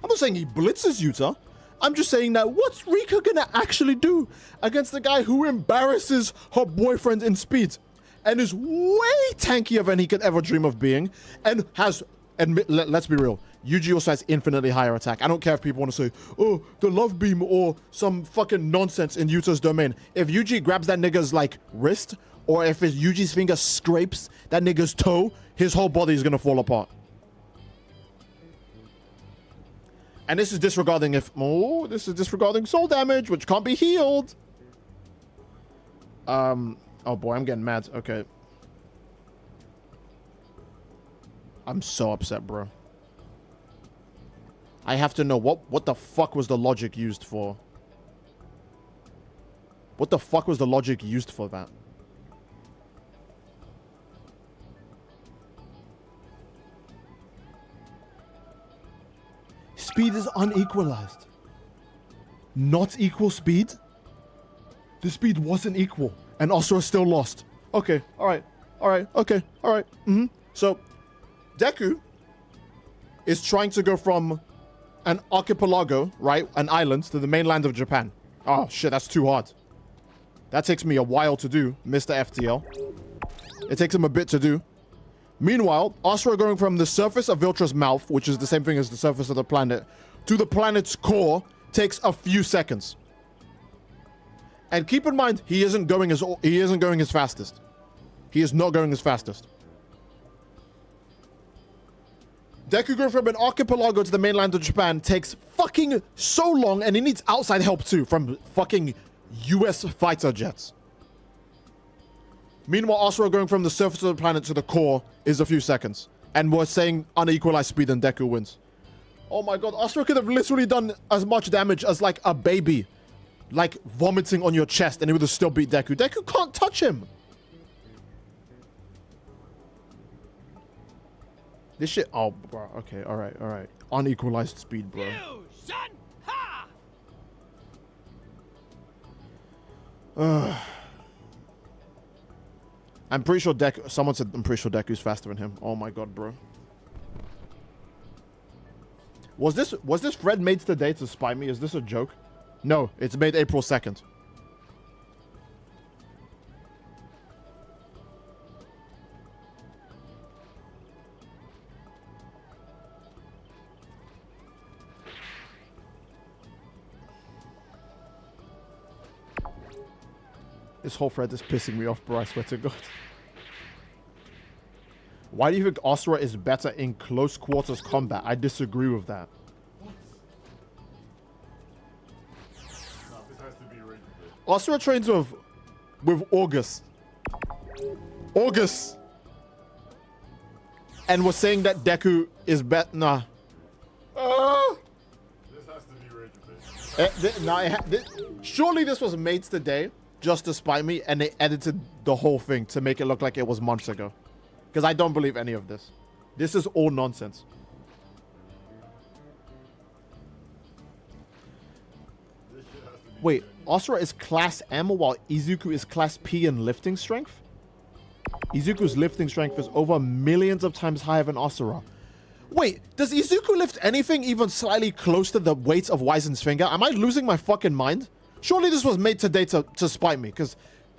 I'm not saying he blitzes Yuta. I'm just saying that what's Rika gonna actually do against the guy who embarrasses her boyfriend in speed and is way tankier than he could ever dream of being and has, let's be real, Yuji also has infinitely higher attack. I don't care if people want to say, oh, the love beam or some fucking nonsense in Yuta's domain. If Yuji grabs that nigga's, like, wrist, or if Yuji's finger scrapes that nigga's toe, his whole body is gonna fall apart. And this is disregarding this is disregarding soul damage, which can't be healed. Oh boy, I'm getting mad. Okay. I'm so upset, bro. I have to know what the fuck was the logic used for? What the fuck was the logic used for that? Speed is unequalized. Not equal speed? The speed wasn't equal. And Asura still lost. Okay, alright. Alright, okay, alright. So, Deku is trying to go from an archipelago, right? An island to the mainland of Japan. Oh, shit, that's too hard. That takes me a while to do, Mr. FTL. It takes him a bit to do. Meanwhile, Asura going from the surface of Viltra's mouth, which is the same thing as the surface of the planet, to the planet's core takes a few seconds. And keep in mind, he isn't going his fastest. He is not going his fastest. Deku going from an archipelago to the mainland of Japan takes fucking so long, and he needs outside help too from fucking US fighter jets. Meanwhile, Asura going from the surface of the planet to the core is a few seconds. And we're saying unequalized speed and Deku wins. Oh my god, Asura could have literally done as much damage as like a baby. Like vomiting on your chest and he would have still beat Deku. Deku can't touch him. This shit, oh bro, okay, alright. Unequalized speed, bro. I'm pretty sure someone said I'm pretty sure Deku's faster than him. Oh my god, bro. Was this thread made today to spy me? Is this a joke? No, it's made April 2nd. This whole thread is pissing me off, bro. I swear to God. Why do you think Asura is better in close quarters combat? I disagree with that. Asura trains with August. August. And we're saying that Deku is better. Nah. This has to be rage. Surely this was made today just to spite me, and they edited the whole thing to make it look like it was months ago. Because I don't believe any of this. This is all nonsense. Wait, Asura is class M while Izuku is class P in lifting strength? Izuku's lifting strength is over millions of times higher than Asura. Wait, does Izuku lift anything even slightly close to the weight of Wizen's finger? Am I losing my fucking mind? Surely this was made today to spite me, because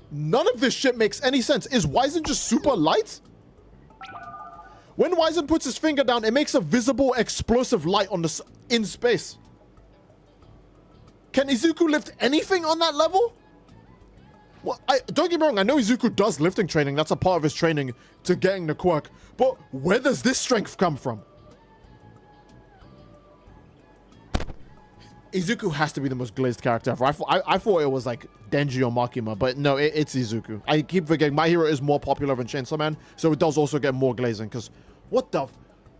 none of this shit makes any sense. Is Wizen just super light? When Wizen puts his finger down, it makes a visible explosive light on in space. Can Izuku lift anything on that level? Well, don't get me wrong, I know Izuku does lifting training. That's a part of his training to getting the quirk. But where does this strength come from? Izuku has to be the most glazed character ever. I thought it was like Denji or Makima, but no, it's Izuku. I keep forgetting My Hero is more popular than Chainsaw Man, so it does also get more glazing, because what the...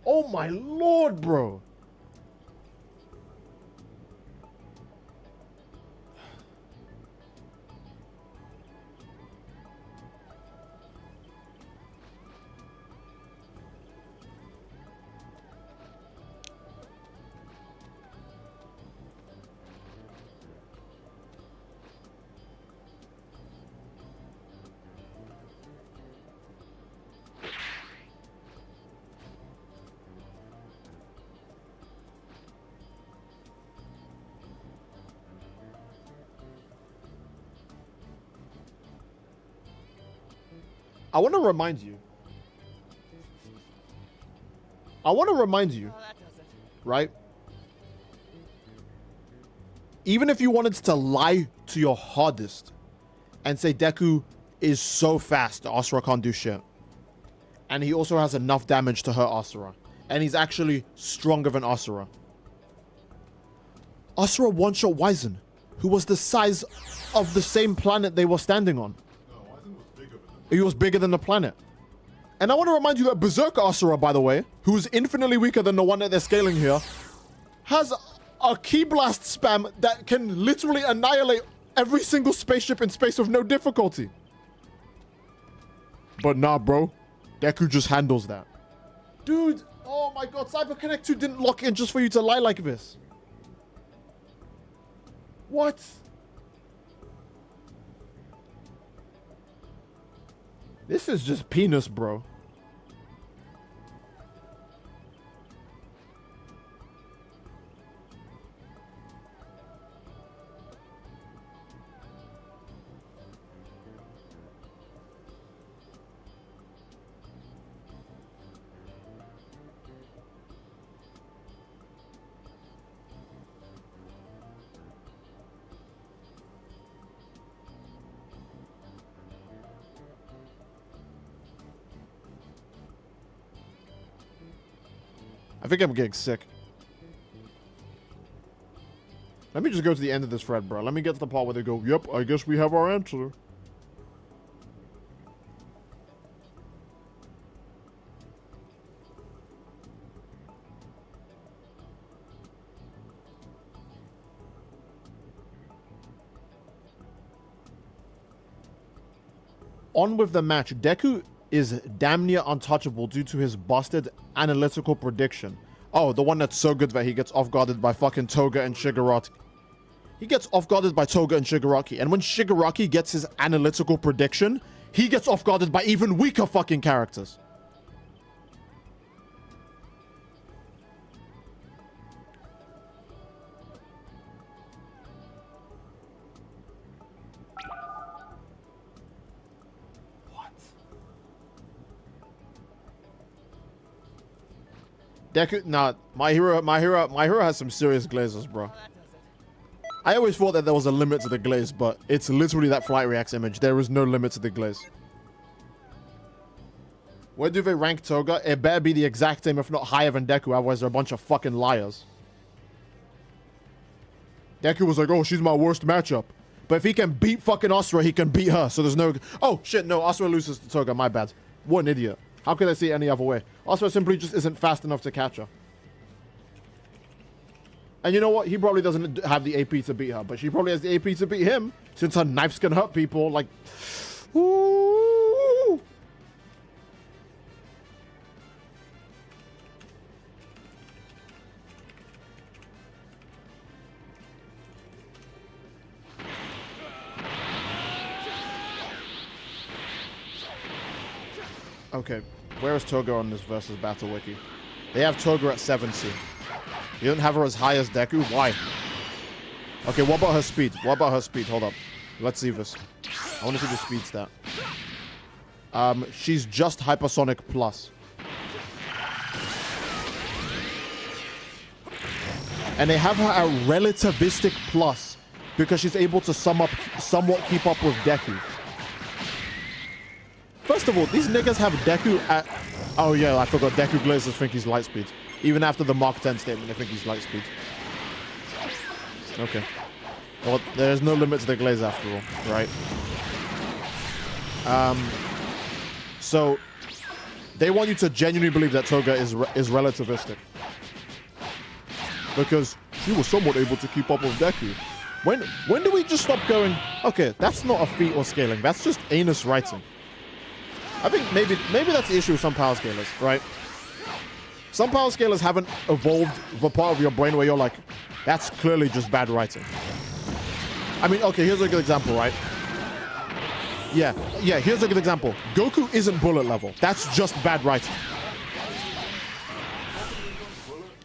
Oh my lord, bro. I want to remind you. Right? Even if you wanted to lie to your hardest and say Deku is so fast that Asura can't do shit. And he also has enough damage to hurt Asura. And he's actually stronger than Asura. Asura one-shot Wizen, who was the size of the same planet they were standing on. No, Wizen was bigger than them. He was bigger than the planet. And I want to remind you that Berserker Asura, by the way, who's infinitely weaker than the one that they're scaling here, has a Ki Blast spam that can literally annihilate every single spaceship in space with no difficulty. But nah, bro. Deku just handles that. Dude, oh my god, Cyber Connect 2 didn't lock in just for you to lie like this. What? This is just penis, bro. I think I'm getting sick. Let me just go to the end of this thread, bro. Let me get to the part where they go, yep, I guess we have our answer. On with the match. Deku is damn near untouchable due to his busted analytical prediction. Oh, the one that's so good that he gets off-guarded by fucking Toga and Shigaraki. He gets off-guarded by Toga and Shigaraki. And when Shigaraki gets his analytical prediction, he gets off-guarded by even weaker fucking characters. Deku, nah, my hero has some serious glazes, bro. I always thought that there was a limit to the glaze, but it's literally that Flight Reacts image. There is no limit to the glaze. Where do they rank Toga? It better be the exact same, if not higher than Deku, otherwise they're a bunch of fucking liars. Deku was like, oh, she's my worst matchup. But if he can beat fucking Asura, he can beat her, so there's no... Oh, shit, no, Asura loses to Toga, my bad. What an idiot. How could I see it any other way? Asura simply just isn't fast enough to catch her. And you know what? He probably doesn't have the AP to beat her, but she probably has the AP to beat him, since her knives can hurt people, like... Ooh. Okay, where is Toga on this versus Battle Wiki? They have Toga at 7C. You don't have her as high as Deku? Why? Okay, what about her speed? What about her speed? Hold up. Let's see this. I want to see the speed stat. She's just Hypersonic Plus. And they have her at Relativistic Plus because she's able to somewhat keep up with Deku. First of all, these niggas have Deku at... Oh yeah, I forgot. Deku glazers think he's light speed. Even after the Mark 10 statement, they think he's light speed. Okay. Well, there's no limit to the glaze after all, right? So, they want you to genuinely believe that Toga is relativistic. Because she was somewhat able to keep up with Deku. When do we just stop going, okay, that's not a feat or scaling, that's just anus writing. I think maybe that's the issue with some power scalers, right? Some power scalers haven't evolved the part of your brain where you're like, that's clearly just bad writing. I mean, okay, here's a good example, right? Yeah, here's a good example. Goku isn't bullet level. That's just bad writing.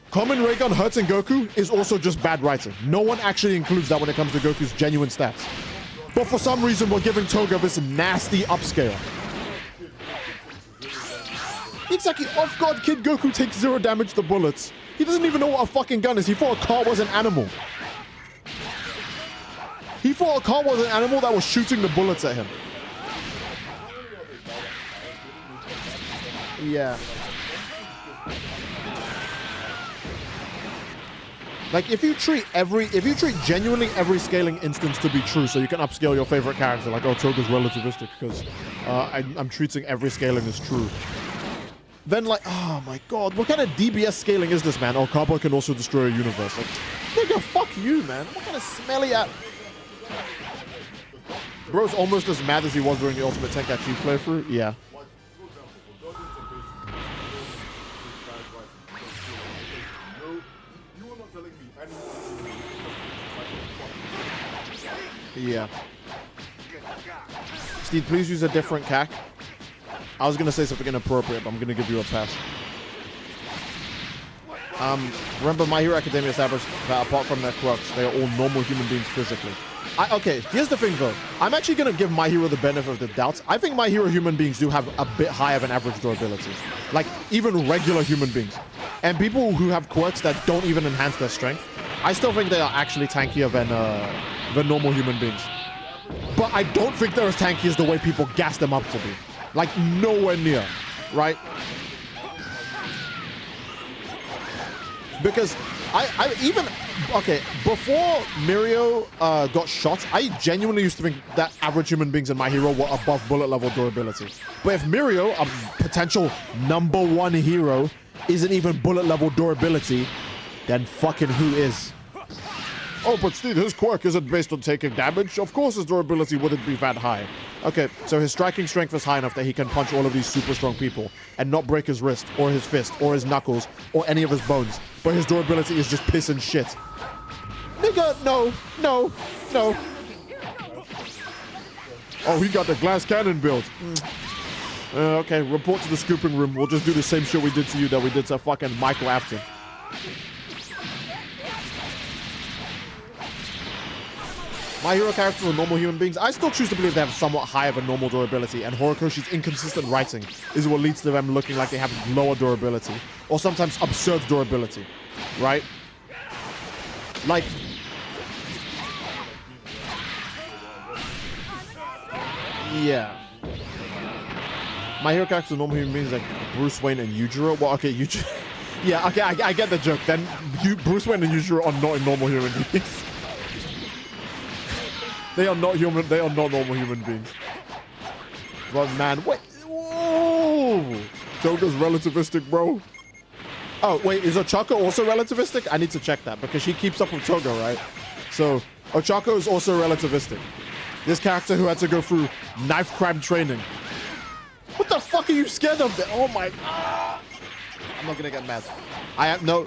Common ray gun hurting Goku is also just bad writing. No one actually includes that when it comes to Goku's genuine stats. But for some reason, we're giving Toga this nasty upscale. Exactly. Off guard Kid Goku takes 0 damage to bullets. He doesn't even know what a fucking gun is. He thought a car was an animal. He thought a car was an animal that was shooting the bullets at him. Yeah. Like, if you treat genuinely every scaling instance to be true, so you can upscale your favorite character, like, oh, Toga's relativistic because I'm treating every scaling as true. Then, like, oh my god, what kind of DBS scaling is this, man? Oh, Cowboy can also destroy a universe. Like, nigga, fuck you, man. What kind of smelly ass... Bro's almost as mad as he was during the Ultimate Tenkaichi playthrough. Yeah. Yeah. Steve, please use a different CAC. I was gonna say something inappropriate, but I'm gonna give you a pass. Remember, My Hero Academia established that apart from their quirks, they are all normal human beings physically. Okay, here's the thing though. I'm actually gonna give My Hero the benefit of the doubt. I think My Hero human beings do have a bit higher than average durability. Like, even regular human beings. And people who have quirks that don't even enhance their strength, I still think they are actually tankier than normal human beings. But I don't think they're as tanky as the way people gas them up to be. Like, nowhere near, right? Because before Mihoyo got shot, I genuinely used to think that average human beings in My Hero were above bullet level durability. But if Mihoyo, a potential #1 hero, isn't even bullet level durability, then fucking who is? Oh, but Steve, his quirk isn't based on taking damage. Of course his durability wouldn't be that high. Okay, so his striking strength is high enough that he can punch all of these super strong people and not break his wrist, or his fist, or his knuckles, or any of his bones. But his durability is just piss and shit. Nigga, no. Oh, he got the glass cannon build. Okay, report to the scooping room. We'll just do the same shit we did to you that we did to fucking Michael Afton. My Hero characters are normal human beings. I still choose to believe they have somewhat higher than normal durability, and Horikoshi's inconsistent writing is what leads to them looking like they have lower durability, or sometimes absurd durability, right? Like... Yeah. My Hero characters are normal human beings like Bruce Wayne and Yujiro. Well, okay, Yujiro... Yeah, okay, I get the joke. Then Bruce Wayne and Yujiro are not normal human beings. They are not human. They are not normal human beings. But man, wait. Whoa! Toga's relativistic, bro. Oh, wait. Is Ochako also relativistic? I need to check that because she keeps up with Toga, right? So, Ochako is also relativistic. This character who had to go through knife crime training. What the fuck are you scared of? Oh my God. I'm not gonna get mad. No.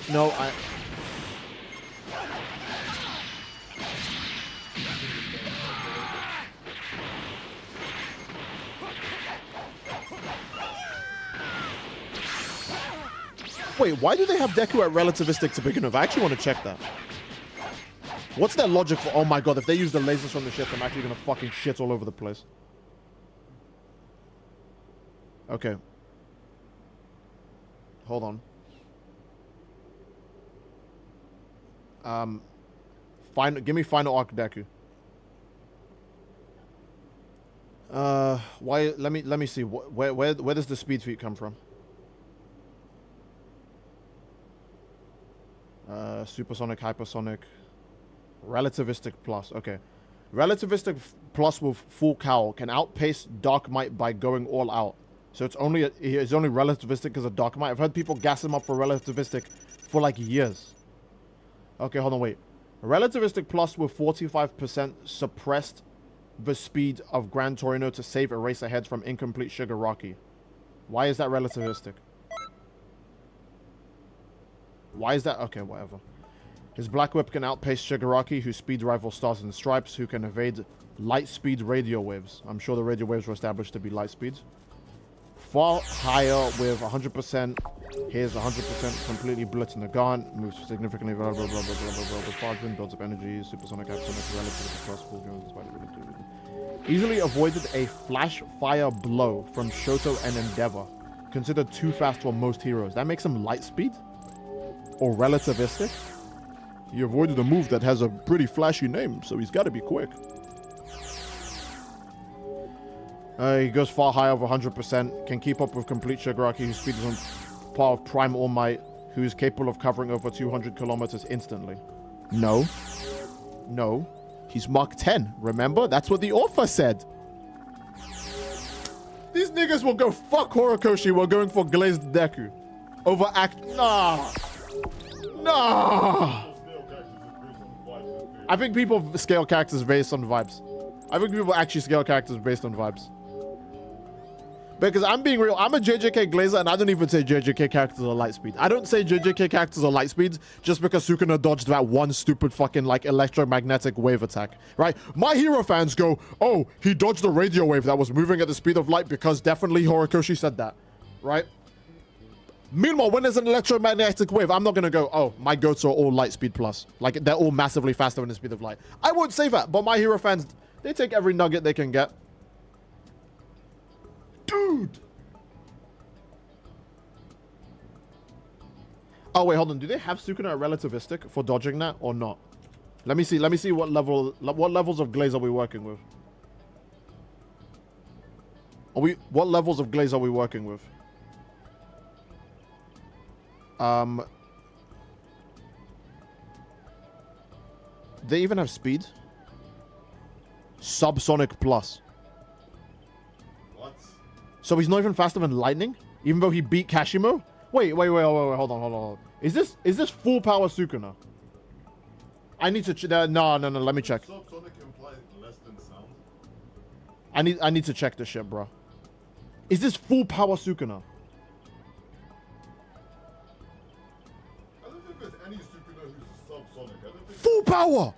Wait, why do they have Deku at relativistic to begin with? I actually want to check that. What's their logic for... Oh my god, if they use the lasers from the ship, I'm actually going to fucking shit all over the place. Okay. Hold on. Give me final arc Deku. Why? Let me see. Where does the speed feat come from? Supersonic, hypersonic, relativistic plus. Okay, relativistic plus with full cowl can outpace Dark Might by going all out. So it's only relativistic because of Dark Might. I've heard people gas him up for relativistic for like years. Okay, hold on, wait. Relativistic plus with 45% suppressed the speed of Gran Torino to save Eraserheads from incomplete Shigaraki. Why is that relativistic? Why is that? Okay, whatever. His Black Whip can outpace Shigaraki, whose speed rival Stars and Stripes, who can evade light speed radio waves. I'm sure the radio waves were established to be light speeds. Far higher with 100%. Here's 100% completely blitzing the gun. Moves significantly. Blah, blah, blah, blah, blah, blah, blah. The Fargin builds up energy. Supersonic, hypersonic, relative plus full drones. Easily avoided a flash fire blow from Shoto and Endeavor. considered too fast for most heroes. That makes him light speed? Or relativistic? He avoided a move that has a pretty flashy name, so he's got to be quick. He goes far high over 100%. Can keep up with complete Shigaraki, whose speed is on par of Prime All Might, who is capable of covering over 200 kilometers instantly. No. No. He's Mach 10. Remember? That's what the author said. These niggas will go fuck Horikoshi. We're going for glazed Deku. Over act. Nah. Nah. I think people scale characters based on vibes. I think people actually scale characters based on vibes. Because I'm being real, I'm a JJK Glazer, and I don't even say JJK characters are light speed. I don't say JJK characters are light speeds just because Sukuna dodged that one stupid fucking, like, electromagnetic wave attack, right? My Hero fans go, oh, he dodged a radio wave that was moving at the speed of light because definitely Horikoshi said that, right? Meanwhile, when there's an electromagnetic wave, I'm not gonna go, oh, my goats are all light speed plus. Like, they're all massively faster than the speed of light. I won't say that, but My Hero fans, they take every nugget they can get. Dude! Oh, wait, hold on. Do they have Sukuna relativistic for dodging that or not? Let me see what levels of glaze are we working with? What levels of glaze are we working with? They even have speed? Subsonic plus. What? So he's not even faster than lightning, even though he beat Kashimo. Wait, hold on. Is this full power Sukuna? I need to no. Let me check. Subsonic implies less than sound. I need to check this shit, bro. Is this full power Sukuna? I don't think there's any Sukuna who's subsonic. I don't think Full power.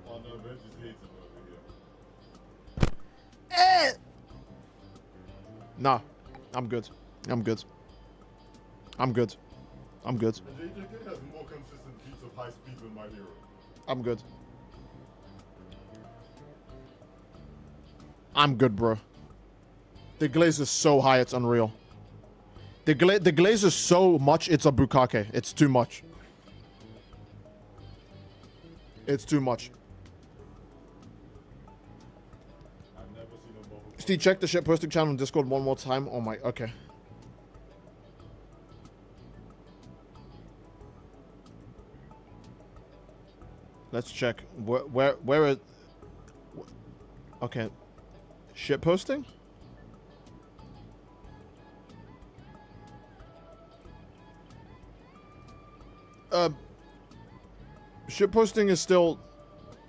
Oh no, Reggie's hating over here. Nah, I'm good. And JJK has more consistent feats of high speed than My Hero. I'm good. I'm good, bro. The glaze is so high, it's unreal. The glaze is so much, it's a bukake. It's too much. It's too much. I've never seen a bubble. Steve, check the shit posting channel on Discord one more time. Oh my, okay. Let's check. Where is... Okay. Shit posting? Shit posting is still...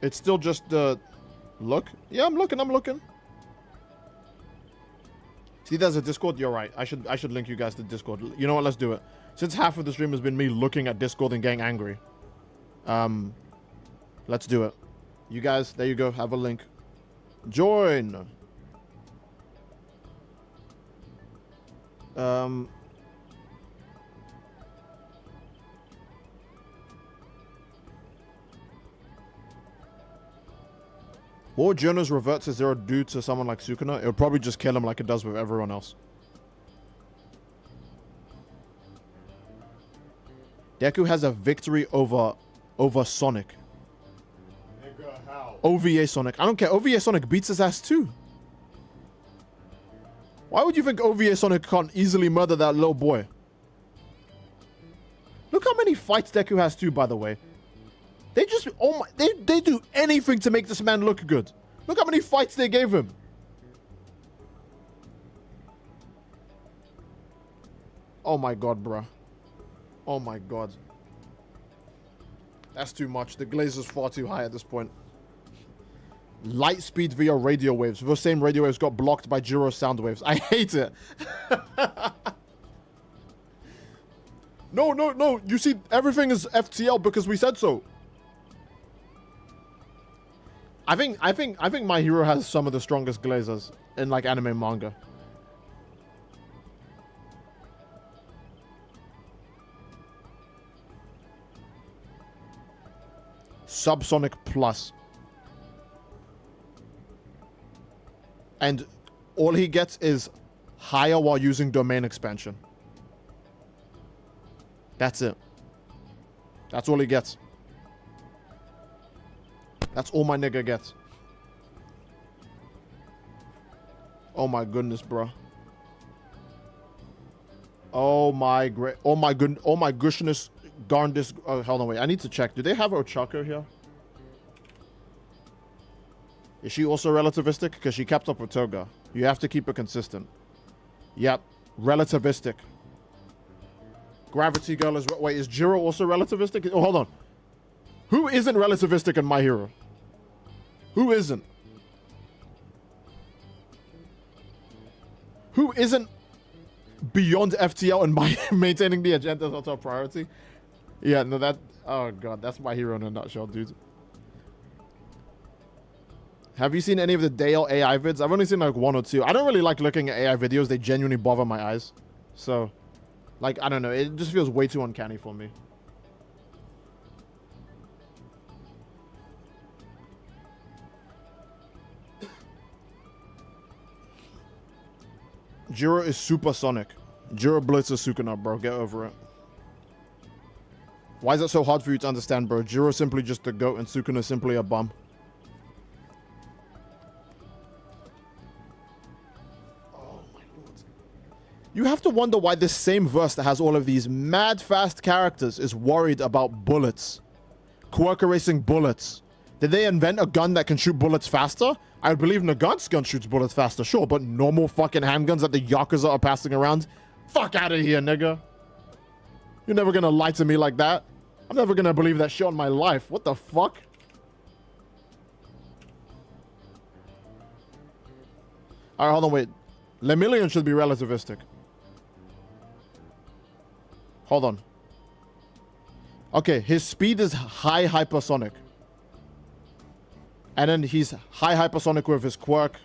It's still just the... Look? Yeah, I'm looking. See, there's a Discord. You're right. I should link you guys to Discord. You know what? Let's do it. Since half of the stream has been me looking at Discord and getting angry. Let's do it. You guys, there you go. Have a link. Join. What would Jonas revert to zero do to someone like Sukuna? It would probably just kill him like it does with everyone else. Deku has a victory over Sonic. Nigga, how? OVA Sonic. I don't care. OVA Sonic beats his ass too. Why would you think OVA Sonic can't easily murder that little boy? Look how many fights Deku has too, by the way. They just, oh my, they do anything to make this man look good. Look how many fights they gave him. Oh my god, bruh. Oh my god. That's too much. The glaze is far too high at this point. Light speed via radio waves. Those same radio waves got blocked by Jiro's sound waves. I hate it. No. You see, everything is FTL because we said so. I think My Hero has some of the strongest glazers in like anime manga. Subsonic plus. And all he gets is higher while using domain expansion. That's it. That's all he gets. That's all my nigga gets. Oh my goodness, bro. Oh my goodness, Garndis. Oh, hold on, wait. I need to check. Do they have Ochako here? Is she also relativistic? Because she kept up with Toga. You have to keep it consistent. Yep. Relativistic. Gravity Girl is... Wait, is Jiro also relativistic? Oh, hold on. Who isn't relativistic in My Hero? Who isn't? Who isn't beyond FTL and maintaining the agenda is also a priority? Yeah, no, that... Oh, God. That's My Hero in a nutshell, dude. Have you seen any of the Dale AI vids? I've only seen like 1 or 2. I don't really like looking at AI videos. They genuinely bother my eyes. So, like, I don't know. It just feels way too uncanny for me. Jiro is supersonic. Jiro blitzes Sukuna, bro. Get over it. Why is it so hard for you to understand, bro? Jiro simply just the GOAT and Sukuna simply a bum. You have to wonder why this same verse that has all of these mad fast characters is worried about bullets. Quirk erasing bullets. Did they invent a gun that can shoot bullets faster? I believe Nagant's gun shoots bullets faster, sure, but normal fucking handguns that the Yakuza are passing around? Fuck out of here, nigga. You're never gonna lie to me like that. I'm never gonna believe that shit on my life. What the fuck? Alright, hold on, wait. Lemillion should be relativistic. Hold on. Okay, his speed is high hypersonic. And then he's high hypersonic with his quirk.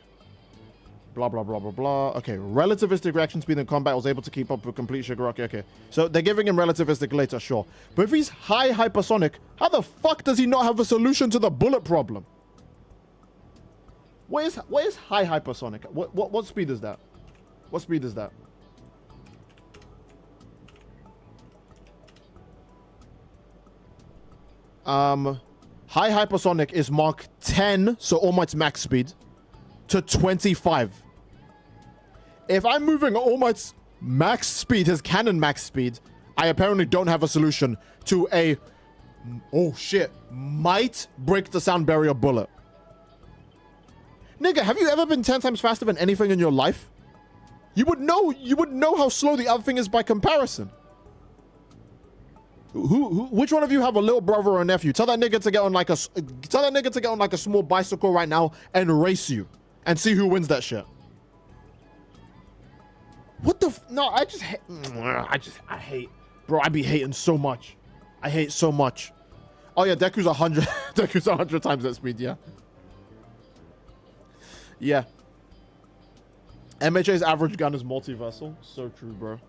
Blah, blah, blah, blah, blah. Okay, relativistic reaction speed in combat was able to keep up with complete Shigaraki. Okay, so they're giving him relativistic later, sure. But if he's high hypersonic, how the fuck does he not have a solution to the bullet problem? What is high hypersonic? What speed is that? What speed is that? High hypersonic is Mark 10, so All Might's max speed, to 25. If I'm moving All Might's max speed, his cannon max speed, I apparently don't have a solution to a, oh shit, might break the sound barrier bullet. Nigga, have you ever been 10 times faster than anything in your life? You would know how slow the other thing is by comparison. Which one of you have a little brother or a nephew? Tell that nigga to get on like a small bicycle right now and race you and see who wins that shit. What the no, I hate, bro, I be hating so much. I hate so much. Oh yeah, Deku's 100 Deku's 100 times that speed, yeah. Yeah. MHA's average gun is multiversal. So true, bro.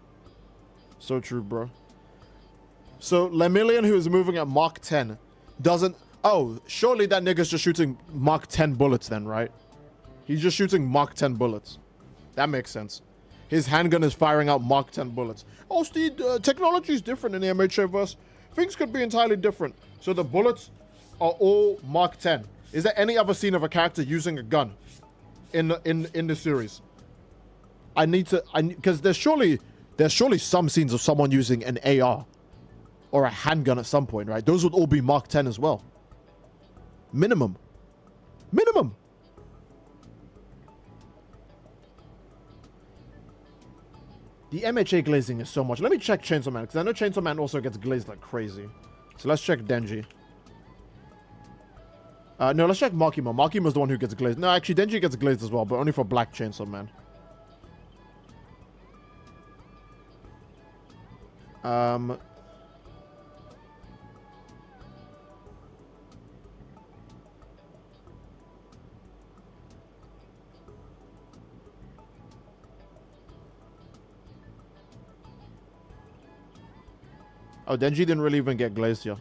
So true, bro. So Lemillion, who is moving at Mach 10, doesn't... Oh, surely that nigga's just shooting Mach 10 bullets then, right? He's just shooting Mach 10 bullets. That makes sense. His handgun is firing out Mach 10 bullets. Oh, Steve, technology is different in the MHA-verse. Things could be entirely different. So the bullets are all Mach 10. Is there any other scene of a character using a gun in the series? Because there's surely some scenes of someone using an AR or a handgun at some point, right? Those would all be Mark 10 as well. Minimum. Minimum. The MHA glazing is so much. Let me check Chainsaw Man, because I know Chainsaw Man also gets glazed like crazy. So let's check Denji. No, let's check Makima. Makima's the one who gets glazed. No, actually, Denji gets glazed as well, but only for Black Chainsaw Man. Oh, Denji didn't really even get glazed here.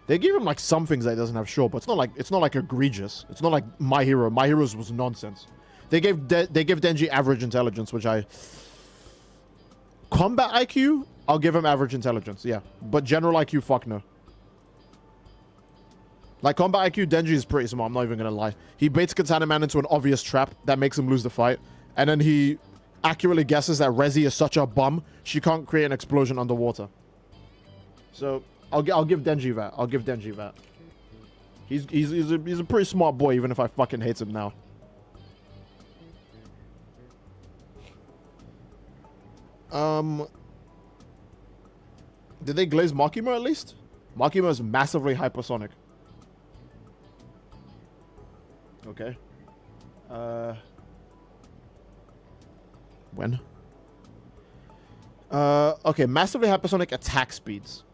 They gave him like some things that he doesn't have, sure, but it's not like egregious. It's not like My Hero. My Hero's was nonsense. They give Denji average intelligence, which I... Combat IQ, I'll give him average intelligence, yeah. But general IQ, fuck no. Like, combat IQ, Denji is pretty smart, I'm not even gonna lie. He baits Katana Man into an obvious trap that makes him lose the fight. And then he accurately guesses that Rezi is such a bum, she can't create an explosion underwater. So, I'll give Denji that. I'll give Denji that. He's a pretty smart boy, even if I fucking hate him now. Did they glaze Makima at least? Makima is massively hypersonic. Okay. When? Okay, massively hypersonic attack speeds.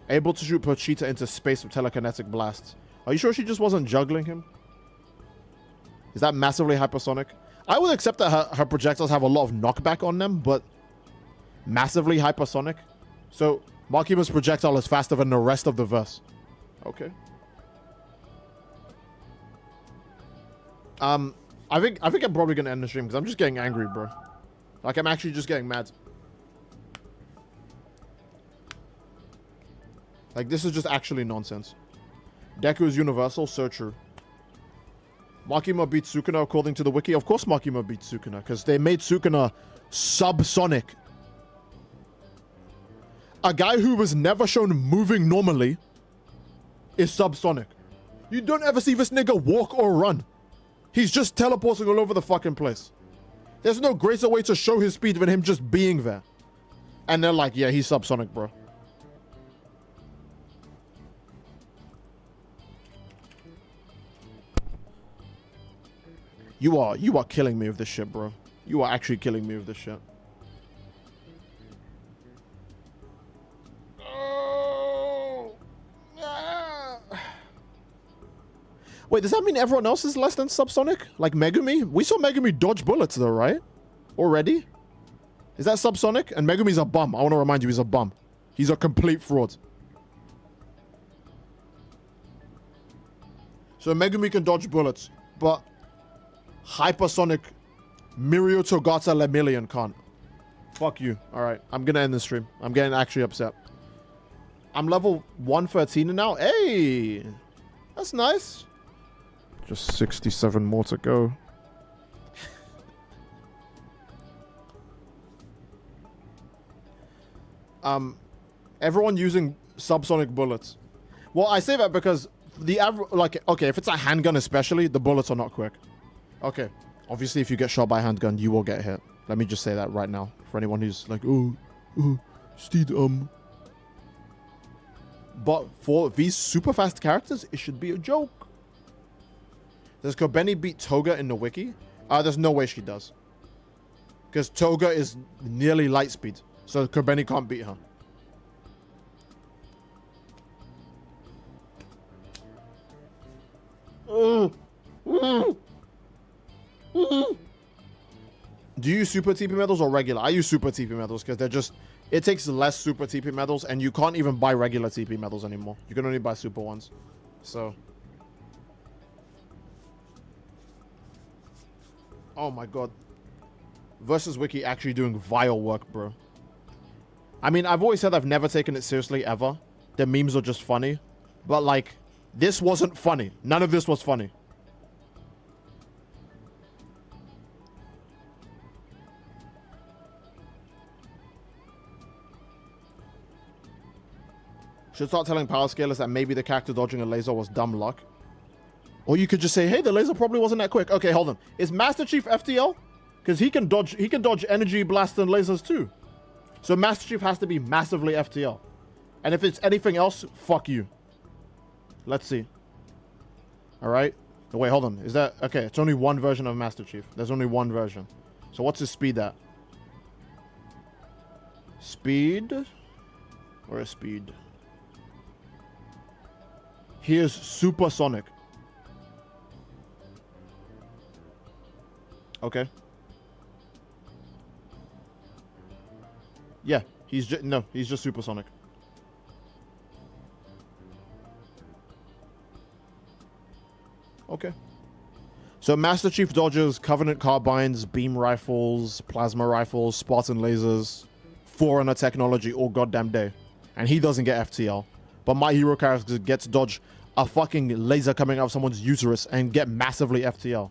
Able to shoot Pochita into space with telekinetic blasts. Are you sure she just wasn't juggling him? Is that massively hypersonic? I would accept that her projectiles have a lot of knockback on them, but massively hypersonic? So, Makima's projectile is faster than the rest of the verse. Okay. I think I'm probably gonna end the stream because I'm just getting angry, bro. Like, I'm actually just getting mad. Like, this is just actually nonsense. Deku is universal, so true. Makima beats Sukuna according to the wiki. Of course Makima beats Sukuna, because they made Sukuna subsonic. A guy who was never shown moving normally is subsonic. You don't ever see this nigga walk or run. He's just teleporting all over the fucking place. There's no greater way to show his speed than him just being there. And they're like, yeah, he's subsonic, bro. You are killing me with this shit, bro. You are actually killing me with this shit. Wait, does that mean everyone else is less than subsonic? Like Megumi? We saw Megumi dodge bullets though, right? Already? Is that subsonic? And Megumi's a bum. I want to remind you, he's a bum. He's a complete fraud. So Megumi can dodge bullets, but hypersonic Mirio Togata Lemillion can't. Fuck you. Alright, I'm gonna end the stream. I'm getting actually upset. I'm level 113 now. Hey! That's nice. Just 67 more to go. Everyone using subsonic bullets. Well, I say that because the average, like, okay, if it's a handgun especially, the bullets are not quick. Okay, obviously if you get shot by a handgun, you will get hit. Let me just say that right now for anyone who's like, oh, Steed, But for these super fast characters, it should be a joke. Does Kobeni beat Toga in the wiki? There's no way she does. Because Toga is nearly light speed. So Kobeni can't beat her. Do you use super TP medals or regular? I use super TP medals because they're just... It takes less super TP medals and you can't even buy regular TP medals anymore. You can only buy super ones. So... Oh my god. Versus Wiki actually doing vile work, bro. I mean, I've always said I've never taken it seriously ever. The memes are just funny. But like, this wasn't funny. None of this was funny. Should start telling power scalers that maybe the character dodging a laser was dumb luck. Or you could just say, hey, the laser probably wasn't that quick. Okay, hold on. Is Master Chief FTL? Because he can dodge energy blast and lasers too. So Master Chief has to be massively FTL. And if it's anything else, fuck you. Let's see. Alright. Oh, wait, hold on. Is that... Okay, it's only one version of Master Chief. There's only one version. So what's his speed at? Speed? Where is speed? He is supersonic. Okay. Yeah, he's just... No, he's just supersonic. Okay. So Master Chief dodges Covenant carbines, beam rifles, plasma rifles, Spartan lasers, Forerunner technology all goddamn day. And he doesn't get FTL. But my hero character gets dodge a fucking laser coming out of someone's uterus and get massively FTL.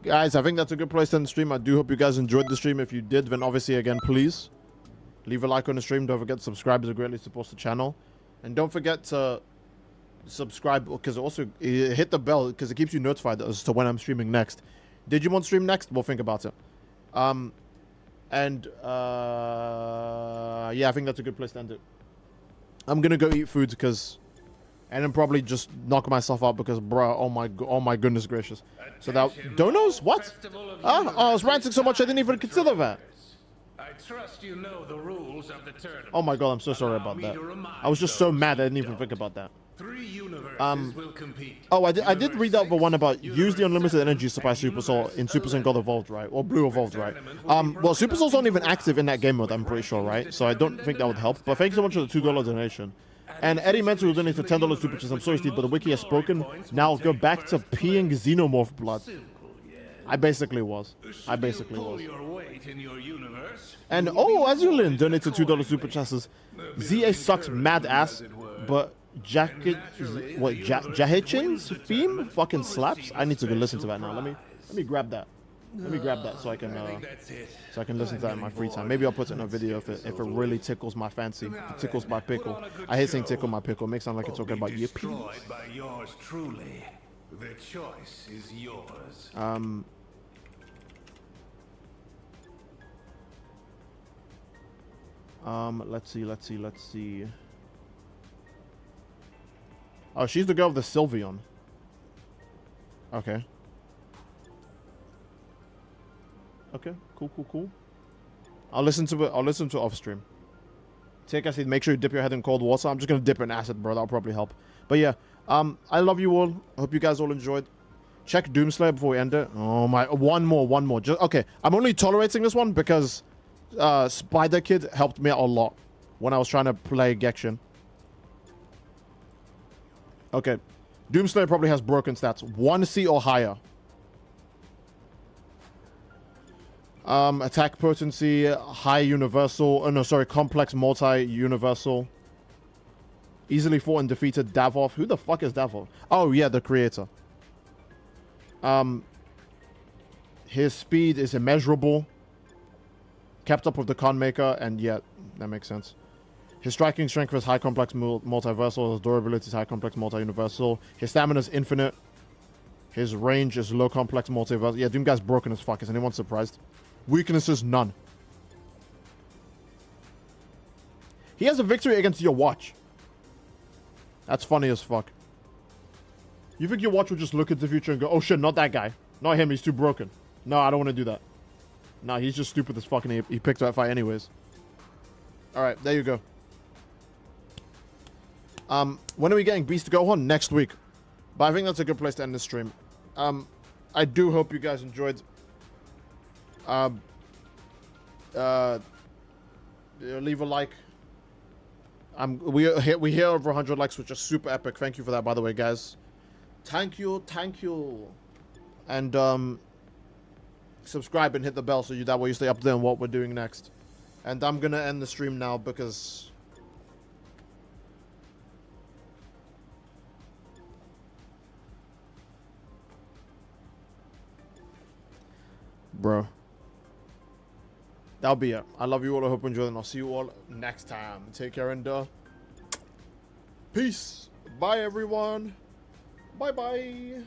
Guys, I think that's a good place to end the stream. I do hope you guys enjoyed the stream. If you did, then obviously, again, please leave a like on the stream. Don't forget to subscribe. It greatly supports the channel. And don't forget to subscribe, because also hit the bell, because it keeps you notified as to when I'm streaming next. Did you want to stream next? We'll think about it. Yeah, I think that's a good place to end it. I'm going to go eat food, because... And then probably just knock myself out because, bruh, oh my goodness gracious. So that, donos? What? I was ranting so much I didn't even consider that. I trust you know the rules of the tournament. Oh my god, I'm so sorry about that. I was just so mad I didn't even think about that. 3 universes will compete. Oh, I did read out the one about use the unlimited energy supply Super Soul in Super Saiyan God Evolved, right? Or Blue Evolved, right? Well, Super Soul's not even active in that game mode, I'm pretty sure, right? So I don't think that would help. But thank you so much for the $2 donation. And Eddie Mentor will donate for $10 super chats. I'm sorry, Steve, but the wiki has spoken. Now go back to peeing xenomorph blood. I basically was. And oh, Azulin donated $2 super chats. ZA sucks mad ass, but Jahichin's theme fucking slaps. I need to go listen to that now. Let me grab that. Let me grab that so I can listen to that in my free time. Maybe I'll put it in a video if it really tickles my fancy, if it tickles my pickle. I hate saying tickle my pickle. It makes it sound like it's talking about yippee. The choice is yours. Let's see. Oh, she's the girl with the Sylveon. Okay. Okay, cool. I'll listen to it off stream. Take acid, make sure you dip your head in cold water. I'm just gonna dip in acid, bro. That'll probably help. But yeah, I love you all. I hope you guys all enjoyed. Check Doomslayer before we end it. Oh my, one more. Just okay. I'm only tolerating this one because Spider Kid helped me out a lot when I was trying to play Genshin. Okay, Doomslayer probably has broken stats. 1C or higher. Attack potency, high universal. Oh no, sorry, complex multi-universal. Easily fought and defeated Davov. Who the fuck is Davov? Oh yeah, the creator. His speed is immeasurable. Kept up with the Con Maker, and yeah, that makes sense. His striking strength is high complex multiversal. His durability is high complex multi-universal. His stamina is infinite. His range is low complex multiversal. Yeah, Doom guy's broken as fuck. Is anyone surprised? Weaknesses, none. He has a victory against your watch. That's funny as fuck. You think your watch will just look at the future and go, oh shit, not that guy. Not him, he's too broken. No, I don't want to do that. Nah, he's just stupid as fuck and he picked that fight anyways. Alright, there you go. When are we getting Beast Gohan? Next week. But I think that's a good place to end the stream. I do hope you guys enjoyed. Leave a like. We hit over 100 likes, which is super epic. Thank you for that, by the way, guys. Thank you. And subscribe and hit the bell so that way you stay up to date on what we're doing next. And I'm gonna end the stream now because bro, that'll be it. I love you all. I hope you enjoyed, and I'll see you all next time. Take care and peace. Bye everyone. Bye.